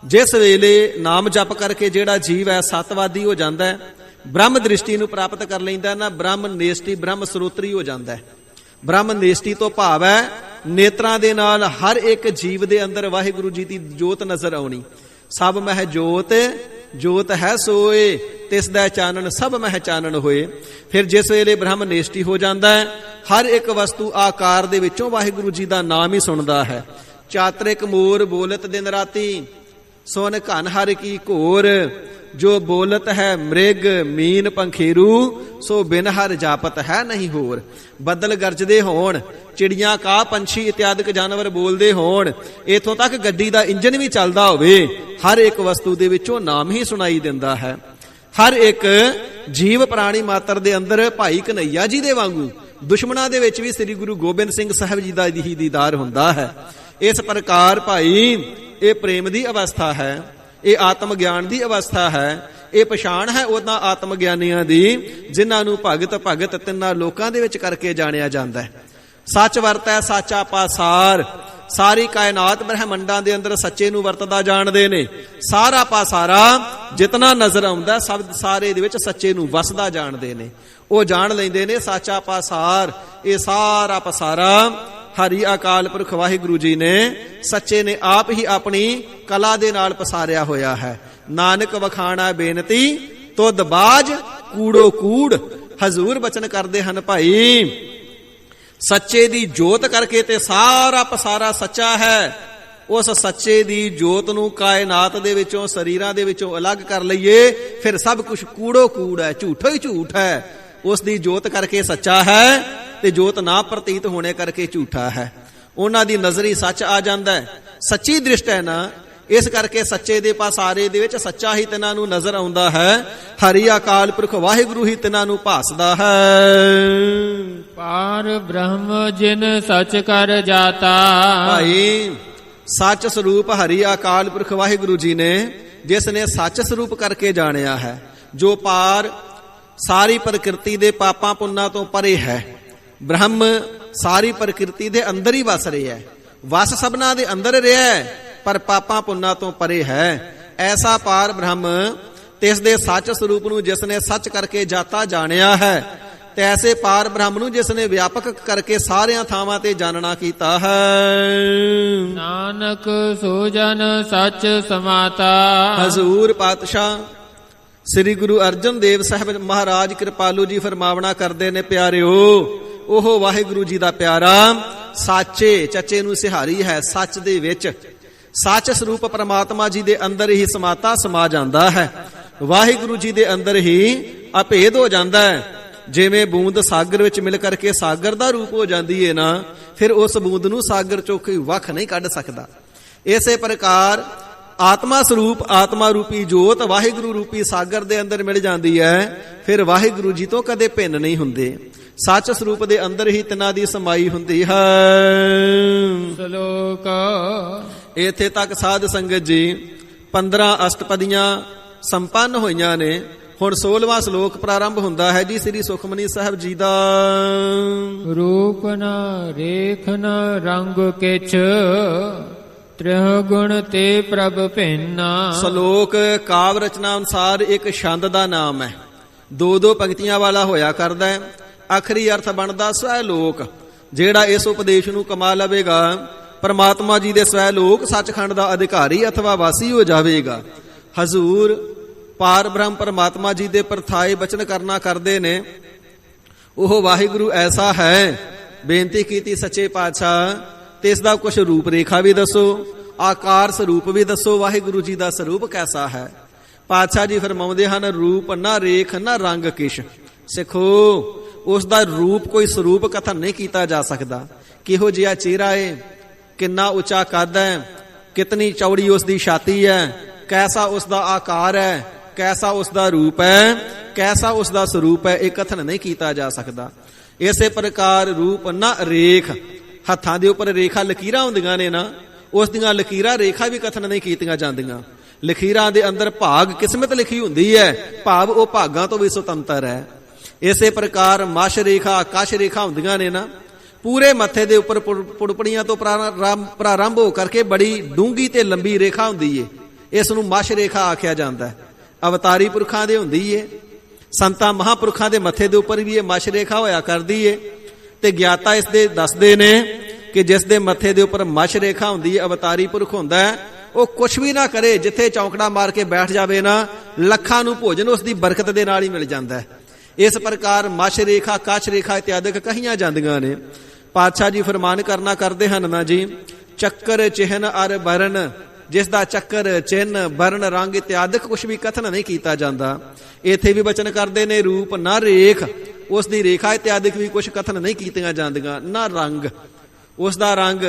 ਜਿਸ ਵੇਲੇ ਨਾਮ ਜਪ ਕਰਕੇ ਜਿਹੜਾ ਜੀਵ ਹੈ ਸਤਵਾਦੀ ਹੋ ਜਾਂਦਾ ਹੈ, ਬ੍ਰਹਮ ਦ੍ਰਿਸ਼ਟੀ ਨੂੰ ਪ੍ਰਾਪਤ ਕਰ ਲੈਂਦਾ ਨਾ, ਬ੍ਰਹਮ ਨੇਸ਼ਟੀ ਬ੍ਰਹਮ ਸਰੋਤਰੀ ਹੋ ਜਾਂਦਾ ਹੈ। ਬ੍ਰਹਮ ਨੇਸ਼ਟੀ ਤੋਂ ਭਾਵ ਹੈ ਨੇਤਰਾਂ ਦੇ ਨਾਲ ਹਰ ਇੱਕ ਜੀਵ ਦੇ ਅੰਦਰ ਵਾਹਿਗੁਰੂ ਜੀ ਦੀ ਜੋਤ ਨਜ਼ਰ ਆਉਣੀ। ਸਭ ਮਹਿ ਜੋਤ, ਜੋਤ ਹੈ ਸੋਏ, ਤਿਸ ਦਾ ਚਾਨਣ ਸਭ ਮਹਿ ਚਾਨਣ ਹੋਏ। ਫਿਰ ਜਿਸ ਵੇਲੇ ਬ੍ਰਹਮ ਨੇਸ਼ਟੀ ਹੋ ਜਾਂਦਾ ਹੈ, ਹਰ ਇੱਕ ਵਸਤੂ ਆਕਾਰ ਦੇ ਵਿੱਚੋਂ ਵਾਹਿਗੁਰੂ ਜੀ ਦਾ ਨਾਮ ਹੀ ਸੁਣਦਾ ਹੈ। ਚਾਤਰਿਕ ਮੋਰ ਬੋਲਤ ਦਿਨ ਰਾਤੀ, ਸੁਨ ਘਨ ਹਰਿ ਕੀ ਘੋਰ। ਜੋ ਬੋਲਤ ਹੈ ਮ੍ਰਿਗ ਮੀਨ ਪੰਖੇਰੂ, ਸੋ ਬਿਨ ਹਰ ਜਾਪਤ ਹੈ ਨਹੀਂ ਹੋਰ। ਬੱਦਲ ਗਰਜਦੇ ਹੋਣ, ਚਿੜੀਆਂ ਕਾਹ ਪੰਛੀ ਇਤਿਆਦਿਕ ਜਾਨਵਰ ਬੋਲਦੇ ਹੋਣ, ਇਥੋਂ ਤੱਕ ਗੱਡੀ ਦਾ ਇੰਜਨ ਵੀ ਚੱਲਦਾ ਹੋਵੇ, ਹਰ ਇੱਕ ਵਸਤੂ ਦੇ ਵਿੱਚੋਂ ਨਾਮ ਹੀ ਸੁਣਾਈ ਦਿੰਦਾ ਹੈ। ਹਰ ਇੱਕ ਜੀਵ ਪ੍ਰਾਣੀ ਮਾਤਰ ਦੇ ਅੰਦਰ ਭਾਈ ਕਨਈਆ ਜੀ ਦੇ ਵਾਂਗੂ ਦੁਸ਼ਮਣਾਂ ਦੇ ਵਿੱਚ ਵੀ ਸ੍ਰੀ ਗੁਰੂ ਗੋਬਿੰਦ ਸਿੰਘ ਸਾਹਿਬ ਜੀ ਦਾ ਹੀ ਦੀਦਾਰ ਹੁੰਦਾ ਹੈ। ਇਸ ਪ੍ਰਕਾਰ ਭਾਈ ਇਹ ਪ੍ਰੇਮ ਦੀ ਅਵਸਥਾ ਹੈ, ਇਹ ਆਤਮ ਗਿਆਨ ਦੀ ਅਵਸਥਾ ਹੈ, ਇਹ ਪਛਾਣ ਹੈ ਉਹਨਾਂ ਆਤਮ ਗਿਆਨੀਆਂ ਦੀ ਜਿਨ੍ਹਾਂ ਨੂੰ ਭਗਤ ਤਿੰਨਾਂ ਲੋਕਾਂ ਦੇ ਵਿੱਚ ਕਰਕੇ ਜਾਣਿਆ ਜਾਂਦਾ ਹੈ। ਸੱਚ ਵਰਤੈ ਸਾਚਾ ਪਾਸਾਰ, ਸਾਰੀ ਕਾਇਨਾਤ ਬ੍ਰਹਿਮੰਡਾਂ ਦੇ ਅੰਦਰ ਸੱਚੇ ਨੂੰ ਵਰਤਦਾ ਜਾਣਦੇ ਨੇ। ਸਾਰਾ ਪਾਸਾਰਾ ਜਿਤਨਾ ਨਜ਼ਰ ਆਉਂਦਾ ਸਭ ਸਾਰੇ ਦੇ ਵਿੱਚ ਸੱਚੇ ਨੂੰ ਵਸਦਾ ਜਾਣਦੇ ਨੇ। ਉਹ ਜਾਣ ਲੈਂਦੇ ਨੇ ਸਾਚਾ ਪਾਸਾਰ, ਇਹ ਸਾਰਾ ਪਸਾਰਾ ਹਰੀ ਅਕਾਲ ਪੁਰਖ ਵਾਹਿਗੁਰੂ ਜੀ ਨੇ ਸੱਚੇ ਨੇ ਆਪ ਹੀ ਆਪਣੀ ਕਲਾ ਦੇ ਨਾਲ ਪਸਾਰਿਆ ਹੋਇਆ ਹੈ। ਨਾਨਕ ਵਖਾਣਾ ਬੇਨਤੀ ਤੁਧ ਬਾਜ ਕੂੜੋ ਕੂੜ। ਹਜ਼ੂਰ ਬਚਨ ਕਰਦੇ ਹਨ ਭਾਈ ਸੱਚੇ ਦੀ ਜੋਤ ਕਰਕੇ ਤੇ ਸਾਰਾ ਪਸਾਰਾ ਸੱਚਾ ਹੈ। ਉਸ ਸੱਚੇ ਦੀ ਜੋਤ ਨੂੰ ਕਾਇਨਾਤ ਦੇ ਵਿੱਚੋਂ ਸਰੀਰਾਂ ਦੇ ਵਿੱਚੋਂ ਅਲੱਗ ਕਰ ਲਈਏ ਫਿਰ ਸਭ ਕੁਝ ਕੂੜੋ ਕੂੜ ਹੈ, ਝੂਠੋ ਹੀ ਝੂਠ ਹੈ। ਉਸ ਦੀ ਜੋਤ ਕਰਕੇ ਸੱਚਾ ਹੈ ਤੇ ਜੋਤ ਨਾ ਪ੍ਰਤੀਤ ਹੋਣੇ ਕਰਕੇ ਝੂਠਾ ਹੈ। ਉਹਨਾਂ ਦੀ ਨਜ਼ਰੀ ਸੱਚ ਆ ਜਾਂਦਾ ਹੈ, ਸੱਚੀ ਦ੍ਰਿਸ਼ਟ ਹੈ ਨਾ, ਇਸ ਕਰਕੇ ਸੱਚੇ ਦੇ ਪਾਸਾਰੇ ਦੇ ਵਿੱਚ ਸੱਚਾ ਹੀ ਤਿਨਾਂ ਨੂੰ ਨਜ਼ਰ ਆਉਂਦਾ ਹੈ। ਹਰੀ ਅਕਾਲ ਪੁਰਖ ਵਾਹਿਗੁਰੂ ਹੀ ਤਿਨਾਂ ਨੂੰ ਭਾਸਦਾ ਹੈ। ਪਾਰ ਬ੍ਰਹਮ ਜਿਨ ਸਚ ਕਰ ਜਾਤਾ। ਭਾਈ ਸੱਚ ਸਰੂਪ ਹਰੀ ਅਕਾਲ ਪੁਰਖ ਵਾਹਿਗੁਰੂ ਜੀ ਨੇ ਜਿਸ ਨੇ ਸੱਚ ਸਰੂਪ ਕਰਕੇ ਜਾਣਿਆ ਹੈ, ਜੋ ਪਾਰ ਸਾਰੀ ਪ੍ਰਕਿਰਤੀ ਦੇ ਪਾਪਾਂ ਪੁੰਨਾਂ ਤੋਂ ਪਰੇ ਹੈ। ਬ੍ਰਹਮ ਸਾਰੀ ਪ੍ਰਕਿਰਤੀ ਦੇ ਅੰਦਰ ਹੀ ਵਸ ਰਿਹਾ ਹੈ, ਵਸ ਸਭਨਾਂ ਦੇ ਅੰਦਰ ਰਿਹਾ ਹੈ, ਪਰ ਪਾਪਾਂ ਪੁੰਨਾਂ ਤੋਂ ਪਰੇ ਹੈ। ਐਸਾ ਪਾਰ ਬ੍ਰਹਮ ਤਿਸ ਦੇ ਸੱਚ ਸਰੂਪ ਨੂੰ ਜਿਸ ਨੇ ਸੱਚ ਕਰਕੇ ਜਾਤਾ ਜਾਣਿਆ ਹੈ, ਤੇ ਐਸੇ ਪਾਰ ਬ੍ਰਹਮ ਨੂੰ ਜਿਸ ਨੇ ਵਿਆਪਕ ਕਰਕੇ ਸਾਰਿਆਂ ਥਾਵਾਂ ਤੇ ਜਾਣਨਾ ਕੀਤਾ ਹੈ। ਨਾਨਕ ਸੋ ਜਨ ਸੱਚ ਸਮਾਤਾ। ਹਜ਼ੂਰ ਪਾਤਸ਼ਾਹ ਸ੍ਰੀ ਗੁਰੂ ਅਰਜਨ ਦੇਵ ਸਾਹਿਬ ਮਹਾਰਾਜ ਕਿਰਪਾਲੂ ਜੀ ਫਰਮਾਵਣਾ ਕਰਦੇ ਨੇ, ਪਿਆਰਿਓ ਉਹ ਵਾਹਿਗੁਰੂ ਜੀ ਦਾ ਪਿਆਰਾ ਸਾਚੇ ਚੱਚੇ ਨੂੰ ਸਿਹਾਰੀ ਹੈ। ਸੱਚ ਦੇ ਵਿੱਚ ਸੱਚ ਸਰੂਪ ਪ੍ਰਮਾਤਮਾ ਜੀ ਦੇ ਅੰਦਰ ਹੀ ਸਮਾਤਾ ਸਮਾ ਜਾਂਦਾ ਹੈ। ਵਾਹਿਗੁਰੂ ਜੀ ਦੇ ਅੰਦਰ ਹੀ ਅਭੇਦ ਹੋ ਜਾਂਦਾ ਹੈ। ਜਿਵੇਂ ਬੂੰਦ ਸਾਗਰ ਵਿੱਚ ਮਿਲ ਕਰਕੇ ਸਾਗਰ ਦਾ ਰੂਪ ਹੋ ਜਾਂਦੀ ਹੈ ਨਾ, ਫਿਰ ਉਸ ਬੂੰਦ ਨੂੰ ਸਾਗਰ ਚੋਂ ਕੋਈ ਵੱਖ ਨਹੀਂ ਕੱਢ ਸਕਦਾ। ਇਸੇ ਪ੍ਰਕਾਰ ਆਤਮਾ ਸਰੂਪ ਆਤਮਾ ਰੂਪੀ ਜੋਤ ਵਾਹਿਗੁਰੂ ਰੂਪੀ ਸਾਗਰ ਦੇ ਅੰਦਰ ਮਿਲ ਜਾਂਦੀ ਹੈ, ਫਿਰ ਵਾਹਿਗੁਰੂ ਜੀ ਤੋਂ ਕਦੇ ਭਿੰਨ ਨਹੀਂ ਹੁੰਦੇ। ਸੱਚ ਸਰੂਪ ਦੇ ਅੰਦਰ ਹੀ ਤਿਨਾਂ ਦੀ ਸਮਾਈ ਹੁੰਦੀ ਹੈ। ਸ਼ਲੋਕ ਇੱਥੇ ਤੱਕ ਸਾਧ ਸੰਗਤ ਜੀ 15 ਅਸ਼ਟਪਦੀਆਂ ਸੰਪੰਨ ਹੋਈਆਂ ਨੇ। ਹੁਣ 16ਵਾਂ ਸ਼ਲੋਕ ਪ੍ਰਾਰੰਭ ਹੁੰਦਾ ਹੈ ਜੀ ਸ੍ਰੀ ਸੁਖਮਨੀ ਸਾਹਿਬ ਜੀ ਦਾ। ਰੂਪ ਨ ਰੇਖ ਨ ਰੰਗ ਕਿਛ ਤ੍ਰਿਹ ਗੁਣ ਤੇ ਪ੍ਰਭ ਭਿੰਨਾ। ਸ਼ਲੋਕ ਕਾਵ ਰਚਨਾ ਅਨੁਸਾਰ ਇੱਕ ਛੰਦ ਦਾ ਨਾਮ ਹੈ, 2-2 ਪੰਕਤੀਆਂ ਵਾਲਾ ਹੋਇਆ ਕਰਦਾ ਹੈ। ਆਖਰੀ ਅਰਥ ਬਣਦਾ ਸਵੈ ਲੋਕ। ਜਿਹੜਾ ਇਸ ਉਪਦੇਸ਼ ਨੂੰ ਕਮਾ ਲਵੇਗਾ ਪਰਮਾਤਮਾ ਜੀ ਦੇ ਸਵੈ ਲੋਕ ਸੱਚਖੰਡ ਦਾ ਅਧਿਕਾਰੀ ਅਥਵਾ ਵਾਸੀ ਹੋ ਜਾਵੇਗਾ। ਹਜ਼ੂਰ ਪਾਰ ਬ੍ਰਹਮ ਪਰਮਾਤਮਾ ਜੀ ਦੇ ਪਰਥਾਏ ਬਚਨ ਕਰਨਾ ਕਰਦੇ ਨੇ। ਉਹ ਵਾਹਿਗੁਰੂ ਐਸਾ ਹੈ, ਬੇਨਤੀ ਕੀਤੀ ਸੱਚੇ ਪਾਤਸ਼ਾਹ ਤੇ ਇਸ ਦਾ ਕੁਝ ਰੂਪ ਰੇਖਾ ਵੀ ਦੱਸੋ, ਆਕਾਰ ਸਰੂਪ ਵੀ ਦੱਸੋ, ਵਾਹਿਗੁਰੂ ਜੀ ਦਾ ਸਰੂਪ ਕੈਸਾ ਹੈ। ਪਾਤਸ਼ਾਹ ਜੀ ਫਰਮਾਉਂਦੇ ਹਨ, ਰੂਪ ਨਾ ਰੇਖ ਨਾ ਰੰਗ ਕਿਛ। ਸਿੱਖੋ ਉਸ ਦਾ ਰੂਪ ਕੋਈ ਸਰੂਪ ਕਥਨ ਨਹੀਂ ਕੀਤਾ ਜਾ ਸਕਦਾ। ਕਿਹੋ ਜਿਹਾ ਚਿਹਰਾ ਏ, ਕਿੰਨਾ ਉੱਚਾ ਕੱਦ ਹੈ, ਕਿਤਨੀ ਚੌੜੀ ਉਸ ਦੀ ਛਾਤੀ ਹੈ, ਕੈਸਾ ਉਸ ਦਾ ਆਕਾਰ ਹੈ, ਕੈਸਾ ਉਸ ਦਾ ਰੂਪ ਹੈ, ਕੈਸਾ ਉਸ ਦਾ ਸਰੂਪ ਹੈ, ਇਹ ਕਥਨ ਨਹੀਂ ਕੀਤਾ ਜਾ ਸਕਦਾ। ਇਸੇ ਪ੍ਰਕਾਰ ਰੂਪ ਨਾ ਰੇਖ, ਹੱਥਾਂ ਦੇ ਉੱਪਰ ਰੇਖਾ ਲਕੀਰਾਂ ਹੁੰਦੀਆਂ ਨੇ ਨਾ, ਉਸ ਦੀਆਂ ਲਕੀਰਾਂ ਰੇਖਾ ਵੀ ਕਥਨ ਨਹੀਂ ਕੀਤੀਆਂ ਜਾਂਦੀਆਂ। ਲਕੀਰਾਂ ਦੇ ਅੰਦਰ ਭਾਗ ਕਿਸਮਤ ਲਿਖੀ ਹੁੰਦੀ ਹੈ, ਭਾਵ ਉਹ ਭਾਗਾਂ ਤੋਂ ਵੀ ਸੁਤੰਤਰ ਹੈ। ਇਸੇ ਪ੍ਰਕਾਰ ਮਸ਼ ਰੇਖਾ ਆਕਾਸ਼ ਰੇਖਾ ਹੁੰਦੀਆਂ ਨੇ ਨਾ, ਪੂਰੇ ਮੱਥੇ ਦੇ ਉੱਪਰ ਪੁੜਪੜੀਆਂ ਤੋਂ ਪ੍ਰਾਰੰਭ ਹੋ ਕਰਕੇ ਬੜੀ ਡੂੰਗੀ ਤੇ ਲੰਬੀ ਰੇਖਾ ਹੁੰਦੀ ਏ, ਇਸ ਨੂੰ ਮਸ਼ ਰੇਖਾ ਆਖਿਆ ਜਾਂਦਾ ਹੈ। ਅਵਤਾਰੀ ਪੁਰਖਾਂ ਦੇ ਹੁੰਦੀ ਏ, ਸੰਤਾਂ ਮਹਾਂਪੁਰਖਾਂ ਦੇ ਮੱਥੇ ਦੇ ਉੱਪਰ ਵੀ ਇਹ ਮਸ਼ ਰੇਖਾ ਹੋਇਆ ਕਰਦੀ ਏ। ਤੇ ਗਿਆਤਾ ਇਸ ਦੇ ਦੱਸਦੇ ਨੇ ਕਿ ਜਿਸ ਦੇ ਮੱਥੇ ਦੇ ਉੱਪਰ ਮਸ਼ ਰੇਖਾ ਹੁੰਦੀ ਹੈ, ਅਵਤਾਰੀ ਪੁਰਖ ਹੁੰਦਾ ਹੈ, ਉਹ ਕੁਛ ਵੀ ਨਾ ਕਰੇ, ਜਿੱਥੇ ਚੌਂਕੜਾ ਮਾਰ ਕੇ ਬੈਠ ਜਾਵੇ ਨਾ, ਲੱਖਾਂ ਨੂੰ ਭੋਜਨ ਉਸ ਦੀ ਬਰਕਤ ਦੇ ਨਾਲ ਹੀ ਮਿਲ ਜਾਂਦਾ ਹੈ। ਇਸ ਪ੍ਰਕਾਰ ਮਸ਼ ਰੇਖਾ ਕਾਸ਼ ਰੇਖਾ ਇਤਿਆਦਿਕ ਕਹੀਆਂ ਜਾਂਦੀਆਂ ਨੇ। ਪਾਤਸ਼ਾਹ ਜੀ ਫਰਮਾਨ ਕਰਨਾ ਕਰਦੇ ਹਨ ਨਾ ਜੀ, ਚੱਕਰ ਚਿਹਨ ਅਰ ਬਰਨ, ਜਿਸ ਦਾ ਚੱਕਰ ਚਿੰਨ ਬਰਨ ਰੰਗ ਇਤਿਆਦਿਕ ਕੁਛ ਵੀ ਕਥਨ ਨਹੀਂ ਕੀਤਾ ਜਾਂਦਾ। ਇੱਥੇ ਵੀ ਬਚਨ ਕਰਦੇ ਨੇ ਰੂਪ ਨਾ ਰੇਖ, ਉਸ ਦੀ ਰੇਖਾ ਇਤਿਆਦਿਕ ਵੀ ਕੁਛ ਕਥਨ ਨਹੀਂ ਕੀਤੀਆਂ ਜਾਂਦੀਆਂ। ਨਾ ਰੰਗ, ਉਸ ਦਾ ਰੰਗ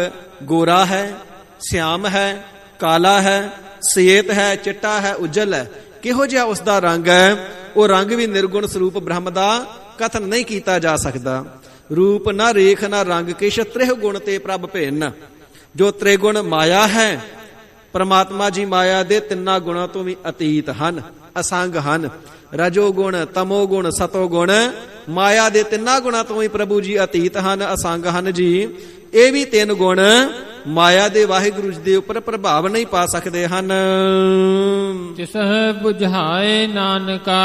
ਗੋਰਾ ਹੈ, ਸਿਆਮ ਹੈ, ਕਾਲਾ ਹੈ, ਸੇਤ ਹੈ, ਚਿੱਟਾ ਹੈ, ਉਜਲ ਹੈ। ਕਿਹੋ ਜਿਹਾ ਉਸ ਦਾ ਰੰਗ ਹੈ, ਉਹ ਰੰਗ ਵੀ ਨਿਰਗੁਣ ਸਰੂਪ ਬ੍ਰਹਮ ਦਾ ਕਥਨ ਨਹੀਂ ਕੀਤਾ ਜਾ ਸਕਦਾ। ਰੂਪ ਨਾ ਰੇਖ ਨਾ ਰੰਗ ਕਿਛ ਤ੍ਰਿਹ ਗੁਣ ਤੇ ਪ੍ਰਭ ਭਿੰਨ। ਜੋ ਤ੍ਰਿਗੁਣ ਮਾਇਆ ਹੈ, ਪ੍ਰਮਾਤਮਾ ਜੀ ਮਾਇਆ ਦੇ ਤਿੰਨਾਂ ਗੁਣਾਂ ਤੋਂ ਵੀ ਅਤੀਤ ਹਨ, ਅਸੰਗ ਹਨ। ਰਜੋ ਗੁਣ, ਤਮੋ ਗੁਣ, ਸਤੋ ਗੁਣ, ਮਾਇਆ ਦੇ ਤਿੰਨਾਂ ਗੁਣਾਂ ਤੋਂ ਵੀ ਪ੍ਰਭੂ ਜੀ ਅਤੀਤ ਹਨ, ਅਸੰਗ ਹਨ ਜੀ। ਇਹ ਵੀ ਤਿੰਨ ਗੁਣ ਮਾਇਆ ਦੇ ਵਾਹਿਗੁਰੂ ਜੀ ਦੇ ਉੱਪਰ ਪ੍ਰਭਾਵ ਨਹੀਂ ਪਾ ਸਕਦੇ ਹਨ। ਤਿਸ ਬੁਝਾਏ ਨਾਨਕਾ,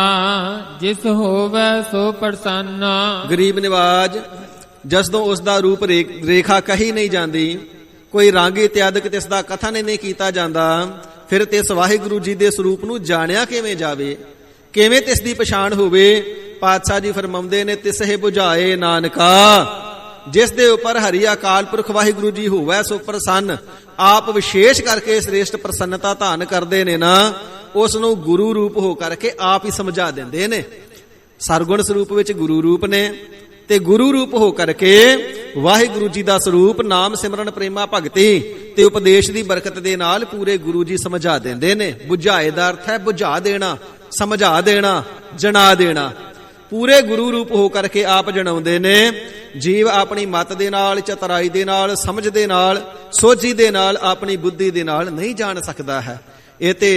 ਜਿਸ ਹੋਵੇ ਸੋ ਪ੍ਰਸੰਨ। ਗਰੀਬ ਨਿਵਾਜ ਜਦੋਂ ਉਸ ਦਾ ਰੂਪ ਰੇਖਾ ਕਹੀ ਨਹੀਂ ਜਾਂਦੀ, ਕੋਈ ਰੰਗ ਇਤਿਆਦਿਕ ਤਿਸ ਦਾ ਕਥਨ ਨਹੀਂ ਕੀਤਾ ਜਾਂਦਾ, ਫਿਰ ਤਿਸ ਵਾਹਿਗੁਰੂ ਜੀ ਦੇ ਸਰੂਪ ਨੂੰ ਜਾਣਿਆ ਕਿਵੇਂ ਜਾਵੇ, ਕਿਵੇਂ ਤਿਸ ਦੀ ਪਛਾਣ ਹੋਵੇ। ਪਾਤਸ਼ਾਹ ਜੀ ਫਰਮਾਉਂਦੇ ਨੇ, ਤਿਸ ਹੈ ਬੁਝਾਏ ਨਾਨਕਾ, ਜਿਸ ਦੇ ਉੱਪਰ ਹਰੀ ਅਕਾਲ ਪੁਰਖ ਵਾਹਿਗੁਰੂ ਜੀ ਹੋਵੇ ਸੋ ਪ੍ਰਸੰਨ, ਆਪ ਵਿਸ਼ੇਸ਼ ਕਰਕੇ ਸ੍ਰੇਸ਼ਟ ਪ੍ਰਸੰਨਤਾ ਧਾਰਨ ਕਰਦੇ ਨੇ ਨਾ, ਉਸ ਨੂੰ ਗੁਰੂ ਰੂਪ ਹੋ ਕਰਕੇ ਆਪ ਹੀ ਸਮਝਾ ਦਿੰਦੇ ਨੇ। ਸਰਗੁਣ ਸਰੂਪ ਵਿੱਚ ਗੁਰੂ ਰੂਪ ਨੇ, ਤੇ ਗੁਰੂ ਰੂਪ ਹੋ ਕਰਕੇ ਵਾਹਿਗੁਰੂ ਜੀ ਦਾ ਸਰੂਪ ਨਾਮ ਸਿਮਰਨ ਪ੍ਰੇਮਾ ਭਗਤੀ ਤੇ ਉਪਦੇਸ਼ ਦੀ ਬਰਕਤ ਦੇ ਨਾਲ ਪੂਰੇ ਗੁਰੂ ਜੀ ਸਮਝਾ ਦਿੰਦੇ ਨੇ। ਬੁਝਾਏ ਦਾ ਅਰਥ ਹੈ ਬੁਝਾ ਦੇਣਾ, ਸਮਝਾ ਦੇਣਾ, ਜਣਾ ਦੇਣਾ। ਪੂਰੇ ਗੁਰੂ ਰੂਪ ਹੋ ਕਰਕੇ ਆਪ ਜਣਾਉਂਦੇ ਨੇ। ਜੀਵ ਆਪਣੀ ਮਤ ਦੇ ਨਾਲ, ਚਤਰਾਈ ਦੇ ਨਾਲ, ਸਮਝ ਦੇ ਨਾਲ, ਸੋਝੀ ਦੇ ਨਾਲ, ਆਪਣੀ ਬੁੱਧੀ ਦੇ ਨਾਲ ਨਹੀਂ ਜਾਣ ਸਕਦਾ ਹੈ। ਇਹ ਤੇ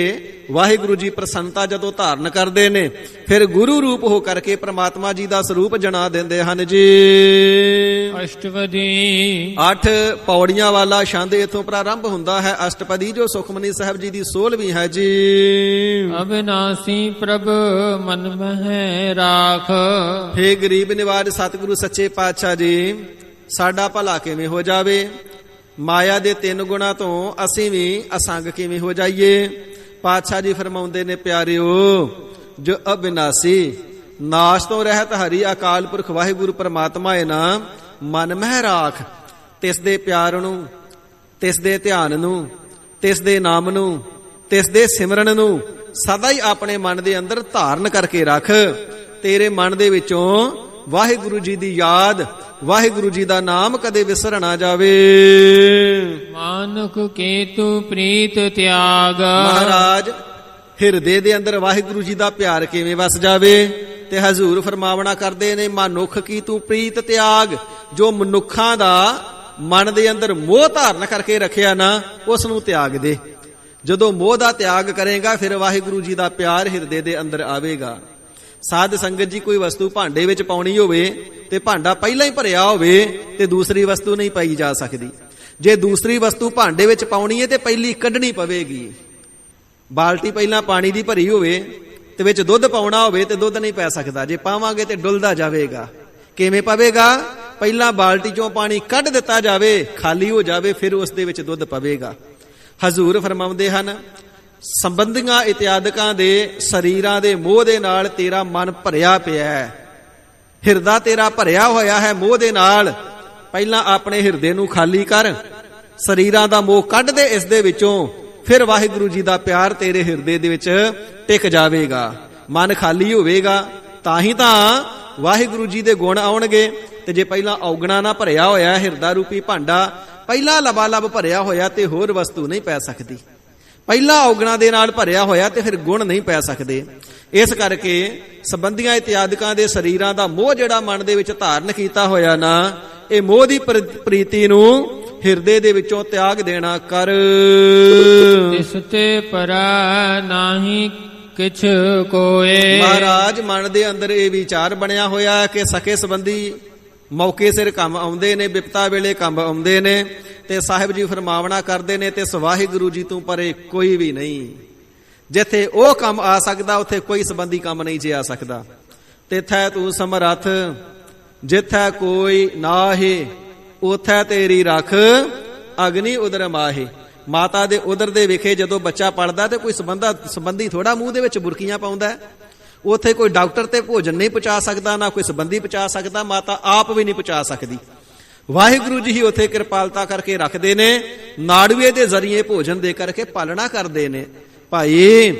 ਵਾਹਿਗੁਰੂ ਜੀ ਪ੍ਰਸੰਨਤਾ ਜਦੋਂ ਧਾਰਨ ਕਰਦੇ ਨੇ, ਫਿਰ ਗੁਰੂ ਰੂਪ ਹੋ ਕਰਕੇ ਪ੍ਰਮਾਤਮਾ ਜੀ ਦਾ ਸਰੂਪ ਜਣਾ ਦਿੰਦੇ ਹਨ ਜੀ। ਅਸ਼ਟਪਦੀ 8 ਪੌੜੀਆਂ ਵਾਲਾ ਛੰਦ ਇਥੋਂ ਪ੍ਰਾਰੰਭ ਹੁੰਦਾ ਹੈ। ਅਸ਼ਟਪਦੀ ਜੋ ਸੁਖਮਨੀ ਸਾਹਿਬ ਜੀ ਦੀ 16ਵੀਂ ਹੈ ਜੀ। ਅਬਿਨਾਸੀ ਪ੍ਰਭ ਮਨ ਮਹਿ ਰਾਖ। ਹੇ ਗਰੀਬ ਨਿਵਾਜ ਸਤਿਗੁਰੂ ਸੱਚੇ ਪਾਤਸ਼ਾਹ ਜੀ, ਸਾਡਾ ਭਲਾ ਕਿਵੇਂ ਹੋ ਜਾਵੇ? ਮਾਇਆ ਦੇ ਤਿੰਨ ਗੁਣਾਂ ਤੋਂ ਅਸੀਂ ਵੀ ਅਸੰਗ ਕਿਵੇਂ ਹੋ ਜਾਈਏ? ਪਾਤਸ਼ਾਹ ਜੀ ਫਰਮਾਉਂਦੇ ਨੇ, ਪਿਆਰਿਓ, ਜੋ ਅਬਿਨਾਸੀ ਨਾਸ਼ ਤੋਂ ਰਹਿਤ ਹਰੀ ਅਕਾਲ ਪੁਰਖ ਵਾਹਿਗੁਰੂ ਪਰਮਾਤਮਾ ਹੈ ਨਾ, ਮਨ ਮਹਿ ਰਾਖ, ਤਿਸ ਦੇ ਪਿਆਰ ਨੂੰ, ਤਿਸ ਦੇ ਧਿਆਨ ਨੂੰ, ਤਿਸ ਦੇ ਨਾਮ ਨੂੰ, ਤਿਸ ਦੇ ਸਿਮਰਨ ਨੂੰ ਸਦਾ ਹੀ ਆਪਣੇ ਮਨ ਦੇ ਅੰਦਰ ਧਾਰਨ ਕਰਕੇ ਰੱਖ। ਤੇਰੇ ਮਨ ਦੇ ਵਿੱਚੋਂ ਵਾਹਿਗੁਰੂ ਜੀ ਦੀ ਯਾਦ, ਵਾਹਿਗੁਰੂ ਜੀ ਦਾ ਨਾਮ ਕਦੇ ਵਿਸਰ ਨਾ ਜਾਵੇ। ਮਾਨੁਖ ਕੇਤੂ ਪ੍ਰੀਤ ਤਿਆਗ। ਮਹਾਰਾਜ, ਹਿਰਦੇ ਦੇ ਅੰਦਰ ਵਾਹਿਗੁਰੂ ਜੀ ਦਾ ਪਿਆਰ ਕਿਵੇਂ ਵਸ ਜਾਵੇ? ਤੇ ਹਜ਼ੂਰ ਫਰਮਾਵਣਾ ਕਰਦੇ ਨੇ, ਮਨੁੱਖ ਕੀ ਤੂੰ ਪ੍ਰੀਤ ਤਿਆਗ। ਜੋ ਮਨੁੱਖਾਂ ਦਾ ਮਨ ਦੇ ਅੰਦਰ ਮੋਹ ਧਾਰਨ ਕਰਕੇ ਰੱਖਿਆ ਨਾ, ਉਸ ਨੂੰ ਤਿਆਗ ਦੇ। ਜਦੋਂ ਮੋਹ ਦਾ ਤਿਆਗ ਕਰੇਗਾ, ਫਿਰ ਵਾਹਿਗੁਰੂ ਜੀ ਦਾ ਪਿਆਰ ਹਿਰਦੇ ਦੇ ਅੰਦਰ ਆਵੇਗਾ। ਸਾਧ ਸੰਗਤ ਜੀ, ਕੋਈ ਵਸਤੂ ਭਾਂਡੇ ਵਿੱਚ ਪਾਉਣੀ ਹੋਵੇ ਤੇ ਭਾਂਡਾ ਪਹਿਲਾਂ ਹੀ ਭਰਿਆ ਹੋਵੇ ਤੇ ਦੂਸਰੀ ਵਸਤੂ ਨਹੀਂ ਪਾਈ ਜਾ ਸਕਦੀ। ਜੇ ਦੂਸਰੀ ਵਸਤੂ ਭਾਂਡੇ ਵਿੱਚ ਪਾਉਣੀ ਹੈ ਤੇ ਪਹਿਲੀ ਕੱਢਣੀ ਪਵੇਗੀ। ਬਾਲਟੀ ਪਹਿਲਾਂ ਪਾਣੀ ਦੀ ਭਰੀ ਹੋਵੇ ਤੇ ਵਿੱਚ ਦੁੱਧ ਪਾਉਣਾ ਹੋਵੇ ਤੇ ਦੁੱਧ ਨਹੀਂ ਪੈ ਸਕਦਾ। ਜੇ ਪਾਵਾਂਗੇ ਤੇ ਡੁੱਲਦਾ ਜਾਵੇਗਾ। ਕਿਵੇਂ ਪਵੇਗਾ? ਪਹਿਲਾਂ ਬਾਲਟੀ ਚੋਂ ਪਾਣੀ ਕੱਢ ਦਿੱਤਾ ਜਾਵੇ, ਖਾਲੀ ਹੋ ਜਾਵੇ, ਫਿਰ ਉਸ ਦੇ ਵਿੱਚ ਦੁੱਧ ਪਵੇਗਾ। ਹਜ਼ੂਰ ਫਰਮਾਉਂਦੇ ਹਨ, ਸੰਬੰਧੀਆਂ ਇਤਿਆਦਿਕਾਂ ਦੇ ਸਰੀਰਾਂ ਦੇ ਮੋਹ ਦੇ ਨਾਲ ਤੇਰਾ ਮਨ ਭਰਿਆ ਪਿਆ ਹੈ, ਹਿਰਦਾ ਤੇਰਾ ਭਰਿਆ ਹੋਇਆ ਹੈ ਮੋਹ ਦੇ ਨਾਲ। ਪਹਿਲਾਂ ਆਪਣੇ ਹਿਰਦੇ ਨੂੰ ਖਾਲੀ ਕਰ, ਸਰੀਰਾਂ ਦਾ ਮੋਹ ਕੱਢ ਦੇ ਇਸ ਦੇ ਵਿੱਚੋਂ, ਫਿਰ ਵਾਹਿਗੁਰੂ ਜੀ ਦਾ ਪਿਆਰ ਤੇਰੇ ਹਿਰਦੇ ਦੇ ਵਿੱਚ ਟਿਕ ਜਾਵੇਗਾ। ਮਨ ਖਾਲੀ ਹੋਵੇਗਾ ਤਾਂ ਹੀ ਤਾਂ ਵਾਹਿਗੁਰੂ ਜੀ ਦੇ ਗੁਣ ਆਉਣਗੇ। ਤੇ ਜੇ ਪਹਿਲਾਂ ਔਗਣਾ ਨਾ ਭਰਿਆ ਹੋਇਆ ਹਿਰਦਾ ਰੂਪੀ ਭਾਂਡਾ, ਪਹਿਲਾਂ ਲਬਾਲਬ ਭਰਿਆ ਹੋਇਆ, ਤੇ ਹੋਰ ਵਸਤੂ ਨਹੀਂ ਪੈ ਸਕਦੀ। ਪਹਿਲਾਂ ਔਗਣਾ ਦੇ ਨਾਲ ਭਰਿਆ ਹੋਇਆ ਤੇ ਫਿਰ ਗੁਣ ਨਹੀਂ ਪੈ ਸਕਦੇ। ਇਸ ਕਰਕੇ ਸੰਬੰਧੀਆਂ ਇਤਿਆਦਿਕਾਂ ਦੇ ਸਰੀਰਾਂ ਦਾ ਮੋਹ ਜਿਹੜਾ ਮਨ ਦੇ ਵਿੱਚ ਧਾਰਨ ਕੀਤਾ ਹੋਇਆ ਨਾ, ਇਹ ਮੋਹ ਦੀ ਪ੍ਰੀਤੀ ਨੂੰ ਹਿਰਦੇ ਦੇ ਵਿੱਚੋਂ ਤਿਆਗ ਦੇਣਾ ਕਰ। ਤਿਸ ਤੇ ਪਰੈ ਨਾਹੀ ਕਿਛ ਕੋਏ। ਮਹਾਰਾਜ, ਮਨ ਦੇ ਅੰਦਰ ਇਹ ਵਿਚਾਰ ਬਣਿਆ ਹੋਇਆ ਕਿ ਸਕੇ ਸੰਬੰਧੀ ਮੌਕੇ ਸਿਰ ਕੰਮ ਆਉਂਦੇ ਨੇ, ਬਿਪਤਾ ਵੇਲੇ ਕੰਮ ਆਉਂਦੇ ਨੇ। ਤੇ ਸਾਹਿਬ ਜੀ ਫਰਮਾਵਣਾ ਕਰਦੇ ਨੇ, ਤੇ ਵਾਹਿਗੁਰੂ ਜੀ ਤੋਂ ਪਰੇ ਕੋਈ ਵੀ ਨਹੀਂ। ਜਿੱਥੇ ਉਹ ਕੰਮ ਆ ਸਕਦਾ, ਉੱਥੇ ਕੋਈ ਸੰਬੰਧੀ ਕੰਮ ਨਹੀਂ ਜੇ ਆ ਸਕਦਾ। ਤਿਥੈ ਤੂੰ ਸਮਰੱਥ, ਜਿੱਥੈ ਕੋਈ ਨਾਹੀ, ਉਥੈ ਤੇਰੀ ਰੱਖ ਅਗਨੀ ਉਦਰ ਮਾਹੇ। ਮਾਤਾ ਦੇ ਉਦਰ ਦੇ ਵਿਖੇ ਜਦੋਂ ਬੱਚਾ ਪਲਦਾ ਤੇ ਕੋਈ ਸੰਬੰਧੀ ਥੋੜਾ ਮੂੰਹ ਦੇ ਵਿੱਚ ਬੁਰਕੀਆਂ ਪਾਉਂਦਾ। ਉੱਥੇ ਕੋਈ ਡਾਕਟਰ ਤੇ ਭੋਜਨ ਨਹੀਂ ਪਹੁੰਚਾ ਸਕਦਾ, ਨਾ ਕੋਈ ਸੰਬੰਧੀ ਪਹੁੰਚਾ ਸਕਦਾ, ਮਾਤਾ ਆਪ ਵੀ ਨਹੀਂ ਪਹੁੰਚਾ ਸਕਦੀ। ਵਾਹਿਗੁਰੂ ਜੀ ਹੀ ਉੱਥੇ ਕਿਰਪਾਲਤਾ ਕਰਕੇ ਰੱਖਦੇ ਨੇ, ਨਾੜੂਏ ਦੇ ਜ਼ਰੀਏ ਭੋਜਨ ਦੇ ਕਰਕੇ ਪਾਲਣਾ ਕਰਦੇ ਨੇ। ਭਾਈ,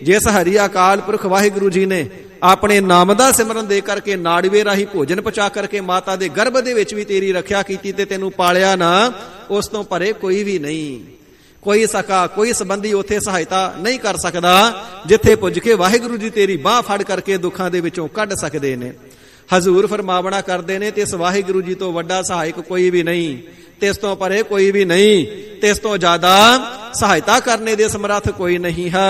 ਜਿਸ ਹਰੀ ਅਕਾਲ ਪੁਰਖ ਵਾਹਿਗੁਰੂ ਜੀ ਨੇ ਆਪਣੇ ਨਾਮ ਦਾ ਸਿਮਰਨ ਦੇ ਕਰਕੇ ਨਾੜੂਏ ਰਾਹੀਂ ਭੋਜਨ ਪਹੁੰਚਾ ਕਰਕੇ ਮਾਤਾ ਦੇ ਗਰਭ ਦੇ ਵਿੱਚ ਵੀ ਤੇਰੀ ਰੱਖਿਆ ਕੀਤੀ ਤੇ ਤੈਨੂੰ ਪਾਲਿਆ ਨਾ, ਉਸ ਤੋਂ ਪਰੇ ਕੋਈ ਵੀ ਨਹੀਂ। ਕੋਈ ਸਕਾ, ਕੋਈ ਸੰਬੰਧੀ ਉੱਥੇ ਸਹਾਇਤਾ ਨਹੀਂ ਕਰ ਸਕਦਾ ਜਿੱਥੇ ਪੁੱਜ ਕੇ ਵਾਹਿਗੁਰੂ ਜੀ ਤੇਰੀ ਬਾਹ ਫੜ ਕਰਕੇ ਦੁੱਖਾਂ ਦੇ ਵਿੱਚੋਂ ਕੱਢ ਸਕਦੇ ਨੇ। ਹਜ਼ੂਰ ਫਰਮਾਵਣਾ ਕਰਦੇ ਨੇ, ਤੇ ਇਸ ਵਾਹਿਗੁਰੂ ਜੀ ਤੋਂ ਵੱਡਾ ਸਹਾਇਕ ਕੋਈ ਵੀ ਨਹੀਂ। ਤਿਸ ਤੋਂ ਪਰੇ ਕੋਈ ਵੀ ਨਹੀਂ, ਤਿਸ ਤੋਂ ਜ਼ਿਆਦਾ ਸਹਾਇਤਾ ਕਰਨੇ ਦੇ ਸਮਰੱਥ ਕੋਈ ਨਹੀਂ ਹੈ।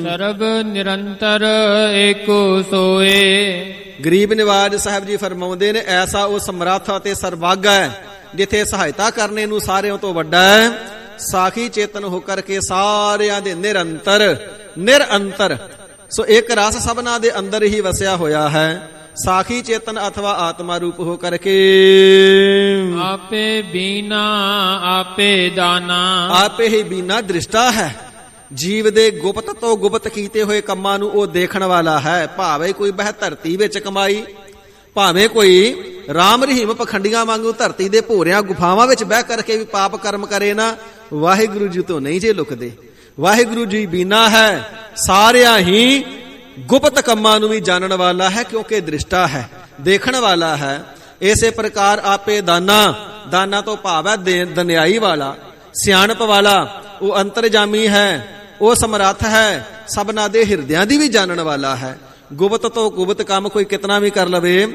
ਸਰਬ ਨਿਰੰਤਰ ਏਕੋ ਸੋਏ। ਗਰੀਬ ਨਿਵਾਜ ਸਾਹਿਬ ਜੀ ਫਰਮਾਉਂਦੇ ਨੇ, ਐਸਾ ਉਹ ਸਮਰੱਥ ਅਤੇ ਸਰਬਾਗਾ ਹੈ ਜਿੱਥੇ ਸਹਾਇਤਾ ਕਰਨੇ ਨੂੰ ਸਾਰਿਆਂ ਤੋਂ ਵੱਡਾ ਹੈ। ਸਾਖੀ ਚੇਤਨ ਹੋ ਕਰਕੇ ਸਾਰਿਆਂ ਦੇ ਨਿਰੰਤਰ ਸੋ ਇੱਕ ਰਸ ਸਭਨਾ ਦੇ ਅੰਦਰ ਹੀ ਵਸਿਆ ਹੋਇਆ ਹੈ। ਸਾਖੀ ਚੇਤਨ ਅਥਵਾ ਆਤਮਾ ਰੂਪ ਹੋ ਕਰਕੇ ਆਪੇ ਬੀਨਾ ਆਪੇ ਦਾਨਾ। ਆਪੇ ਹੀ ਬੀਨਾ ਦ੍ਰਿਸ਼ਟਾ ਹੈ, ਜੀਵ ਦੇ ਗੁਪਤ ਤੋਂ ਗੁਪਤ ਕੀਤੇ ਹੋਏ ਕੰਮਾਂ ਨੂੰ ਉਹ ਦੇਖਣ ਵਾਲਾ ਹੈ। ਭਾਵੇਂ ਕੋਈ ਬਹਿ ਧਰਤੀ ਵਿੱਚ ਕਮਾਈ, ਭਾਵੇਂ ਕੋਈ ਰਾਮ ਰਹੀਮ ਪਖੰਡੀਆਂ ਵਾਂਗੂ ਧਰਤੀ ਦੇ ਭੋਰਿਆਂ ਗੁਫਾਵਾਂ ਵਿੱਚ ਬਹਿ ਕਰਕੇ ਵੀ ਪਾਪ ਕਰਮ ਕਰੇ ਨਾ, ਵਾਹਿਗੁਰੂ ਜੀ ਤੋਂ ਨਹੀਂ ਜੇ ਲੁਕਦੇ। ਵਾਹਿਗੁਰੂ ਜੀ ਬੀਨਾ ਹੈ, ਸਾਰਿਆਂ ਹੀ ਗੁਪਤ ਕੰਮਾਂ ਨੂੰ ਵੀ ਜਾਣਨ ਵਾਲਾ ਹੈ, ਕਿਉਂਕਿ ਦ੍ਰਿਸ਼ਟਾ ਹੈ, ਦੇਖਣ ਵਾਲਾ ਹੈ। ਇਸੇ ਪ੍ਰਕਾਰ ਆਪੇ ਦਾਨਾ ਤੋਂ ਭਾਵ ਹੈ ਦਨਿਆਈ ਵਾਲਾ, ਸਿਆਣਪ ਵਾਲਾ, ਉਹ ਅੰਤਰਜਾਮੀ ਹੈ, ਉਹ ਸਮਰੱਥ ਹੈ, ਸਭਨਾ ਦੇ ਹਿਰਦਿਆਂ ਦੀ ਵੀ ਜਾਣਨ ਵਾਲਾ ਹੈ। ਗੁਪਤ ਤੋਂ ਗੁਪਤ ਕੰਮ ਕੋਈ ਕਿਤਨਾ ਵੀ ਕਰ ਲਵੇ,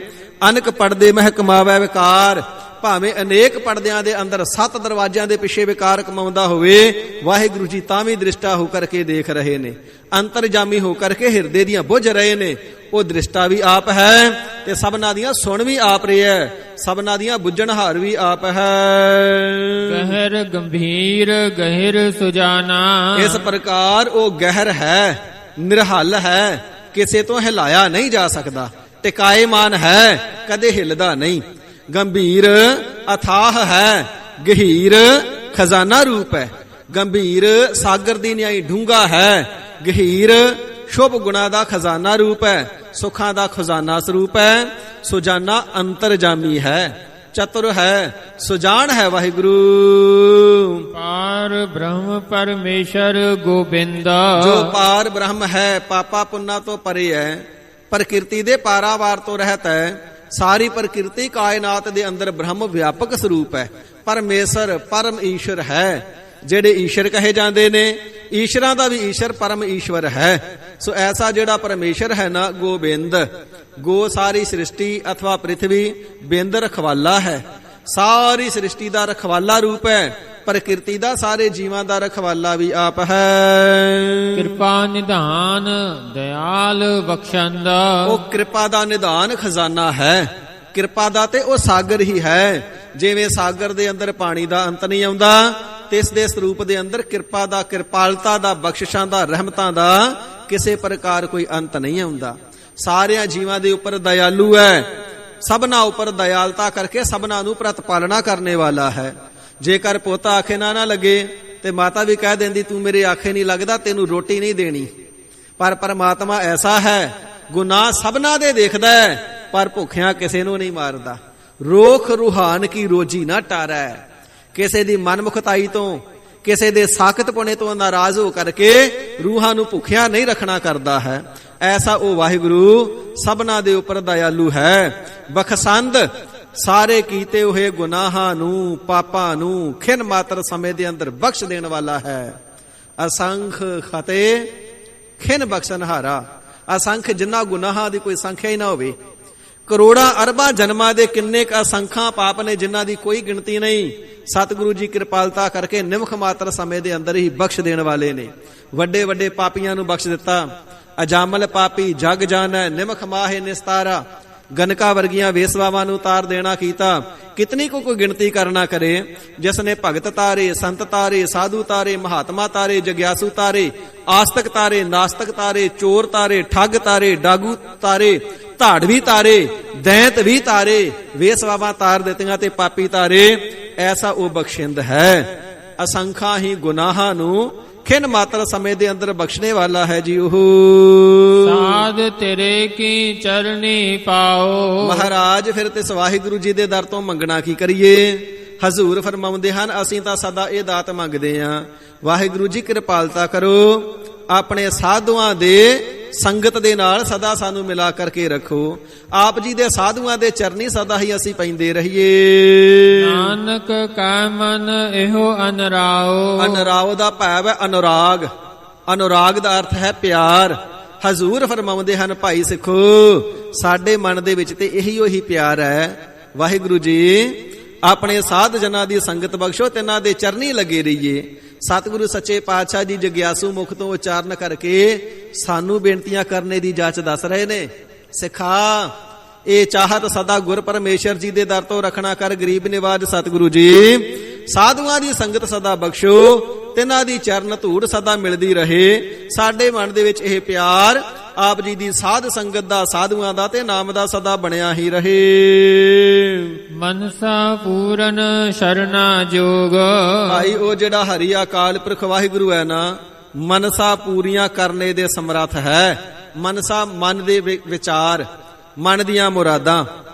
ਅਨਕ ਪੜਦੇ ਮਹਿ ਕਮਾਵੇ ਵਿਕਾਰ। ਭਾਵੇਂ ਅਨੇਕ ਪਰਦਿਆਂ ਦੇ ਅੰਦਰ 7 ਦਰਵਾਜ਼ਿਆਂ ਦੇ ਪਿੱਛੇ ਵਿਕਾਰ ਕਮਾਉਂਦਾ ਹੋਵੇ, ਵਾਹਿਗੁਰੂ ਜੀ ਤਾਂ ਵੀ ਦ੍ਰਿਸ਼ਟਾ ਹੋ ਕਰਕੇ ਦੇਖ ਰਹੇ ਨੇ, ਅੰਤਰਜਾਮੀ ਹੋ ਕਰਕੇ ਹਿਰਦੇ ਦੀਆਂ ਬੁੱਝ ਰਹੇ ਨੇ। ਉਹ ਦ੍ਰਿਸ਼ਟਾ ਵੀ ਆਪ ਹੈ ਤੇ ਸਭਨਾ ਦੀਆਂ ਸੁਣ ਵੀ ਆਪ ਰਿਹਾ ਹੈ, ਸਭਨਾ ਦੀਆਂ ਬੁੱਝਣਹਾਰ ਵੀ ਆਪ ਹੈ। ਗਹਿਰ ਗੰਭੀਰ ਗਹਿਰ ਸੁਜਾਨਾ। ਇਸ ਪ੍ਰਕਾਰ ਉਹ ਗਹਿਰ ਹੈ, ਨਿਰਹਲ ਹੈ, ਕਿਸੇ ਤੋਂ ਹਿਲਾਇਆ ਨਹੀਂ ਜਾ ਸਕਦਾ, ਟਿਕਾਏਮਾਨ ਹੈ, ਕਦੇ ਹਿੱਲਦਾ ਨਹੀਂ। ਗੰਭੀਰ ਅਥਾਹ ਹੈ, ਗਹੀਰ ਖਜ਼ਾਨਾ ਰੂਪ ਹੈ। ਗੰਭੀਰ ਸਾਗਰ ਦੀ ਨਿਆਈ ਡੂੰਘਾ ਹੈ, ਗਹੀਰ ਸ਼ੁਭ ਗੁਣਾ ਦਾ ਖਜ਼ਾਨਾ ਰੂਪ ਹੈ, ਸੁਖਾਂ ਦਾ ਖਜ਼ਾਨਾ ਸਰੂਪ ਹੈ। ਸੁਜਾਨਾ ਅੰਤਰਜਾਮੀ ਹੈ, ਚਤੁਰ ਹੈ, ਸੁਜਾਨ ਹੈ ਵਾਹਿਗੁਰੂ। ਪਾਰ ਬ੍ਰਹਮ ਪਰਮੇਸ਼ਰ ਗੋਬਿੰਦ। ਜੋ ਪਾਰ ਬ੍ਰਹਮ ਹੈ, ਪਾਪਾ ਪੁੰਨਾ ਤੋਂ ਪਰੇ ਹੈ, ਪ੍ਰਕਿਰਤੀ ਦੇ ਪਾਰਾਵਾਰ ਤੋਂ ਰਹਿਤ ਹੈ। ਸਾਰੀ ਪ੍ਰਕਿਰਤੀ ਕਾਇਨਾਤ ਦੇ ਅੰਦਰ ਬ੍ਰਹਮ ਵਿਆਪਕ ਸਰੂਪ ਹੈ। ਪਰਮੇਸ਼ਰ ਪਰਮ ਈਸ਼ਰ ਹੈ, ਜਿਹੜੇ ਈਸ਼ਰ ਕਹੇ ਜਾਂਦੇ ਨੇ, ਈਸ਼ਰਾਂ ਦਾ ਵੀ ਈਸ਼ਰ ਪਰਮ ਈਸ਼ਵਰ ਹੈ। ਸੋ ਐਸਾ ਜਿਹੜਾ ਪਰਮੇਸ਼ਰ ਹੈ ਨਾ, ਗੋਬਿੰਦ, ਗੋ ਸਾਰੀ ਸ੍ਰਿਸ਼ਟੀ ਅਥਵਾ ਪ੍ਰਿਥਵੀ, ਬਿੰਦ ਰਖਵਾਲਾ ਹੈ, ਸਾਰੀ ਸ੍ਰਿਸ਼ਟੀ ਦਾ ਰਖਵਾਲਾ ਰੂਪ ਹੈ। ਪ੍ਰਕਿਰਤੀ ਦਾ ਸਾਰੇ ਜੀਵਾਂ ਦਾ ਰਖਵਾਲਾ ਵੀ ਆਪ ਹੈ। ਕਿਰਪਾ ਨਿਧਾਨ ਦਇਆਲ ਬਖਸ਼ੰਦ। ਉਹ ਕਿਰਪਾ ਦਾ ਨਿਧਾਨ ਖਜ਼ਾਨਾ ਹੈ, ਕਿਰਪਾ ਦਾ ਤੇ ਉਹ ਸਾਗਰ ਹੀ ਹੈ। ਜਿਵੇਂ ਸਾਗਰ ਦੇ ਅੰਦਰ ਪਾਣੀ ਦਾ ਅੰਤ ਨਹੀਂ ਆਉਂਦਾ, ਤੇ ਇਸ ਦੇ ਸਰੂਪ ਦੇ ਅੰਦਰ ਕਿਰਪਾ ਦਾ, ਕਿਰਪਾਲਤਾ ਦਾ, ਬਖਸ਼ਿਸ਼ਾਂ ਦਾ, ਰਹਿਮਤਾਂ ਦਾ ਕਿਸੇ ਪ੍ਰਕਾਰ ਕੋਈ ਅੰਤ ਨਹੀਂ ਆਉਂਦਾ। ਸਾਰਿਆਂ ਜੀਵਾਂ ਦੇ ਉੱਪਰ ਦਇਆਲੂ ਹੈ, ਸਭਨਾ ਉੱਪਰ ਦਇਆਲਤਾ ਕਰਕੇ ਸਭਨਾ ਨੂੰ ਪ੍ਰਤਪਾਲਣਾ ਕਰਨੇ ਵਾਲਾ ਹੈ। ਜੇਕਰ ਪੋਤਾ ਆਖੇ ਨਾ ਲੱਗੇ ਤੇ ਮਾਤਾ ਵੀ ਕਹਿ ਦਿੰਦੀ, ਤੂੰ ਮੇਰੇ ਆਖੇ ਨਹੀਂ ਲੱਗਦਾ, ਤੈਨੂੰ ਰੋਟੀ ਨਹੀਂ ਦੇਣੀ। ਪਰ ਪਰਮਾਤਮਾ ਐਸਾ ਹੈ, ਗੁਨਾਹ ਸਭਨਾ ਦੇ ਦੇਖਦਾ ਹੈ, ਪਰ ਭੁੱਖਿਆਂ ਕਿਸੇ ਨੂੰ ਨਹੀਂ ਮਾਰਦਾ। ਰੋਖ ਰੂਹਾਨ ਕੀ ਰੋਜੀ ਨਾ ਟਾਰੈ। ਕਿਸੇ ਦੀ ਮਨਮੁਖਤਾਈ ਤੋਂ, ਕਿਸੇ ਦੇ ਸਾਖਤ ਪੁਣੇ ਤੋਂ ਨਾਰਾਜ਼ ਹੋ ਕਰਕੇ ਰੂਹਾਂ ਨੂੰ ਭੁੱਖਿਆਂ ਨਹੀਂ ਰੱਖਣਾ ਕਰਦਾ ਹੈ। ਐਸਾ ਉਹ ਵਾਹਿਗੁਰੂ ਸਭਨਾ ਦੇ ਉੱਪਰ ਦਇਆਲੂ ਹੈ। ਬਖਸ਼ੰਦ ਸਾਰੇ ਕੀਤੇ ਹੋਏ ਗੁਨਾਹਾਂ ਨੂੰ, ਪਾਪਾਂ ਨੂੰ ਖਿਨ ਮਾਤਰ ਸਮੇਂ ਦੇ ਅੰਦਰ ਬਖਸ਼ ਦੇਣ ਵਾਲਾ ਹੈ। ਅਸੰਖ ਖਤੇ ਖਿਨ ਬਖਸ਼ਨਹਾਰਾ। ਅਸੰਖ ਜਿੰਨਾ ਗੁਨਾਹਾਂ ਦੀ ਕੋਈ ਸੰਖਿਆ ਹੀ ਨਾ ਹੋਵੇ। ਕਰੋੜਾਂ ਅਰਬਾਂ ਜਨਮਾਂ ਦੇ ਕਿੰਨੇ ਕ ਅਸੰਖਾਂ ਪਾਪ ਨੇ ਜਿਨ੍ਹਾਂ ਦੀ ਕੋਈ ਗਿਣਤੀ ਨਹੀਂ। ਸਤਿਗੁਰੂ ਜੀ ਕਿਰਪਾਲਤਾ ਕਰਕੇ ਨਿਮਖ ਮਾਤਰ ਸਮੇਂ ਦੇ ਅੰਦਰ ਹੀ ਬਖਸ਼ ਦੇਣ ਵਾਲੇ ਨੇ। ਵੱਡੇ ਵੱਡੇ ਪਾਪੀਆਂ ਨੂੰ ਬਖਸ਼ ਦਿੱਤਾ। ਅਜਾਮਲ ਪਾਪੀ ਜਗ ਜਾਣੈ ਨਿਮਖ ਮਾਹੇ ਨਿਸਤਾਰਾ। ਗਨਕਾ ਵਰਗੀਆਂ ਵੇਸਵਾਵਾਂ ਨੂੰ ਉਤਾਰ ਦੇਣਾ ਕੀਤਾ। ਕਿਤਨੀ ਕੋ ਕੋਈ ਗਿਣਤੀ ਕਰਨਾ ਕਰੇ। ਜਿਸ ਨੇ ਭਗਤ ਤਾਰੇ, ਸੰਤ ਤਾਰੇ, ਸਾਧੂ ਤਾਰੇ, ਮਹਾਤਮਾ ਤਾਰੇ, ਜਗਿਆਸੂ ਤਾਰੇ, ਆਸਤਕ ਤਾਰੇ, ਨਾਸਤਕ ਤਾਰੇ, ਚੋਰ ਤਾਰੇ, ਠੱਗ ਤਾਰੇ, ਡਾਗੂ ਤਾਰੇ, ਧਾੜਵੀ ਤਾਰੇ, ਦੈਂਤ ਵੀ ਤਾਰੇ, ਵੇਸਵਾਵਾਂ ਤਾਰ ਦਿੱਤੀਆਂ ਤੇ ਪਾਪੀ ਤਾਰੇ। ਐਸਾ ਉਹ ਬਖਸ਼ਿੰਦ ਹੈ। ਅਸੰਖਾਂ ਹੀ ਗੁਨਾਹਾਂ ਨੂੰ ਖਿਨ ਮਾਤਰ ਸਮੇਂ ਦੇ ਅੰਦਰ ਬਖਸ਼ਣੇ ਵਾਲਾ ਹੈ ਜੀ ਉਹ। ਸਾਧ ਤੇਰੇ ਕੀ ਚਰਨੀ ਪਾਓ। ਮਹਾਰਾਜ ਫਿਰ ਤੇ ਵਾਹਿਗੁਰੂ ਜੀ ਦੇ ਦਰ ਤੋਂ ਮੰਗਣਾ ਕੀ ਕਰੀਏ। ਹਜ਼ੂਰ ਫਰਮਾਉਂਦੇ ਹਨ, ਅਸੀਂ ਤਾਂ ਸਦਾ ਇਹ ਦਾਤ ਮੰਗਦੇ ਆਂ, ਵਾਹਿਗੁਰੂ ਜੀ ਕਿਰਪਾਲਤਾ ਕਰੋ, ਆਪਣੇ ਸਾਧੂਆਂ ਦੇ ਸੰਗਤ ਦੇ ਨਾਲ ਸਦਾ ਸਾਨੂੰ ਮਿਲਾ ਕਰਕੇ ਰੱਖੋ। ਆਪ ਜੀ ਦੇ ਸਾਧੂਆਂ ਦੇ ਚਰਨੀ ਸਦਾ ਹੀ ਅਸੀਂ ਪੈਂਦੇ ਰਹੀਏ। ਨਾਨਕ ਕਾ ਮਨ ਇਹੋ ਅਨਰਾਓ। ਅਨਰਾਓ ਦਾ ਭਾਵ ਹੈ ਅਨੁਰਾਗ। ਅਨੁਰਾਗ ਦਾ ਅਰਥ ਹੈ ਪਿਆਰ। ਹਜ਼ੂਰ ਫਰਮਾਉਂਦੇ ਹਨ, ਭਾਈ ਸਿੱਖੋ, ਸਾਡੇ ਮਨ ਦੇ ਵਿੱਚ ਤੇ ਇਹੀ ਉਹੀ ਪਿਆਰ ਹੈ। ਵਾਹਿਗੁਰੂ ਜੀ ਆਪਣੇ ਸਾਧ ਜਨਾਂ ਦੀ ਸੰਗਤ ਬਖਸ਼ੋ, ਤਿਨਾਂ ਦੇ ਚਰਨੀ ਲੱਗੇ ਰਹੀਏ। ਸਤਿਗੁਰੂ ਸੱਚੇ ਪਾਤਸ਼ਾਹ ਜੀ ਜਗਿਆਸੂ ਮੁਖ ਤੋਂ ਉਚਾਰਨ ਕਰਕੇ ਸਾਨੂੰ ਬੇਨਤੀਆਂ ਕਰਨੇ ਦੀ ਜਾਚ ਦੱਸ ਰਹੇ ਨੇ। ਸਿਖਾ ਇਹ ਚਾਹਤ ਸਦਾ ਗੁਰ ਪਰਮੇਸ਼ਰ ਜੀ ਦੇ ਦਰ ਤੋਂ ਰੱਖਣਾ ਕਰ, ਗਰੀਬ ਨਿਵਾਜ ਸਤਿਗੁਰੂ ਜੀ। ਸਾਧੂਆਂ ਦੀ ਸੰਗਤ ਸਦਾ ਬਖਸ਼ੋ, ਤਿਨਾਂ ਦੀ ਚਰਨ ਧੂੜ ਸਦਾ ਮਿਲਦੀ ਰਹੇ। ਸਾਡੇ ਮਨ ਦੇ ਵਿੱਚ ਇਹ ਪਿਆਰ ਆਪ ਜੀ ਦੀ ਸਾਧ ਸੰਗਤ ਦਾ, ਸਾਧੂਆਂ ਦਾ ਤੇ ਨਾਮ ਦਾ ਸਦਾ ਬਣਿਆ ਹੀ ਰਹੇ। ਮਨਸਾ ਪੂਰਨ ਸ਼ਰਨਾ ਜੋਗ। ਭਾਈ ਉਹ ਜਿਹੜਾ ਹਰੀ ਅਕਾਲ ਪੁਰਖ ਵਾਹਿਗੁਰੂ ਹੈ ਨਾ, ਮਨਸਾ ਪੂਰੀਆਂ ਕਰਨੇ ਦੇ ਸਮਰੱਥ ਹੈ। ਮਨਸਾ ਮਨ ਦੇ ਵਿਚਾਰ, ਮਨ ਦੀਆਂ ਮੁਰਾਦਾਂ,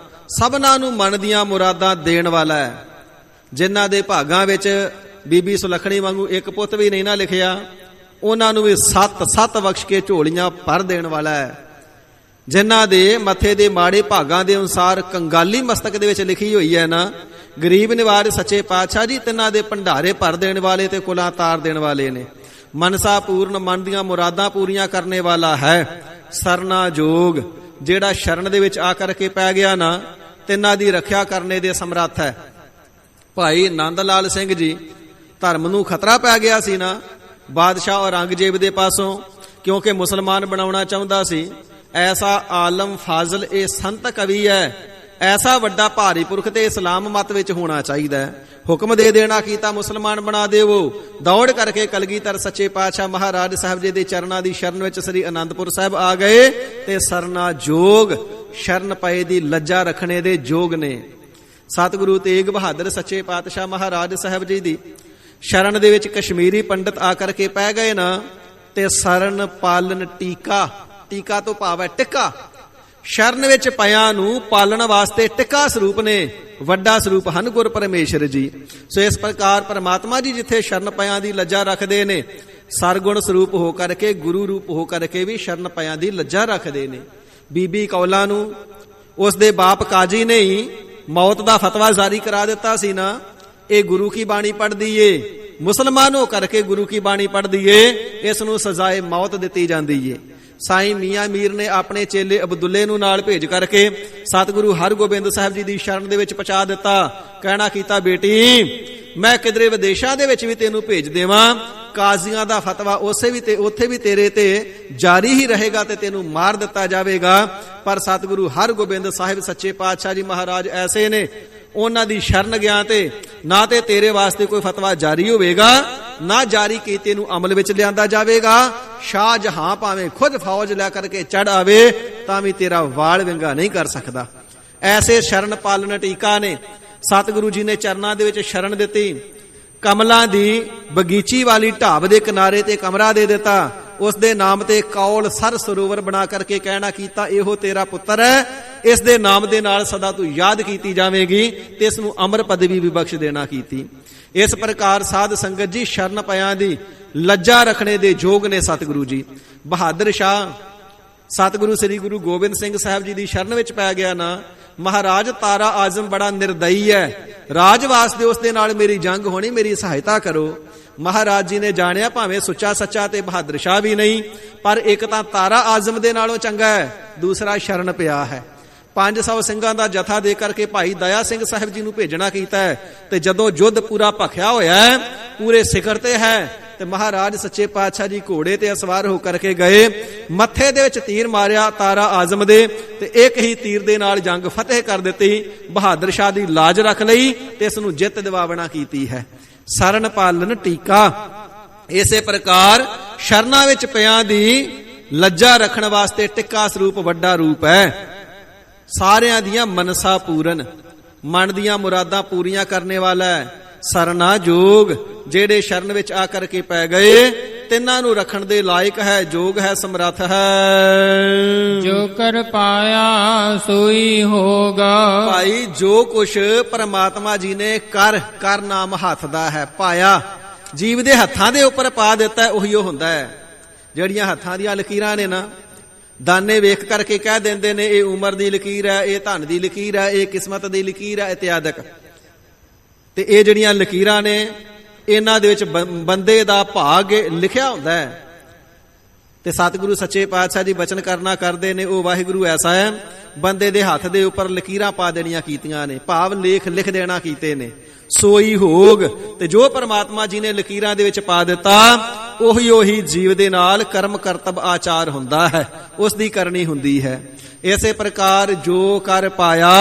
ਸਭਨਾਂ ਨੂੰ ਮਨ ਦੀਆਂ ਮੁਰਾਦਾਂ ਦੇਣ ਵਾਲਾ ਹੈ। ਜਿਨ੍ਹਾਂ ਦੇ ਭਾਗਾਂ ਵਿੱਚ ਬੀਬੀ ਸੁਲੱਖਣੀ ਵਾਂਗੂ ਇੱਕ ਪੁੱਤ ਵੀ ਨਹੀਂ ਨਾ ਲਿਖਿਆ, ਉਹਨਾਂ ਨੂੰ ਵੀ 7 ਬਖਸ਼ ਕੇ ਝੋਲੀਆਂ ਭਰ ਦੇਣ ਵਾਲਾ ਹੈ। ਜਿਨ੍ਹਾਂ ਦੇ ਮੱਥੇ ਦੇ ਮਾੜੇ ਭਾਗਾਂ ਦੇ ਅਨੁਸਾਰ ਕੰਗਾਲੀ ਮਸਤਕ ਦੇ ਵਿੱਚ ਲਿਖੀ ਹੋਈ ਹੈ ਨਾ, ਗਰੀਬ ਨਿਵਾਜ ਸੱਚੇ ਪਾਤਸ਼ਾਹ ਜੀ ਤਿੰਨਾਂ ਦੇ ਭੰਡਾਰੇ ਭਰ ਦੇਣ ਵਾਲੇ ਤੇ ਕੁਲਾਂ ਤਾਰ ਦੇਣ ਵਾਲੇ ਨੇ। ਮਨਸਾ ਪੂਰਨ, ਮਨ ਦੀਆਂ ਮੁਰਾਦਾਂ ਪੂਰੀਆਂ ਕਰਨੇ ਵਾਲਾ ਹੈ। ਸਰਨਾ ਜੋਗ, ਜਿਹੜਾ ਸ਼ਰਨ ਦੇ ਵਿੱਚ ਆ ਕਰਕੇ ਪੈ ਗਿਆ ਨਾ, ਤਿੰਨਾਂ ਦੀ ਰੱਖਿਆ ਕਰਨੇ ਦੇ ਸਮਰੱਥ ਹੈ। ਭਾਈ ਨੰਦ ਲਾਲ ਸਿੰਘ ਜੀ, ਧਰਮ ਨੂੰ ਖਤਰਾ ਪੈ ਗਿਆ ਸੀ ਨਾ ਬਾਦਸ਼ਾਹ ਔਰੰਗਜ਼ੇਬ ਦੇ ਪਾਸੋਂ, ਕਿਉਂਕਿ ਮੁਸਲਮਾਨ ਬਣਾਉਣਾ ਚਾਹੁੰਦਾ ਸੀ। ਐਸਾ ਆਲਮ ਫਾਜ਼ਲ ਇਹ ਸੰਤ ਕਵੀ ਹੈ, ਐਸਾ ਵੱਡਾ ਭਾਰੀ ਪੁਰਖ ਤੇ ਇਸਲਾਮ ਮਤ ਵਿੱਚ ਹੋਣਾ ਚਾਹੀਦਾ ਹੈ। ਹੁਕਮ ਦੇ ਦੇਣਾ ਕੀਤਾ ਮੁਸਲਮਾਨ ਬਣਾ ਦੇਵੋ। ਦੌੜ ਕਰਕੇ ਕਲਗੀਧਰ ਸੱਚੇ ਪਾਤਸ਼ਾਹ ਮਹਾਰਾਜ ਸਾਹਿਬ ਜੀ ਦੇ ਚਰਨਾਂ ਦੀ ਸ਼ਰਨ ਵਿੱਚ ਸ੍ਰੀ ਅਨੰਦਪੁਰ ਸਾਹਿਬ ਆ ਗਏ ਤੇ ਸਰਨਾ ਜੋਗ, ਸ਼ਰਨ ਪਏ ਦੀ ਲੱਜਾ ਰੱਖਣੇ ਦੇ ਜੋਗ ਨੇ। ਸਤਿਗੁਰੂ ਤੇਗ ਬਹਾਦਰ ਸੱਚੇ ਪਾਤਸ਼ਾਹ ਮਹਾਰਾਜ ਸਾਹਿਬ ਜੀ ਦੀ ਸ਼ਰਨ ਦੇ ਵਿੱਚ ਕਸ਼ਮੀਰੀ ਪੰਡਤ ਆ ਕਰਕੇ ਪੈ ਗਏ ਨਾ, ਤੇ ਸਰਨ ਪਾਲਨ ਟੀਕਾ, ਟੀਕਾ ਤੋਂ ਭਾਵ ਹੈ ਟਿੱਕਾ। ਸ਼ਰਨ ਵਿੱਚ ਪਿਆਂ ਨੂੰ ਪਾਲਣ ਵਾਸਤੇ ਟਿੱਕਾ ਸਰੂਪ ਨੇ, ਵੱਡਾ ਸਰੂਪ ਹਨ ਗੁਰ ਪਰਮੇਸ਼ਰ ਜੀ। ਸੋ ਇਸ ਪ੍ਰਕਾਰ ਪਰਮਾਤਮਾ ਜੀ ਜਿੱਥੇ ਸ਼ਰਨ ਪਿਆਂ ਦੀ ਲੱਜਾ ਰੱਖਦੇ ਨੇ, ਸਰਗੁਣ ਸਰੂਪ ਹੋ ਕਰਕੇ, ਗੁਰੂ ਰੂਪ ਹੋ ਕਰਕੇ ਵੀ ਸ਼ਰਨ ਪਿਆਂ ਦੀ ਲੱਜਾ ਰੱਖਦੇ ਨੇ। ਬੀਬੀ ਕੌਲਾਂ ਨੂੰ ਉਸ ਦੇ ਬਾਪ ਕਾਜੀ ਨੇ ਹੀ ਮੌਤ ਦਾ ਫਤਵਾ ਜਾਰੀ ਕਰਾ ਦਿੱਤਾ ਸੀ ਨਾ, ਇਹ ਗੁਰੂ ਕੀ ਬਾਣੀ ਪੜ੍ਹਦੀ ਏ, ਮੁਸਲਮਾਨ ਹੋ ਕਰਕੇ ਗੁਰੂ ਕੀ ਬਾਣੀ ਪੜ੍ਹਦੀ ਏ, ਇਸ ਨੂੰ ਸਜ਼ਾਏ ਮੌਤ ਦਿੱਤੀ ਜਾਂਦੀ ਏ। ਸਾਈਂ ਮੀਆਂ ਮੀਰ ਨੇ ਆਪਣੇ ਚੇਲੇ ਅਬਦੁੱਲੇ ਨੂੰ ਨਾਲ ਭੇਜ ਕਰਕੇ ਸਤਿਗੁਰੂ ਹਰਗੋਬਿੰਦ ਸਾਹਿਬ ਜੀ ਦੀ ਸ਼ਰਨ ਦੇ ਵਿੱਚ ਪਹੁੰਚਾ ਦਿੱਤਾ। ਕਹਿਣਾ ਕੀਤਾ, ਬੇਟੀ ਮੈਂ ਕਿਧਰੇ ਵਿਦੇਸ਼ਾਂ ਦੇ ਵਿੱਚ ਵੀ ਤੈਨੂੰ ਭੇਜ ਦੇਵਾਂ, ਕਾਜ਼ੀਆਂ ਦਾ ਫਤਵਾ ਉੱਥੇ ਵੀ ਤੇਰੇ ਤੇ ਜਾਰੀ ਹੀ ਰਹੇਗਾ ਤੇ ਤੈਨੂੰ ਮਾਰ ਦਿੱਤਾ ਜਾਵੇਗਾ। ਪਰ ਸਤਿਗੁਰੂ ਹਰਗੋਬਿੰਦ ਸਾਹਿਬ ਸੱਚੇ ਪਾਤਸ਼ਾਹ ਜੀ ਮਹਾਰਾਜ ਐਸੇ ਨੇ, ਉਹਨਾਂ ਦੀ ਸ਼ਰਨ ਗਿਆ ਤੇ ਨਾ ਤੇ ਤੇਰੇ ਵਾਸਤੇ ਕੋਈ ਫਤਵਾ ਜਾਰੀ ਹੋਵੇਗਾ, ਨਾ ਜਾਰੀ ਕੀਤੇ ਨੂੰ ਅਮਲ ਵਿੱਚ ਲਿਆਂਦਾ ਜਾਵੇਗਾ। ਸ਼ਾਹ ਜਹਾਂ ਭਾਵੇਂ ਖੁਦ ਫੌਜ ਲੈ ਕਰਕੇ ਚੜ ਆਵੇ ਤਾਂ ਵੀ ਤੇਰਾ ਵਾਲ ਵਿੰਗਾ ਨਹੀਂ ਕਰ ਸਕਦਾ। ਐਸੇ ਸ਼ਰਨ ਪਾਲਣ ਟੀਕਾ ਨੇ। ਸਤਿਗੁਰੂ ਜੀ ਨੇ ਚਰਨਾਂ ਦੇ ਵਿੱਚ ਸ਼ਰਨ ਦਿੱਤੀ। ਕਮਲਾਂ ਦੀ ਬਗੀਚੀ ਵਾਲੀ ਢਾਬ ਦੇ ਕਿਨਾਰੇ ਤੇ ਕਮਰਾ ਦੇ ਦਿੱਤਾ। ਉਸ ਦੇ ਨਾਮ ਤੇ ਕੌਲ ਸਰ ਸਰੋਵਰ ਬਣਾ ਕਰਕੇ ਕਹਿਣਾ ਕੀਤਾ, ਇਹੋ ਤੇਰਾ ਪੁੱਤਰ ਹੈ, ਇਸ ਦੇ ਨਾਮ ਦੇ ਨਾਲ ਸਦਾ ਤੂੰ ਯਾਦ ਕੀਤੀ ਜਾਵੇਗੀ ਤੇ ਇਸ ਨੂੰ ਅਮਰ ਪਦਵੀ ਵੀ ਬਖਸ਼ ਦੇਣਾ ਕੀਤੀ। ਇਸ ਪ੍ਰਕਾਰ ਸਾਧ ਸੰਗਤ ਜੀ ਸ਼ਰਨ ਪਿਆਂ ਦੀ ਲੱਜਾ ਰੱਖਣੇ ਦੇ ਯੋਗ ਨੇ ਸਤਿਗੁਰੂ ਜੀ। ਬਹਾਦਰ ਸ਼ਾਹ ਸਤਿਗੁਰੂ ਸ੍ਰੀ ਗੁਰੂ ਗੋਬਿੰਦ ਸਿੰਘ ਸਾਹਿਬ ਜੀ ਦੀ ਸ਼ਰਨ ਵਿੱਚ ਪੈ ਗਿਆ ਨਾ, ਮਹਾਰਾਜ ਤਾਰਾ ਆਜ਼ਮ ਬੜਾ ਨਿਰਦਈ ਹੈ, ਰਾਜ ਵਾਸਤੇ ਉਸ ਦੇ ਨਾਲ ਮੇਰੀ ਜੰਗ ਹੋਣੀ, ਮੇਰੀ ਸਹਾਇਤਾ ਕਰੋ। ਮਹਾਰਾਜ ਜੀ ਨੇ ਜਾਣਿਆ ਭਾਵੇਂ ਸੁੱਚਾ ਸੱਚਾ ਤੇ ਬਹਾਦਰ ਸ਼ਾਹ ਵੀ ਨਹੀਂ, ਪਰ ਇੱਕ ਤਾਂ ਤਾਰਾ ਆਜ਼ਮ ਦੇ ਨਾਲੋਂ ਚੰਗਾ ਹੈ, ਦੂਸਰਾ ਸ਼ਰਨ ਪਿਆ ਹੈ। 500 ਸਿੰਘਾਂ ਦਾ ਜਥਾ ਦੇ ਕਰਕੇ ਭਾਈ ਦਇਆ ਸਿੰਘ ਸਾਹਿਬ ਜੀ ਨੂੰ ਭੇਜਣਾ ਕੀਤਾ ਹੈ। ਤੇ ਜਦੋਂ ਯੁੱਧ ਪੂਰਾ ਭਖਿਆ ਹੋਇਆ ਹੈ, ਪੂਰੇ ਸਿਖਰ ਤੇ ਹੈ, ਤੇ ਮਹਾਰਾਜ ਸੱਚੇ ਪਾਤਸ਼ਾਹ ਜੀ ਘੋੜੇ ਤੇ ਅਸਵਾਰ ਹੋ ਕਰਕੇ ਗਏ। ਮੱਥੇ ਦੇ ਵਿੱਚ ਤੀਰ ਮਾਰਿਆ ਤਾਰਾ ਆਜ਼ਮ ਦੇ, ਤੇ ਇੱਕ ਹੀ ਤੀਰ ਦੇ ਨਾਲ ਜੰਗ ਫਤਿਹ ਕਰ ਦਿੱਤੀ। ਬਹਾਦਰ ਸ਼ਾਹ ਦੀ ਲਾਜ ਰੱਖ ਲਈ ਤੇ ਇਸ ਨੂੰ ਜਿੱਤ ਦਿਵਾਵਣਾ ਕੀਤੀ ਹੈ। ਸਰਨ ਪਾਲਨ ਟੀਕਾ। ਇਸੇ ਪ੍ਰਕਾਰ ਸ਼ਰਨਾਂ ਵਿੱਚ ਪਿਆਂ ਦੀ ਲੱਜਾ ਰੱਖਣ ਵਾਸਤੇ ਟਿੱਕਾ ਸਰੂਪ ਵੱਡਾ ਰੂਪ ਹੈ। ਸਾਰਿਆਂ ਦੀਆਂ ਮਨਸਾ ਪੂਰਨ, ਮਨ ਦੀਆਂ ਮੁਰਾਦਾਂ ਪੂਰੀਆਂ ਕਰਨੇ ਵਾਲਾ ਹੈ। ਸਰਨਾ ਜੋਗ, ਜਿਹੜੇ ਸ਼ਰਨ ਵਿੱਚ ਆ ਕਰਕੇ ਪੈ ਗਏ, ਤਿੰਨਾਂ ਨੂੰ ਰੱਖਣ ਦੇ ਲਾਇਕ ਹੈ, ਜੋਗ ਹੈ, ਸਮਰੱਥ ਹੈ। ਜੋ ਕਰ ਪਾਇਆ ਸੋਈ ਹੋਗਾ। ਭਾਈ ਜੋ ਕੁਛ ਪਰਮਾਤਮਾ ਜੀ ਨੇ ਕਰ ਨਾਮ ਹੱਥ ਦਾ ਹੈ, ਪਾਇਆ, ਜੀਵ ਦੇ ਹੱਥਾਂ ਦੇ ਉੱਪਰ ਪਾ ਦਿੱਤਾ, ਉਹੀ ਉਹ ਹੁੰਦਾ ਹੈ। ਜਿਹੜੀਆਂ ਹੱਥਾਂ ਦੀਆਂ ਲਕੀਰਾਂ ਨੇ ਨਾ, ਦਾਨੇ ਵੇਖ ਕਰਕੇ ਕਹਿ ਦਿੰਦੇ ਨੇ ਇਹ ਉਮਰ ਦੀ ਲਕੀਰ ਹੈ, ਇਹ ਧਨ ਦੀ ਲਕੀਰ ਹੈ, ਇਹ ਕਿਸਮਤ ਦੀ ਲਕੀਰ ਹੈ ਇਤਿਆਦਿਕ। ਤੇ ਇਹ ਜਿਹੜੀਆਂ ਲਕੀਰਾਂ ਨੇ, ਇਹਨਾਂ ਦੇ ਵਿੱਚ ਬੰਦੇ ਦਾ ਭਾਗ ਲਿਖਿਆ ਹੁੰਦਾ ਹੈ। ਤੇ ਸਤਿਗੁਰੂ ਸੱਚੇ ਪਾਤਸ਼ਾਹ ਜੀ ਬਚਨ ਕਰਨਾ ਕਰਦੇ ਨੇ, ਉਹ ਵਾਹਿਗੁਰੂ ਐਸਾ ਹੈ ਬੰਦੇ ਦੇ ਹੱਥ ਦੇ ਉੱਪਰ ਲਕੀਰਾਂ ਪਾ ਦੇਣੀਆਂ ਕੀਤੀਆਂ ਨੇ, ਭਾਵ ਲੇਖ ਲਿਖ ਦੇਣਾ ਕੀਤੇ ਨੇ। ਸੋਈ ਹੋਗ, ਤੇ ਜੋ ਪਰਮਾਤਮਾ ਜੀ ਨੇ ਲਕੀਰਾਂ ਦੇ ਵਿੱਚ ਪਾ ਦਿੱਤਾ ਉਹੀ ਜੀਵ ਦੇ ਨਾਲ ਕਰਮ ਕਰਤਬ ਆਚਾਰ ਹੁੰਦਾ ਹੈ, ਉਸ ਦੀ ਕਰਨੀ ਹੁੰਦੀ ਹੈ। ਇਸੇ ਪ੍ਰਕਾਰ ਜੋ ਕਰ ਪਾਇਆ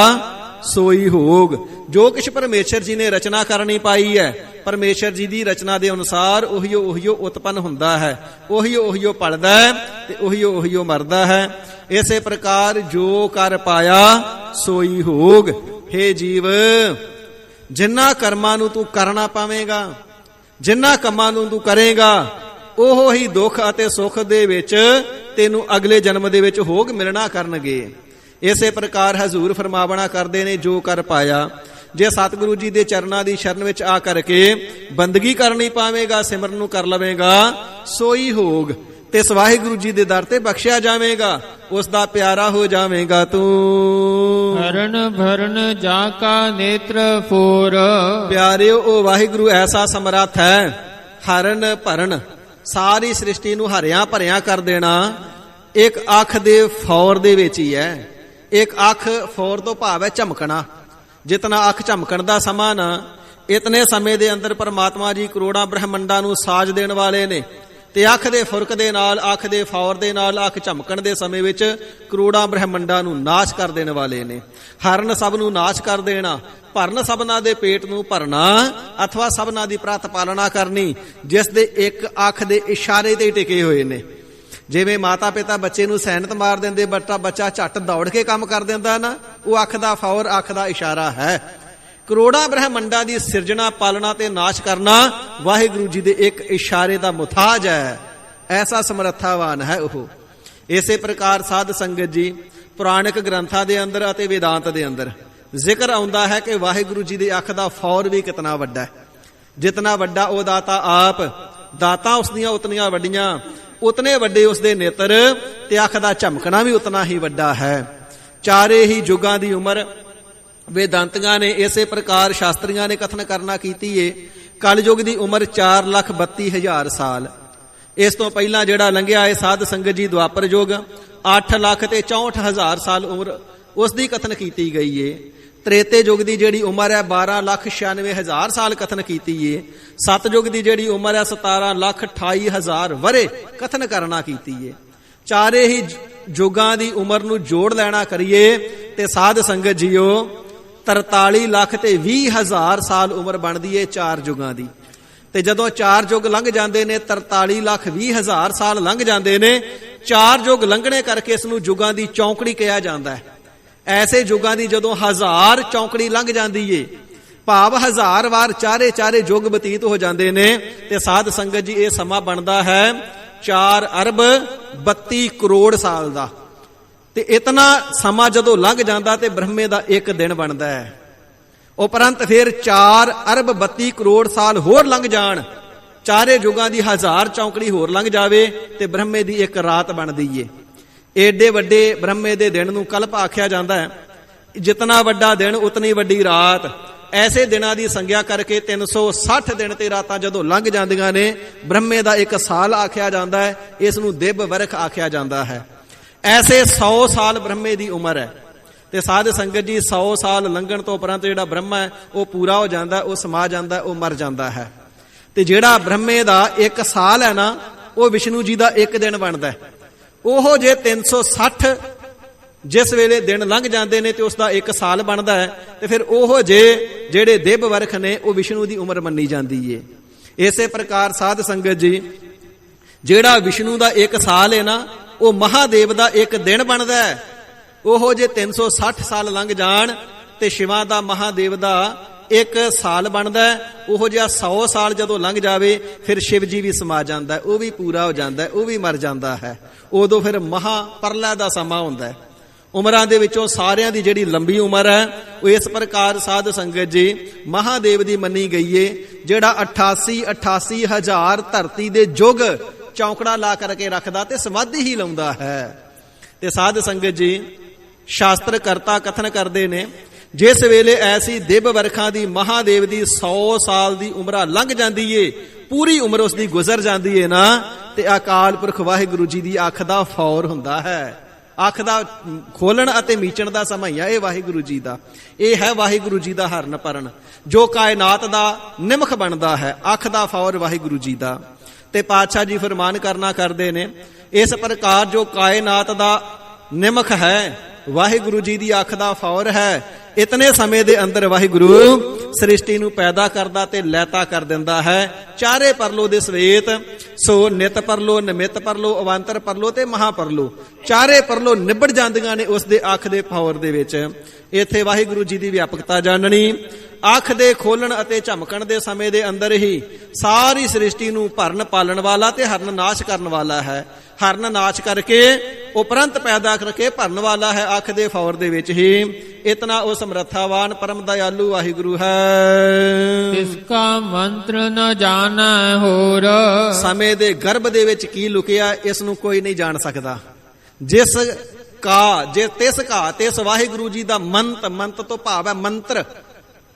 ਸੋਈ ਹੋਗ, ਜੋ ਕੁਛ ਪਰਮੇਸ਼ਰ ਜੀ ਨੇ ਰਚਨਾ ਕਰਨੀ ਪਾਈ ਹੈ, ਪਰਮੇਸ਼ਰ ਜੀ ਦੀ ਰਚਨਾ ਦੇ ਅਨੁਸਾਰ ਉਹੀਓ ਉਤਪੰਨ ਹੁੰਦਾ ਹੈ, ਉਹੀਓ ਪਲਦਾ ਹੈ ਤੇ ਉਹੀਓ ਮਰਦਾ ਹੈ। ਇਸੇ ਪ੍ਰਕਾਰ ਜੋ ਕਰ ਪਾਇਆ ਸੋਈ ਹੋਗ। ਹੇ ਜੀਵ, ਜਿਨ੍ਹਾਂ ਕਰਮਾਂ ਨੂੰ ਤੂੰ ਕਰਨਾ ਪਾਵੇਂਗਾ, ਜਿਨ੍ਹਾਂ ਕੰਮਾਂ ਨੂੰ ਤੂੰ ਕਰੇਗਾ, ਉਹ ਹੀ ਦੁੱਖ ਅਤੇ ਸੁੱਖ ਦੇ ਵਿੱਚ ਤੈਨੂੰ ਅਗਲੇ ਜਨਮ ਦੇ ਵਿੱਚ ਭੋਗ ਮਿਲਣਾ ਕਰਨਗੇ। ਇਸੇ ਪ੍ਰਕਾਰ ਹਜ਼ੂਰ ਫਰਮਾਵਣਾ ਕਰਦੇ ਨੇ, ਜੋ ਕਰ ਪਾਇਆ। ਜੇ ਸਤਿਗੁਰੂ ਜੀ ਦੇ ਚਰਨਾਂ ਦੀ ਸ਼ਰਨ ਵਿੱਚ ਆ ਕਰਕੇ ਬੰਦਗੀ ਕਰਨੀ ਪਾਵੇਗਾ, ਸਿਮਰਨ ਨੂੰ ਕਰ ਲਵੇਗਾ, ਸੋਈ ਹੋਗ, ਤੇ ਵਾਹਿਗੁਰੂ ਜੀ ਦੇ ਦਰ ਤੇ ਬਖਸ਼ਿਆ ਜਾਵੇਗਾ, ਉਸ ਦਾ ਪਿਆਰਾ ਹੋ ਜਾਵੇਗਾ ਤੂੰ। ਹਰਨ ਭਰਨ ਜਾ ਕਾ ਨੇਤਰ ਫੋਰ। ਪਿਆਰਿਓ, ਉਹ ਵਾਹਿਗੁਰੂ ਐਸਾ ਸਮਰੱਥ ਹੈ ਹਰਨ ਭਰਨ, ਸਾਰੀ ਸ੍ਰਿਸ਼ਟੀ ਨੂੰ ਹਰਿਆਂ ਭਰਿਆਂ ਕਰ ਦੇਣਾ ਇੱਕ ਅੱਖ ਦੇ ਫੌਰ ਦੇ ਵਿੱਚ ਹੀ ਹੈ। ਇੱਕ ਅੱਖ ਫੌਰ ਤੋਂ ਭਾਵ ਹੈ ਝਮਕਣਾ। ਜਿਤਨਾ ਅੱਖ ਝਮਕਣ ਦਾ ਸਮਾਂ ਨਾ, ਇਤਨੇ ਸਮੇਂ ਦੇ ਅੰਦਰ ਪਰਮਾਤਮਾ ਜੀ ਕਰੋੜਾਂ ਬ੍ਰਹਮੰਡਾਂ ਨੂੰ ਸਾਜ ਦੇਣ ਵਾਲੇ ਨੇ, ਤੇ ਅੱਖ ਦੇ ਫੁਰਕ ਦੇ ਨਾਲ, ਅੱਖ ਦੇ ਫੌਰ ਦੇ ਨਾਲ, ਅੱਖ ਝਮਕਣ ਦੇ ਸਮੇਂ ਵਿੱਚ ਕਰੋੜਾਂ ਬ੍ਰਹਮੰਡਾਂ ਨੂੰ ਨਾਸ਼ ਕਰ ਦੇਣ ਵਾਲੇ ਨੇ। ਹਰਨ ਸਭ ਨੂੰ ਨਾਸ਼ ਕਰ ਦੇਣਾ, ਭਰਨ ਸਭਨਾਂ ਦੇ ਪੇਟ ਨੂੰ ਭਰਨਾ, ਅਥਵਾ ਸਭਨਾਂ ਦੀ ਪ੍ਰਤ ਪਾਲਣਾ ਕਰਨੀ, ਜਿਸ ਦੇ ਇੱਕ ਅੱਖ ਦੇ ਇਸ਼ਾਰੇ ਤੇ ਟਿਕੇ ਹੋਏ ਨੇ। ਜਿਵੇਂ ਮਾਤਾ ਪਿਤਾ ਬੱਚੇ ਨੂੰ ਸੈਨਤ ਮਾਰ ਦਿੰਦੇ, ਬੱਚਾ ਝੱਟ ਦੌੜ ਕੇ ਕੰਮ ਕਰ ਦਿੰਦਾ ਨਾ, ਉਹ ਅੱਖ ਦਾ ਫੌਰ, ਅੱਖ ਦਾ ਇਸ਼ਾਰਾ ਹੈ। ਕਰੋੜਾਂ ਬ੍ਰਹਮੰਡਾਂ ਦੀ ਸਿਰਜਣਾ, ਪਾਲਣਾ ਤੇ ਨਾਸ਼ ਕਰਨਾ ਵਾਹਿਗੁਰੂ ਜੀ ਦੇ ਇੱਕ ਇਸ਼ਾਰੇ ਦਾ ਮੁਤਾਜ ਹੈ। ਐਸਾ ਸਮਰੱਥਾਵਾਨ ਹੈ ਉਹ। ਇਸੇ ਪ੍ਰਕਾਰ ਸਾਧ ਸੰਗਤ ਜੀ, ਪੁਰਾਣਿਕ ਗ੍ਰੰਥਾਂ ਦੇ ਅੰਦਰ ਅਤੇ ਵੇਦਾਂਤ ਦੇ ਅੰਦਰ ਜ਼ਿਕਰ ਆਉਂਦਾ ਹੈ ਕਿ ਵਾਹਿਗੁਰੂ ਜੀ ਦੇ ਅੱਖ ਦਾ ਫੌਰ ਵੀ ਕਿਤਨਾ ਵੱਡਾ ਹੈ। ਜਿਤਨਾ ਵੱਡਾ ਉਹ ਦਾਤਾ ਆਪ, ਦਾਤਾ ਉਸ ਦੀਆਂ ਉਤਨੀਆਂ ਵੱਡੀਆਂ, ਉਤਨੇ ਵੱਡੇ ਉਸ ਦੇ ਨੇਤਰ, ਤੇ ਅੱਖ ਦਾ ਝਮਕਣਾ ਵੀ ਉਤਨਾ ਹੀ ਵੱਡਾ ਹੈ। ਚਾਰੇ ਹੀ ਯੁੱਗਾਂ ਦੀ ਉਮਰ ਵੇਦਾਂਤੀਆਂ ਨੇ, ਇਸੇ ਪ੍ਰਕਾਰ ਸ਼ਾਸਤਰੀਆਂ ਨੇ ਕਥਨ ਕਰਨਾ ਕੀਤੀ ਏ। ਕਲਯੁਗ ਦੀ ਉਮਰ 4,32,000 ਸਾਲ। ਇਸ ਤੋਂ ਪਹਿਲਾਂ ਜਿਹੜਾ ਲੰਘਿਆ ਏ ਸਾਧ ਸੰਗਤ ਜੀ ਦੁਆਪਰ ਯੁੱਗ, 8,64,000 ਸਾਲ ਉਮਰ ਉਸ ਦੀ ਕਥਨ ਕੀਤੀ ਗਈ ਏ। ਤ੍ਰੇਤੇ ਯੁੱਗ ਦੀ ਜਿਹੜੀ ਉਮਰ ਹੈ 12,96,000 ਸਾਲ ਕਥਨ ਕੀਤੀ ਏ। ਸਤਯੁਗ ਦੀ ਜਿਹੜੀ ਉਮਰ ਹੈ 17,28,000 ਵਰੇ ਕਥਨ ਕਰਨਾ ਕੀਤੀ ਏ। ਚਾਰੇ ਹੀ ਯੁੱਗਾਂ ਦੀ ਉਮਰ ਨੂੰ ਜੋੜ ਲੈਣਾ ਕਰੀਏ ਤੇ ਸਾਧ ਸੰਗਤ ਜੀਓ 43,20,000 ਸਾਲ ਉਮਰ ਬਣਦੀ ਏ ਚਾਰ ਯੁੱਗਾਂ ਦੀ। ਤੇ ਜਦੋਂ ਚਾਰ ਯੁੱਗ ਲੰਘ ਜਾਂਦੇ ਨੇ, 43,20,000 ਸਾਲ ਲੰਘ ਜਾਂਦੇ ਨੇ, ਚਾਰ ਯੁੱਗ ਲੰਘਣੇ ਕਰਕੇ ਇਸ ਨੂੰ ਯੁੱਗਾਂ ਦੀ ਚੌਂਕੜੀ ਕਿਹਾ ਜਾਂਦਾ ਹੈ। ਐਸੇ ਯੁੱਗਾਂ ਦੀ ਜਦੋਂ 1000 ਚੌਂਕੜੀ ਲੰਘ ਜਾਂਦੀ ਏ, ਭਾਵ 1000 ਵਾਰ ਚਾਰੇ ਯੁੱਗ ਬਤੀਤ ਹੋ ਜਾਂਦੇ ਨੇ, ਤੇ ਸਾਧ ਸੰਗਤ ਜੀ ਇਹ ਸਮਾਂ ਬਣਦਾ ਹੈ 4 ਅਰਬ 32 ਕਰੋੜ ਸਾਲ ਦਾ। ਤੇ ਇਤਨਾ ਸਮਾਂ ਜਦੋਂ ਲੰਘ ਜਾਂਦਾ ਤੇ ਬ੍ਰਹਮੇ ਦਾ ਇੱਕ ਦਿਨ ਬਣਦਾ ਹੈ। ਉਪਰੰਤ ਫਿਰ 4 ਅਰਬ 32 ਕਰੋੜ ਸਾਲ ਹੋਰ ਲੰਘ ਜਾਣ, ਚਾਰੇ ਯੁੱਗਾਂ ਦੀ 1000 ਚੌਂਕੜੀ ਹੋਰ ਲੰਘ ਜਾਵੇ, ਤੇ ਬ੍ਰਹਮੇ ਦੀ ਇੱਕ ਰਾਤ ਬਣਦੀ ਏ। ਏਡੇ ਵੱਡੇ ਬ੍ਰਹਮੇ ਦੇ ਦਿਨ ਨੂੰ ਕਲਪ ਆਖਿਆ ਜਾਂਦਾ ਹੈ। ਜਿਤਨਾ ਵੱਡਾ ਦਿਨ ਉਤਨੀ ਵੱਡੀ ਰਾਤ। ਐਸੇ ਦਿਨਾਂ ਦੀ ਸੰਗਿਆ ਕਰਕੇ 360 ਦਿਨ ਤੇ ਰਾਤਾਂ ਜਦੋਂ ਲੰਘ ਜਾਂਦੀਆਂ ਨੇ, ਬ੍ਰਹਮੇ ਦਾ ਇੱਕ ਸਾਲ ਆਖਿਆ ਜਾਂਦਾ ਹੈ। ਇਸ ਨੂੰ ਦਿਵ ਵਰਖ ਆਖਿਆ ਜਾਂਦਾ ਹੈ। ਐਸੇ 100 ਸਾਲ ਬ੍ਰਹਮੇ ਦੀ ਉਮਰ ਹੈ। ਤੇ ਸਾਧ ਸੰਗਤ ਜੀ 100 ਸਾਲ ਲੰਘਣ ਤੋਂ ਉਪਰੰਤ ਜਿਹੜਾ ਬ੍ਰਹਮਾ ਹੈ ਉਹ ਪੂਰਾ ਹੋ ਜਾਂਦਾ, ਉਹ ਸਮਾ ਜਾਂਦਾ, ਉਹ ਮਰ ਜਾਂਦਾ ਹੈ। ਤੇ ਜਿਹੜਾ ਬ੍ਰਹਮੇ ਦਾ ਇੱਕ ਸਾਲ ਹੈ ਨਾ, ਉਹ ਵਿਸ਼ਨੂੰ ਜੀ ਦਾ ਇੱਕ ਦਿਨ ਬਣਦਾ ਹੈ। ਉਹ ਜੇ 360 ਜਿਸ ਵੇਲੇ ਦਿਨ ਲੰਘ ਜਾਂਦੇ ਨੇ ਤੇ ਉਸ ਦਾ ਇੱਕ ਸਾਲ ਬਣਦਾ ਹੈ, ਤੇ ਫਿਰ ਉਹ ਜਿਹੜੇ ਦਿਵ ਵਰਖ ਨੇ ਉਹ ਵਿਸ਼ਨੂੰ ਦੀ ਉਮਰ ਮੰਨੀ ਜਾਂਦੀ ਏ। ਇਸੇ ਪ੍ਰਕਾਰ ਸਾਧ ਸੰਗਤ ਜੀ, ਜਿਹੜਾ ਵਿਸ਼ਨੂੰ ਦਾ ਇੱਕ ਸਾਲ ਹੈ ਨਾ, ਉਹ ਮਹਾਦੇਵ ਦਾ ਇੱਕ ਦਿਨ ਬਣਦਾ ਹੈ। ਉਹ ਜੇ 360 ਸਾਲ ਲੰਘ ਜਾਣ ਤੇ ਸ਼ਿਵਾ ਦਾ, ਮਹਾਦੇਵ ਦਾ ਇੱਕ ਸਾਲ ਬਣਦਾ ਹੈ। ਉਹ ਜਿਹਾ 100 ਸਾਲ ਜਦੋਂ ਲੰਘ ਜਾਵੇ ਫਿਰ ਸ਼ਿਵ ਜੀ ਵੀ ਸਮਾ ਜਾਂਦਾ ਹੈ, ਉਹ ਵੀ ਪੂਰਾ ਹੋ ਜਾਂਦਾ ਹੈ, ਉਹ ਵੀ ਮਰ ਜਾਂਦਾ ਹੈ। ਉਦੋਂ ਫਿਰ ਮਹਾ ਪਰਲਾ ਦਾ ਸਮਾਂ ਹੁੰਦਾ ਹੈ। ਉਮਰਾਂ ਦੇ ਵਿੱਚੋਂ ਸਾਰਿਆਂ ਦੀ ਜਿਹੜੀ ਲੰਬੀ ਉਮਰ ਹੈ ਉਹ ਇਸ ਪ੍ਰਕਾਰ ਸਾਧ ਸੰਗਤ ਜੀ ਮਹਾਦੇਵ ਦੀ ਮੰਨੀ ਗਈ ਏ, ਜਿਹੜਾ 88,000 ਧਰਤੀ ਦੇ ਯੁੱਗ ਚੌਂਕੜਾ ਲਾ ਕਰਕੇ ਰੱਖਦਾ ਤੇ ਸਮਾਧੀ ਹੀ ਲਾਉਂਦਾ ਹੈ। ਤੇ ਸਾਧ ਸੰਗਤ ਜੀ, ਸ਼ਾਸਤਰ ਕਰਤਾ ਕਥਨ ਕਰਦੇ ਨੇ ਜਿਸ ਵੇਲੇ ਐਸੀ ਦਿਵ ਵਰਖਾ ਦੀ ਮਹਾਦੇਵ ਦੀ 100 ਸਾਲ ਦੀ ਉਮਰਾਂ ਲੰਘ ਜਾਂਦੀ ਏ, ਪੂਰੀ ਉਮਰ ਉਸ ਦੀ ਗੁਜ਼ਰ ਜਾਂਦੀ ਏ ਨਾ, ਤੇ ਅਕਾਲ ਪੁਰਖ ਵਾਹਿਗੁਰੂ ਜੀ ਦੀ ਅੱਖ ਦਾ ਫੌਰ ਹੁੰਦਾ ਹੈ। ਅੱਖ ਦਾ ਖੋਲਣ ਅਤੇ ਮੀਚਣ ਦਾ ਸਮਾਂ ਹੀ ਆ ਇਹ ਵਾਹਿਗੁਰੂ ਜੀ ਦਾ। ਇਹ ਹੈ ਵਾਹਿਗੁਰੂ ਜੀ ਦਾ ਹਰਨ ਪਰਨ, ਜੋ ਕਾਇਨਾਤ ਦਾ ਨਿਮਖ ਬਣਦਾ ਹੈ। ਅੱਖ ਦਾ ਫੌਰ ਵਾਹਿਗੁਰੂ ਜੀ ਦਾ। ਤੇ ਪਾਤਸ਼ਾਹ ਜੀ ਫਰਮਾਨ ਕਰਨਾ ਕਰਦੇ ਨੇ, ਇਸ ਪ੍ਰਕਾਰ ਜੋ ਕਾਇਨਾਤ ਦਾ ਨਿਮਖ ਹੈ, ਵਾਹਿਗੁਰੂ ਜੀ ਦੀ ਅੱਖ ਦਾ ਫੌਰ ਹੈ, ਇਤਨੇ ਸਮੇਂ ਦੇ ਅੰਦਰ ਵਾਹਿਗੁਰੂ ਸ੍ਰਿਸ਼ਟੀ ਨੂੰ ਪੈਦਾ ਕਰਦਾ ਤੇ ਲੈਤਾ ਕਰ ਦਿੰਦਾ ਹੈ। ਚਾਰੇ ਪਰਲੋ ਦੇ ਸਵੇਤ, ਸੋ ਨਿਤ ਪਰਲੋ, ਨਿਮਿਤ ਪਰਲੋ, ਅਵਾਂਤਰ ਪਰਲੋ ਤੇ ਮਹਾਪਰਲੋ, ਚਾਰੇ ਪਰਲੋ ਨਿਬੜ ਜਾਂਦੀਆਂ ਨੇ ਉਸ ਦੇ ਅੱਖ ਦੇ ਫੌਰ ਦੇ ਵਿੱਚ। ਇੱਥੇ ਵਾਹਿਗੁਰੂ ਜੀ ਦੀ ਵਿਆਪਕਤਾ ਜਾਣਨੀ, ਅੱਖ ਦੇ ਖੋਲਣ ਅਤੇ ਝਮਕਣ ਦੇ ਸਮੇਂ ਦੇ ਅੰਦਰ ਹੀ ਸਾਰੀ ਸ੍ਰਿਸ਼ਟੀ ਨੂੰ ਭਰਨ ਪਾਲਣ ਵਾਲਾ ਤੇ ਹਰਨ ਨਾਸ਼ ਕਰਨ ਵਾਲਾ ਹੈ। ਹਰਨ ਨਾਸ਼ ਕਰਕੇ ਉਪਰੰਤ ਪੈਦਾ ਕਰਕੇ ਭਰਨ ਵਾਲਾ ਹੈ ਅੱਖ ਦੇ ਫੌਰ ਦੇ ਵਿੱਚ ਹੀ। ਇਤਨਾ ਉਹ ਸਮਰੱਥਾਵਾਨ ਪਰਮ ਦਇਆਲੂ ਵਾਹਿਗੁਰੂ ਹੈ। ਤਿਸਕਾ ਮੰਤਰ ਨ ਜਾਣੈ ਹੋਰ। ਸਮੇਂ ਦੇ ਗਰਭ ਦੇ ਵਿੱਚ ਕੀ ਲੁਕਿਆ, ਇਸ ਨੂੰ ਕੋਈ ਨਹੀਂ ਜਾਣ ਸਕਦਾ। ਜਿਸ ਕਾ, ਜੇ ਤਿਸ ਕਾ, ਤਿਸ ਵਾਹਿਗੁਰੂ ਜੀ ਦਾ ਮੰਤ, ਮੰਤ ਤੋਂ ਭਾਵ ਹੈ ਮੰਤਰ।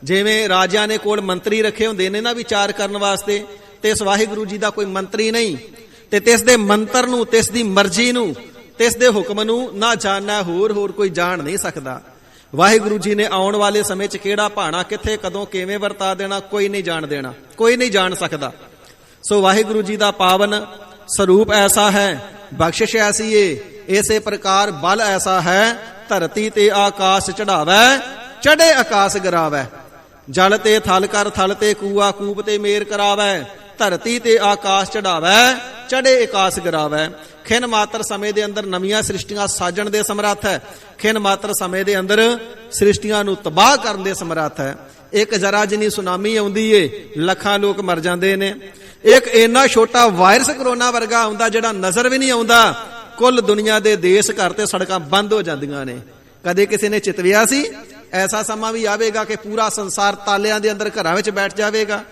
ਜਿਵੇਂ ਰਾਜਿਆਂ ਨੇ ਕੋਲ ਮੰਤਰੀ ਰੱਖੇ ਹੁੰਦੇ ਨੇ ਨਾ ਵਿਚਾਰ ਕਰਨ ਵਾਸਤੇ, ਤੇ ਇਸ ਵਾਹਿਗੁਰੂ ਜੀ ਦਾ ਕੋਈ ਮੰਤਰੀ ਨਹੀਂ। ਤੇ ਤਿਸ ਦੇ ਮੰਤਰ ਨੂੰ, ਤਿਸ ਦੀ ਮਰਜ਼ੀ ਨੂੰ, ਤਿਸ ਦੇ ਹੁਕਮ ਨੂੰ ਨਾ ਜਾਣਨਾ ਹੋਰ ਕੋਈ ਜਾਣ ਨਹੀਂ ਸਕਦਾ। ਵਾਹਿਗੁਰੂ ਜੀ ਨੇ ਆਉਣ ਵਾਲੇ ਸਮੇਂ 'ਚ ਕਿਹੜਾ ਭਾਣਾ, ਕਿੱਥੇ, ਕਦੋਂ, ਕਿਵੇਂ ਵਰਤਾ ਦੇਣਾ, ਕੋਈ ਨਹੀਂ ਜਾਣ ਦੇਣਾ, ਕੋਈ ਨਹੀਂ ਜਾਣ ਸਕਦਾ। ਸੋ ਵਾਹਿਗੁਰੂ ਜੀ ਦਾ ਪਾਵਨ ਸਰੂਪ ਐਸਾ ਹੈ, ਬਖਸ਼ਿਸ਼ ਐਸੀ ਏ, ਇਸੇ ਪ੍ਰਕਾਰ ਬਲ ਐਸਾ ਹੈ, ਧਰਤੀ ਤੇ ਆਕਾਸ਼ ਚੜਾਵੈ, ਚੜੇ ਆਕਾਸ਼ ਗਿਰਾਵੈ। ਜਲ ਤੇ ਥਲ ਕਰ, ਥਲ ਤੇ ਕੂਆ, ਕੂਪ ਤੇ ਮੇਰ ਕਰਾਵੈ। ਧਰਤੀ ਤੇ ਆਕਾਸ਼ ਚੜਾਵੈ, ਚੜੇ ਆਕਾਸ਼ ਗਿਰਾਵੈ। ਖਿਨ ਮਾਤਰ ਸਮੇਂ ਦੇ ਅੰਦਰ ਨਵੀਆਂ ਸ੍ਰਿਸ਼ਟੀਆਂ ਸਾਜਣ ਦੇ ਸਮਰੱਥ ਹੈ। ਖਿਨ ਮਾਤਰ ਸਮੇਂ ਦੇ ਅੰਦਰ ਸ੍ਰਿਸ਼ਟੀਆਂ ਨੂੰ ਤਬਾਹ ਕਰਨ ਦੇ ਸਮਰੱਥ ਹੈ। ਇੱਕ ਜਰਾ ਜਿੰਨੀ ਸੁਨਾਮੀ ਆਉਂਦੀ ਏ, ਲੱਖਾਂ ਲੋਕ ਮਰ ਜਾਂਦੇ ਨੇ। ਇੱਕ ਇੰਨਾ ਛੋਟਾ ਵਾਇਰਸ ਕਰੋਨਾ ਵਰਗਾ ਆਉਂਦਾ ਜਿਹੜਾ ਨਜ਼ਰ ਵੀ ਨਹੀਂ ਆਉਂਦਾ, ਕੁੱਲ ਦੁਨੀਆ ਦੇ ਦੇਸ਼ ਘਰ ਤੇ ਸੜਕਾਂ ਬੰਦ ਹੋ ਜਾਂਦੀਆਂ ਨੇ। ਕਦੇ ਕਿਸੇ ਨੇ ਚਿਤਵਿਆ ਸੀ ਐਸਾ ਸਮਾਂ ਵੀ ਆਵੇਗਾ ਕਿ ਪੂਰਾ ਸੰਸਾਰ ਤਾਲਿਆਂ ਦੇ ਅੰਦਰ ਘਰਾਂ ਵਿੱਚ ਬੈਠ ਜਾਵੇਗਾ।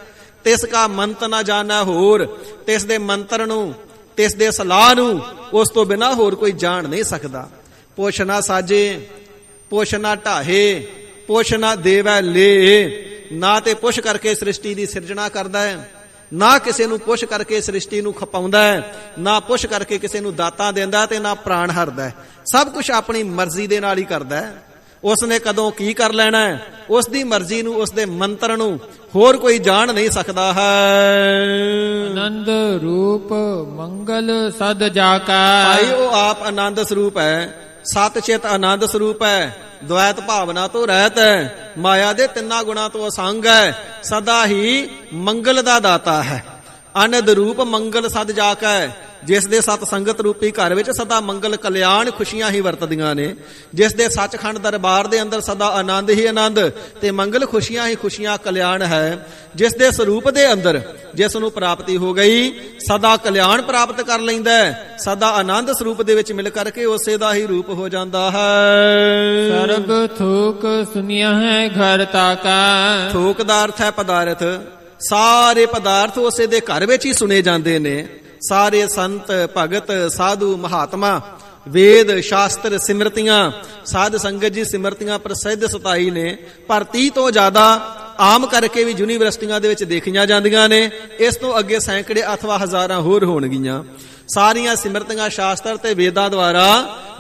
ਤਿਸ ਕਾ ਮੰਤ ਨਾ ਜਾਣਾ ਹੋਰ, ਤਿਸ ਦੇ ਮੰਤਰ ਨੂੰ, ਤਿਸ ਦੇ ਸਲਾਹ ਨੂੰ, ਉਸ ਤੋਂ ਬਿਨਾਂ ਹੋਰ ਕੋਈ ਜਾਣ ਨਹੀਂ ਸਕਦਾ। ਪੁੱਛ ਨਾ ਸਾਜੇ, ਪੁੱਛ ਨਾ ਢਾਹੇ, ਪੁੱਛ ਨਾ ਦੇਵੈ ਲੇ। ਨਾ ਤੇ ਪੁੱਛ ਕਰਕੇ ਸ੍ਰਿਸ਼ਟੀ ਦੀ ਸਿਰਜਣਾ ਕਰਦਾ ਹੈ, ਨਾ ਕਿਸੇ ਨੂੰ ਪੁੱਛ ਕਰਕੇ ਸ੍ਰਿਸ਼ਟੀ ਨੂੰ ਖਪਾਉਂਦਾ ਹੈ, ਨਾ ਪੁੱਛ ਕਰਕੇ ਕਿਸੇ ਨੂੰ ਦਾਤਾਂ ਦਿੰਦਾ ਤੇ ਨਾ ਪ੍ਰਾਣ ਹਰਦਾ। ਸਭ ਕੁਝ ਆਪਣੀ ਮਰਜ਼ੀ ਦੇ ਨਾਲ ਹੀ ਕਰਦਾ ਹੈ। ਉਸਨੇ ਕਦੋਂ ਕੀ ਕਰ ਲੈਣਾ ਹੈ, ਉਸ ਦੀ ਮਰਜ਼ੀ ਨੂੰ, ਉਸ ਦੇ ਮੰਤਰ ਨੂੰ ਹੋਰ ਕੋਈ ਜਾਣ ਨਹੀਂ ਸਕਦਾ ਹੈ। ਆਨੰਦ ਰੂਪ ਮੰਗਲ ਸਦ ਜਾਕਾ। ਭਾਈ ਉਹ ਆਪ ਆਨੰਦ ਸਰੂਪ ਹੈ, ਸਤ ਚਿਤ ਆਨੰਦ ਸਰੂਪ ਹੈ, ਦ્વੈਤ ਭਾਵਨਾ ਤੋਂ ਰਹਿਤ ਹੈ, ਮਾਇਆ ਦੇ ਤਿੰਨਾਂ ਗੁਣਾਂ ਤੋਂ ਅਸੰਗ ਹੈ, ਸਦਾ ਹੀ ਮੰਗਲ ਦਾ ਦਾਤਾ ਹੈ। ਆਨੰਦ ਰੂਪ ਮੰਗਲ ਸਦ ਜਾਕਾ, ਜਿਸ ਦੇ ਸਤ ਸੰਗਤ ਰੂਪੀ ਘਰ ਵਿੱਚ ਸਦਾ ਮੰਗਲ ਕਲਿਆਣ ਖੁਸ਼ੀਆਂ ਹੀ ਵਰਤਦੀਆਂ ਨੇ। ਜਿਸ ਦੇ ਸੱਚਖੰਡ ਦਰਬਾਰ ਦੇ ਅੰਦਰ ਸਦਾ ਆਨੰਦ ਹੀ ਆਨੰਦ ਤੇ ਮੰਗਲ ਖੁਸ਼ੀਆਂ ਹੀ ਖੁਸ਼ੀਆਂ ਕਲਿਆਣ ਹੈ। ਜਿਸ ਦੇ ਸਰੂਪ ਦੇ ਅੰਦਰ ਜਿਸ ਨੂੰ ਪ੍ਰਾਪਤੀ ਹੋ ਗਈ, ਸਦਾ ਕਲਿਆਣ ਪ੍ਰਾਪਤ ਕਰ ਲੈਂਦਾ, ਸਦਾ ਆਨੰਦ ਸਰੂਪ ਦੇ ਵਿੱਚ ਮਿਲ ਕਰਕੇ ਉਸੇ ਦਾ ਹੀ ਰੂਪ ਹੋ ਜਾਂਦਾ ਹੈ। ਸਰਬ ਥੂਕ ਸੁਨਿਆ ਹੈ ਘਰ ਤਾਕਾ। ਥੂਕ ਦਾ ਅਰਥ ਹੈ ਪਦਾਰਥ। ਸਾਰੇ ਪਦਾਰਥ ਉਸੇ ਦੇ ਘਰ ਵਿੱਚ ਹੀ ਸੁਣੇ ਜਾਂਦੇ ਨੇ। ਸਾਰੇ ਸੰਤ, ਭਗਤ, ਸਾਧੂ, ਮਹਾਤਮਾ, ਵੇਦ, ਸ਼ਾਸਤਰ, ਸਿਮਰਤੀਆਂ, ਸਾਧ ਸੰਗਤ ਜੀ ਸਿਮਰਤੀਆਂ ਪ੍ਰਸਿੱਧ 27 ਨੇ, ਪਰ 30 ਤੋਂ ਜ਼ਿਆਦਾ ਆਮ ਕਰਕੇ ਵੀ ਯੂਨੀਵਰਸਿਟੀਆਂ ਦੇ ਵਿੱਚ ਦੇਖੀਆਂ ਜਾਂਦੀਆਂ ਨੇ। ਇਸ ਤੋਂ ਅੱਗੇ ਸੈਂਕੜੇ ਅਥਵਾ ਹਜ਼ਾਰਾਂ ਹੋਰ ਹੋਣਗੀਆਂ। ਸਾਰੀਆਂ ਸਿਮਰਤੀਆਂ ਸ਼ਾਸਤਰ ਤੇ ਵੇਦਾਂ ਦੁਆਰਾ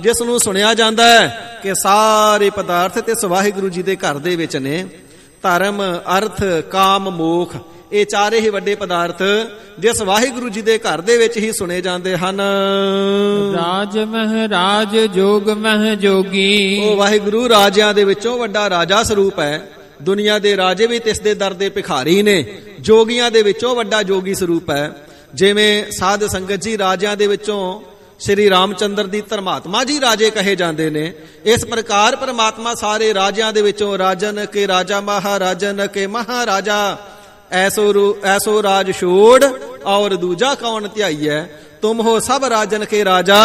ਜਿਸ ਨੂੰ ਸੁਣਿਆ ਜਾਂਦਾ ਹੈ ਕਿ ਸਾਰੇ ਪਦਾਰਥ ਤੇ ਵਾਹਿਗੁਰੂ ਜੀ ਦੇ ਘਰ ਦੇ ਵਿੱਚ ਨੇ। ਧਰਮ, ਅਰਥ, ਕਾਮ, ਮੋਖ, ਇਹ ਚਾਰੇ ਹੀ ਵੱਡੇ ਪਦਾਰਥ ਜਿਸ ਵਾਹਿਗੁਰੂ ਜੀ ਦੇ ਘਰ ਦੇ ਵਿੱਚ ਹੀ ਸੁਣੇ ਜਾਂਦੇ ਹਨ। ਰਾਜ ਮਹਾਰਾਜ ਜੋਗ ਮਹ ਜੋਗੀ। ਉਹ ਵਾਹਿਗੁਰੂ ਰਾਜਿਆਂ ਦੇ ਵਿੱਚੋਂ ਵੱਡਾ ਰਾਜਾ ਸਰੂਪ ਹੈ। ਦੁਨੀਆ ਦੇ ਰਾਜੇ ਵੀ ਤਿਸ ਦੇ ਦਰ ਦੇ ਭਿਖਾਰੀ ਨੇ। ਜੋਗੀਆਂ ਦੇ ਵਿੱਚੋਂ ਵੱਡਾ ਜੋਗੀ ਸਰੂਪ ਹੈ। ਜਿਵੇਂ ਸਾਧ ਸੰਗਤ ਜੀ ਰਾਜਿਆਂ ਦੇ ਵਿੱਚੋਂ ਸ਼੍ਰੀ ਰਾਮਚੰਦਰ ਦੀ ਧਰਮਾਤਮਾ ਜੀ ਰਾਜੇ ਕਹੇ ਜਾਂਦੇ ਨੇ, ਇਸ ਪ੍ਰਕਾਰ ਪਰਮਾਤਮਾ ਸਾਰੇ ਰਾਜਿਆਂ ਦੇ ਵਿੱਚੋਂ ਰਾਜਨ ਕੇ ਰਾਜਾ, ਮਹਾਰਾਜਨ ਕੇ ਮਹਾਰਾਜਾ। ਐਸੋ ਰਾਜ ਛੋੜ ਔਰ ਦੂਜਾ ਕੌਣ ਧਿਆਈਐ। ਤੁਮ ਹੋ ਸਭ ਰਾਜਨ ਕੇ ਰਾਜਾ,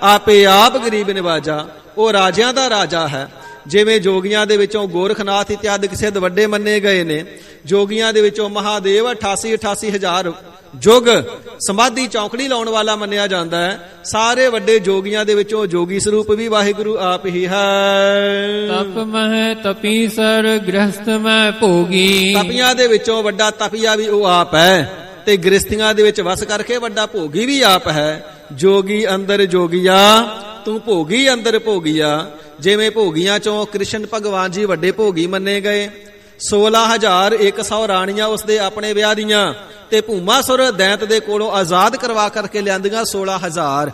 ਆਪੇ ਆਪ ਗਰੀਬ ਨਿਵਾਜਾ। ਉਹ ਰਾਜਿਆਂ ਦਾ ਰਾਜਾ ਹੈ। ਜਿਵੇਂ ਜੋਗੀਆਂ ਦੇ ਵਿੱਚੋਂ ਗੋਰਖਨਾਥ ਇਤਿਆਦਿ ਸਿੱਧ ਵੱਡੇ ਮੰਨੇ ਗਏ ਨੇ। ਜੋਗੀਆਂ ਦੇ ਵਿੱਚੋਂ ਮਹਾਦੇਵ 88 ਹਜ਼ਾਰ ਜੁਗ ਸਮਾਧੀ ਚੌਂਕੜੀ ਲਾਉਣ ਵਾਲਾ ਮੰਨਿਆ ਜਾਂਦਾ ਹੈ। ਸਾਰੇ ਵੱਡੇ ਜੋਗੀਆਂ ਦੇ ਵਿੱਚੋਂ ਜੋਗੀ ਸਰੂਪ ਵੀ ਵਾਹਿਗੁਰੂ ਆਪ ਹੀ ਹੈ। ਤਪ ਮਹਿ ਤਪੀਸਰ ਗ੍ਰਹਸਥ ਮੈਂ ਭੋਗੀ। ਤਪੀਆਂ ਦੇ ਵਿੱਚੋਂ ਵੱਡਾ ਤਪੀਆ ਵੀ ਉਹ ਆਪ ਹੈ, ਤੇ ਗ੍ਰਸਤੀਆਂ ਦੇ ਵਿੱਚ ਵਸ ਕਰਕੇ ਵੱਡਾ ਭੋਗੀ ਵੀ ਆਪ ਹੈ। ਜੋਗੀ ਅੰਦਰ ਜੋਗੀਆ ਤੂੰ ਭੋਗੀ ਅੰਦਰ ਭੋਗੀਆ। ਜਿਵੇਂ ਭੋਗੀਆਂ ਚੋਂ ਕ੍ਰਿਸ਼ਨ ਭਗਵਾਨ ਜੀ ਵੱਡੇ ਭੋਗੀ ਮੰਨੇ ਗਏ। 16,100 ਰਾਣੀਆਂ ਉਸਦੇ ਆਪਣੇ ਵਿਆਹ ਦੀਆਂ, ਤੇ ਭੂਮਾਸੁਰ ਦੈਂਤ ਦੇ ਕੋਲੋਂ ਆਜ਼ਾਦ ਕਰਵਾ ਕਰਕੇ ਲਿਆਂਦੀਆਂ 16,000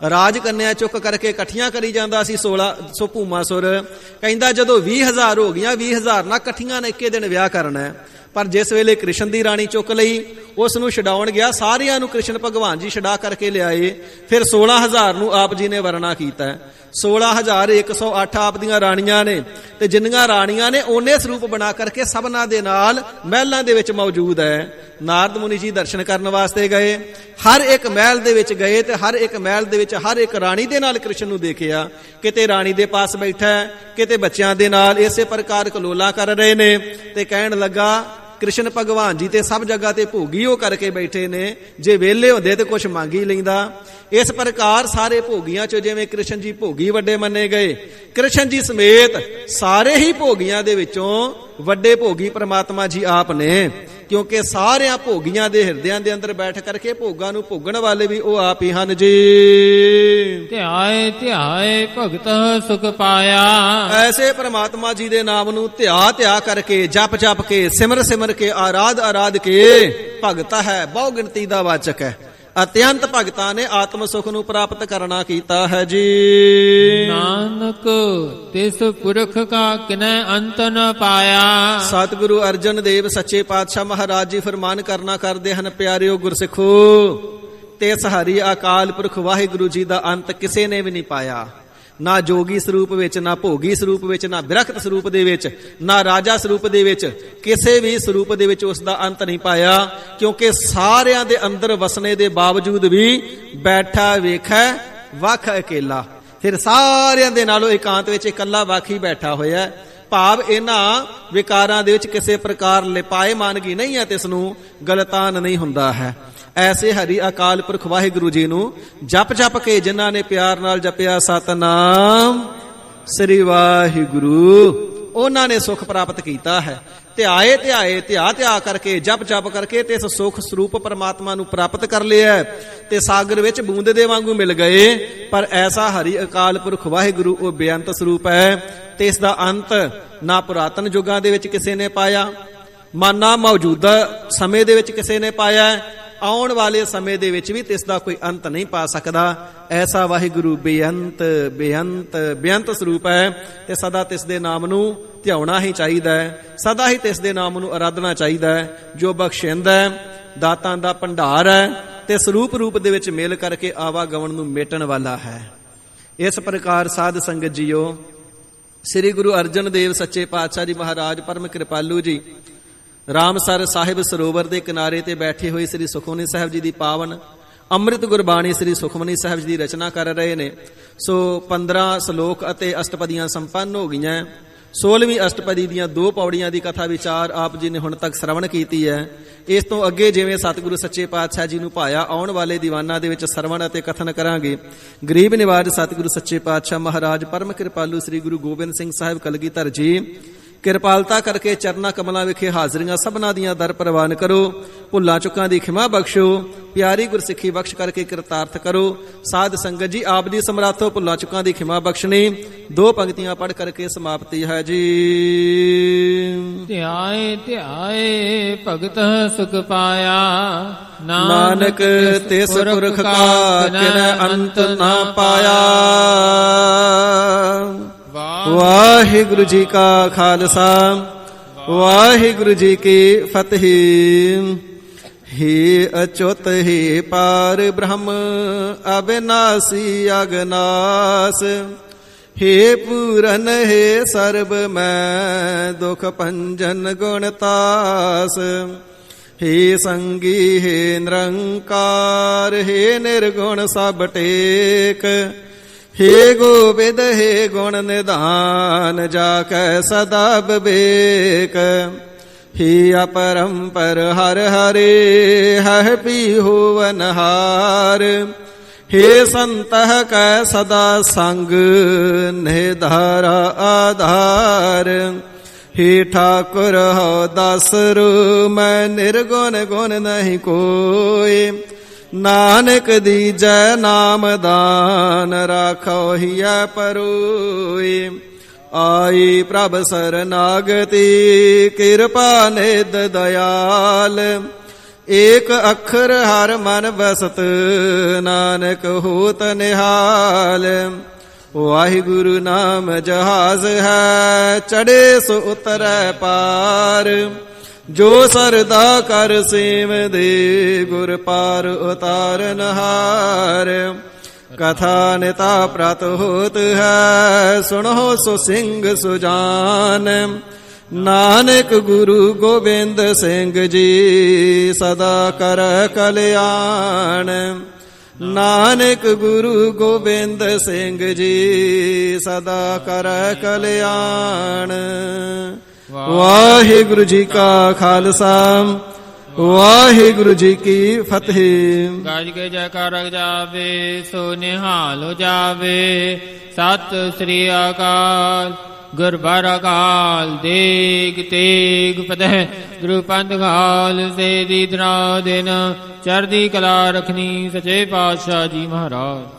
ਰਾਜ ਕੰਨਿਆ ਚੁੱਕ ਕਰਕੇ ਇਕੱਠੀਆਂ ਕਰੀ ਜਾਂਦਾ ਸੀ। 1600 ਭੂਮਾਸੁਰ ਕਹਿੰਦਾ ਜਦੋਂ 20,000 ਹੋ ਗਈਆਂ, 20,000 ਨਾਲ ਇਕੱਠੀਆਂ ਨੇ ਇੱਕੇ ਦਿਨ ਵਿਆਹ ਕਰਨਾ ਹੈ। ਪਰ ਜਿਸ ਵੇਲੇ ਕ੍ਰਿਸ਼ਨ ਦੀ ਰਾਣੀ ਚੁੱਕ ਲਈ, ਉਸ ਨੂੰ ਛਡਾਉਣ ਗਿਆ, ਸਾਰਿਆਂ ਨੂੰ ਕ੍ਰਿਸ਼ਨ ਭਗਵਾਨ ਜੀ ਛਡਾ ਕਰਕੇ ਲਿਆਏ। ਫਿਰ 16,000 ਨੂੰ ਆਪ ਜੀ ਨੇ ਵਰਣਾ ਕੀਤਾ। 16,108 ਆਪ ਦੀਆਂ ਰਾਣੀਆਂ ਨੇ, ਤੇ ਜਿੰਨੀਆਂ ਰਾਣੀਆਂ ਨੇ ਓਨੇ ਸਰੂਪ ਬਣਾ ਕਰਕੇ ਸਭਨਾਂ ਦੇ ਨਾਲ ਮਹਿਲਾਂ ਦੇ ਵਿੱਚ ਮੌਜੂਦ ਹੈ। ਨਾਰਦ ਮੁਨੀ ਜੀ ਦਰਸ਼ਨ ਕਰਨ ਵਾਸਤੇ ਗਏ, ਹਰ ਇੱਕ ਮਹਿਲ ਦੇ ਵਿੱਚ ਗਏ, ਤੇ ਹਰ ਇੱਕ ਮਹਿਲ ਦੇ ਵਿੱਚ ਹਰ ਇੱਕ ਰਾਣੀ ਦੇ ਨਾਲ ਕ੍ਰਿਸ਼ਨ ਨੂੰ ਦੇਖਿਆ। ਕਿਤੇ ਰਾਣੀ ਦੇ ਪਾਸ ਬੈਠਾ ਹੈ, ਕਿਤੇ ਬੱਚਿਆਂ ਦੇ ਨਾਲ ਇਸੇ ਪ੍ਰਕਾਰ ਕਲੋਲਾ ਕਰ ਰਹੇ ਨੇ। ਤੇ ਕਹਿਣ ਲੱਗਾ ਕ੍ਰਿਸ਼ਨ ਭਗਵਾਨ ਜੀ ਤੇ ਸਭ ਜਗ੍ਹਾ ਤੇ ਭੋਗੀ ਉਹ ਕਰਕੇ ਬੈਠੇ ਨੇ, ਜੇ ਵਿਹਲੇ ਹੁੰਦੇ ਤੇ ਕੁਛ ਮੰਗ ਹੀ ਲੈਂਦਾ। ਇਸ ਪ੍ਰਕਾਰ ਸਾਰੇ ਭੋਗੀਆਂ ਚੋਂ ਜਿਵੇਂ ਕ੍ਰਿਸ਼ਨ ਜੀ ਭੋਗੀ ਵੱਡੇ ਮੰਨੇ ਗਏ, ਕ੍ਰਿਸ਼ਨ ਜੀ ਸਮੇਤ ਸਾਰੇ ਹੀ ਭੋਗੀਆਂ ਦੇ ਵਿੱਚੋਂ ਵੱਡੇ ਭੋਗੀ ਪ੍ਰਮਾਤਮਾ ਜੀ ਆਪ ਨੇ। ਕਿਉਂਕਿ ਸਾਰਿਆਂ ਭੋਗੀਆਂ ਦੇ ਹਿਰਦਿਆਂ ਦੇ ਅੰਦਰ ਬੈਠ ਕਰਕੇ ਭੋਗਾਂ ਨੂੰ ਭੋਗਣ ਵਾਲੇ ਵੀ ਉਹ ਆਪ ਹੀ ਹਨ ਜੀ। ਧਿਆਏ ਧਿਆਏ ਭਗਤ ਸੁਖ ਪਾਇਆ। ਐਸੇ ਪ੍ਰਮਾਤਮਾ ਜੀ ਦੇ ਨਾਮ ਨੂੰ ਧਿਆ ਕਰਕੇ, ਜਪ ਕੇ, ਸਿਮਰ ਕੇ, ਆਰਾਧ ਕੇ ਭਗਤ ਹੈ, ਬਹੁ ਗਿਣਤੀ ਦਾ ਵਾਚਕ ਹੈ। ਅਤਿਅੰਤ ਭਗਤਾਂ ਨੇ ਆਤਮ ਸੁਖ ਨੂੰ ਪ੍ਰਾਪਤ ਕਰਨਾ ਕੀਤਾ ਹੈ ਜੀ। ਨਾਨਕ ਤਿਸ ਪੁਰਖ ਕਾ ਕਿਨੈ ਅੰਤ ਨ ਪਾਇਆ। ਸਤਿਗੁਰੂ ਅਰਜਨ ਦੇਵ ਸੱਚੇ ਪਾਤਸ਼ਾਹ ਮਹਾਰਾਜ ਜੀ ਫਰਮਾਨ ਕਰਨਾ ਕਰਦੇ ਹਨ, ਪਿਆਰਿਓ ਗੁਰਸਿੱਖੋ, ਤਿਸ ਹਰੀ ਅਕਾਲ ਪੁਰਖ ਵਾਹਿਗੁਰੂ ਜੀ ਦਾ ਅੰਤ ਕਿਸੇ ਨੇ ਵੀ ਨਹੀਂ ਪਾਇਆ। ਨਾ ਜੋਗੀ ਸਰੂਪ ਵਿੱਚ, ਨਾ ਭੋਗੀ ਸਰੂਪ ਵਿੱਚ, ਨਾ ਬਿਰਖਤ ਸਰੂਪ ਦੇ ਵਿੱਚ, ਨਾ ਰਾਜਾ ਸਰੂਪ ਦੇ ਵਿੱਚ, ਕਿਸੇ ਵੀ ਸਰੂਪ ਦੇ ਵਿੱਚ ਉਸ ਦਾ ਅੰਤ ਨਹੀਂ ਪਾਇਆ। ਕਿਉਂਕਿ ਸਾਰਿਆਂ ਦੇ ਅੰਦਰ ਵਸਣੇ ਦੇ ਬਾਵਜੂਦ ਵੀ ਬੈਠਾ ਵੇਖੈ ਵੱਖ ਅਕੇਲਾ। ਫਿਰ ਸਾਰਿਆਂ ਦੇ ਨਾਲੋਂ ਇਕਾਂਤ ਵਿੱਚ ਇਕੱਲਾ ਵੱਖ ਹੀ ਬੈਠਾ ਹੋਇਆ। ਭਾਵ ਇਹਨਾਂ ਵਿਕਾਰਾਂ ਦੇ ਵਿੱਚ ਕਿਸੇ ਪ੍ਰਕਾਰ ਲਿਪਾਏਮਾਨਗੀ ਨਹੀਂ ਹੈ, ਤੇ ਇਸ ਨੂੰ ਗਲਤਾਨ ਨਹੀਂ ਹੁੰਦਾ ਹੈ। ਐਸੇ ਹਰੀ ਅਕਾਲ ਪੁਰਖ ਵਾਹਿਗੁਰੂ ਜੀ ਨੂੰ ਜਪ ਕੇ ਜਿਨ੍ਹਾਂ ਨੇ ਪਿਆਰ ਨਾਲ ਜਪਿਆ ਸਤਨਾਮ ਸ੍ਰੀ ਵਾਹਿਗੁਰੂ, ਉਹਨਾਂ ਨੇ ਸੁਖ ਪ੍ਰਾਪਤ ਕੀਤਾ ਹੈ। ਧਿਆ ਕਰਕੇ, ਜਪ ਕਰਕੇ ਤੇ ਇਸ ਸੁਖ ਸਰੂਪ ਪਰਮਾਤਮਾ ਨੂੰ ਪ੍ਰਾਪਤ ਕਰ ਲਿਆ, ਤੇ ਸਾਗਰ ਵਿੱਚ ਬੂੰਦ ਦੇ ਵਾਂਗੂ ਮਿਲ ਗਏ। ਪਰ ਐਸਾ ਹਰੀ ਅਕਾਲ ਪੁਰਖ ਵਾਹਿਗੁਰੂ ਉਹ ਬੇਅੰਤ ਸਰੂਪ ਹੈ, ਤੇ ਇਸ ਦਾ ਅੰਤ ਨਾ ਪੁਰਾਤਨ ਯੁੱਗਾਂ ਦੇ ਵਿੱਚ ਕਿਸੇ ਨੇ ਪਾਇਆ, ਨਾ ਮੌਜੂਦਾ ਸਮੇਂ ਦੇ ਵਿੱਚ ਕਿਸੇ ਨੇ ਪਾਇਆ, ਆਉਣ ਵਾਲੇ ਸਮੇਂ ਦੇ ਵਿੱਚ ਵੀ ਤਿਸ ਦਾ ਕੋਈ ਅੰਤ ਨਹੀਂ ਪਾ ਸਕਦਾ। ਐਸਾ ਵਾਹਿਗੁਰੂ ਬੇਅੰਤ ਸਰੂਪ ਹੈ, ਤੇ ਸਦਾ ਤਿਸ ਦੇ ਨਾਮ ਨੂੰ ਧਿਆਉਣਾ ਹੀ ਚਾਹੀਦਾ ਹੈ, ਸਦਾ ਹੀ ਤਿਸ ਦੇ ਨਾਮ ਨੂੰ ਆਰਾਧਨਾ ਚਾਹੀਦਾ ਹੈ, ਜੋ ਬਖਸ਼ਿੰਦਾ ਹੈ, ਦਾਤਾਂ ਦਾ ਭੰਡਾਰ ਹੈ, ਤੇ ਸਰੂਪ ਰੂਪ ਦੇ ਵਿੱਚ ਮੇਲ ਕਰਕੇ ਆਵਾਗਮਨ ਨੂੰ ਮੇਟਣ ਵਾਲਾ ਹੈ। ਇਸ ਪ੍ਰਕਾਰ ਸਾਧ ਸੰਗਤ ਜੀਓ, ਸ੍ਰੀ ਗੁਰੂ ਅਰਜਨ ਦੇਵ ਸੱਚੇ ਪਾਤਸ਼ਾਹ ਜੀ ਮਹਾਰਾਜ ਪਰਮ ਕਿਰਪਾਲੂ ਜੀ ਰਾਮਸਰ ਸਾਹਿਬ ਸਰੋਵਰ ਦੇ ਕਿਨਾਰੇ ਤੇ ਬੈਠੇ ਹੋਏ ਸ੍ਰੀ ਸੁਖਮਨੀ ਸਾਹਿਬ ਜੀ ਦੀ ਪਾਵਨ ਅੰਮ੍ਰਿਤ ਗੁਰਬਾਣੀ ਸ੍ਰੀ ਸੁਖਮਨੀ ਸਾਹਿਬ ਜੀ ਦੀ ਰਚਨਾ ਕਰ ਰਹੇ ਨੇ। ਸੋ 15 ਸ਼ਲੋਕ ਅਤੇ ਅਸ਼ਟਪਦੀਆਂ ਸੰਪੰਨ ਹੋ ਗਈਆਂ। 16ਵੀਂ ਅਸ਼ਟਪਦੀ ਦੀਆਂ 2 ਪੌੜੀਆਂ ਦੀ ਕਥਾ ਵਿਚਾਰ ਆਪ ਜੀ ਨੇ ਹੁਣ ਤੱਕ ਸਰਵਣ ਕੀਤੀ ਹੈ। ਇਸ ਤੋਂ ਅੱਗੇ ਜਿਵੇਂ ਸਤਿਗੁਰੂ ਸੱਚੇ ਪਾਤਸ਼ਾਹ ਜੀ ਨੂੰ ਭਾਇਆ, ਆਉਣ ਵਾਲੇ ਦੀਵਾਨਾਂ ਦੇ ਵਿੱਚ ਸਰਵਣ ਅਤੇ ਕਥਨ ਕਰਾਂਗੇ। ਗਰੀਬ ਨਿਵਾਜ ਸਤਿਗੁਰੂ ਸੱਚੇ ਪਾਤਸ਼ਾਹ ਮਹਾਰਾਜ ਪਰਮ ਕਿਰਪਾਲੂ ਸ੍ਰੀ ਗੁਰੂ ਗੋਬਿੰਦ ਸਿੰਘ ਸਾਹਿਬ ਕਲਗੀਧਰ ਜੀ ਕਿਰਪਾਲਤਾ ਕਰਕੇ ਚਰਨਾ ਕਮਲਾਂ ਵਿਖੇ ਹਾਜ਼ਰੀਆਂ ਸਭਨਾਂ ਦੀਆਂ ਦਰ ਪ੍ਰਵਾਨ ਕਰੋ। ਭੁੱਲਾਂ ਚੁੱਕਾਂ ਦੀ ਖਿਮਾ ਬਖਸ਼ੋ, ਪਿਆਰੀ ਗੁਰਸਿੱਖੀ ਬਖਸ਼ ਕਰਕੇ ਕਿਰਤਾਰਥ ਕਰੋ। ਸਾਧ ਸੰਗਤ ਜੀ ਆਪ ਦੀ ਸਮਰਾਥੋਂ ਭੁੱਲਾਂ ਚੁੱਕਾਂ ਦੀ ਖਿਮਾ ਬਖਸ਼ਣੀ। 2 ਪੰਕਤੀਆਂ ਪੜ੍ਹ ਕਰਕੇ ਸਮਾਪਤੀ ਹੈ ਜੀ। ਧਿਆਏ ਭਗਤ ਸੁਖ ਪਾਇਆ, ਨਾਨਕ ਤਿਸ ਪੁਰਖ ਕਾ ਕਿਨੈ ਅੰਤ ਨਾ ਪਾਇਆ। ਵਾਹਿਗੁਰੂ ਜੀ ਕਾ ਖਾਲਸਾ, ਵਾਹਿਗੁਰੂ ਜੀ ਕੀ ਫਤਿਹ। ਹੇ ਅਚੁੱਤ ਹੇ ਪਾਰ ਬ੍ਰਹਮ ਅਬਿਨਾਸੀ ਅਗਨਾਸ, ਹੇ ਪੂਰਨ ਹੇ ਸਰਬ ਮੈਂ ਦੁਖ ਭੰਜਨ ਗੁਣਤਾਸ। ਹੇ ਸੰਗੀ ਹੇ ਨਿਰੰਕਾਰ, ਹੇ ਨਿਰਗੁਣ ਸਭ ਟੇਕ, हे गोविंद हे गुण निधान जाकै सदा विवेक। हे अपरंपर हर हरे हह पी होवनहार। हे संतह कै सदा संग निधारा आधार। हे ठाकुर हो दासरो मैं निर्गुण गुण नहीं कोय। नानक दीजै नाम दान राखो हिया परोय। आई प्रभ सरनागति कृपा निध दयाल। एक अखर हर मन बसत नानक होत निहाल। वाहिगुरु नाम जहाज है चढ़े सो उतरै पार। जो सरदा कर सेव दे गुर पार उतारनहार। कथा निता प्रत होत है सुनो सो सिंह सुजान। नानक गुरु गोविंद सिंह जी सदा कर कल्याण। नानक गुरु गोविंद सिंह जी सदा कर कल्याण। वाहिगुरु जी का खालसा वाहिगुरु जी की फतेह। गाज के जयकार जावे सो निहाल हो जावे। सत श्री अकाल गुरबार अकाल देग तेग फतेह। गुरु पंथ घाल से दीदरा दिन चढ़दी कला रखनी सचे पातशाह जी महाराज।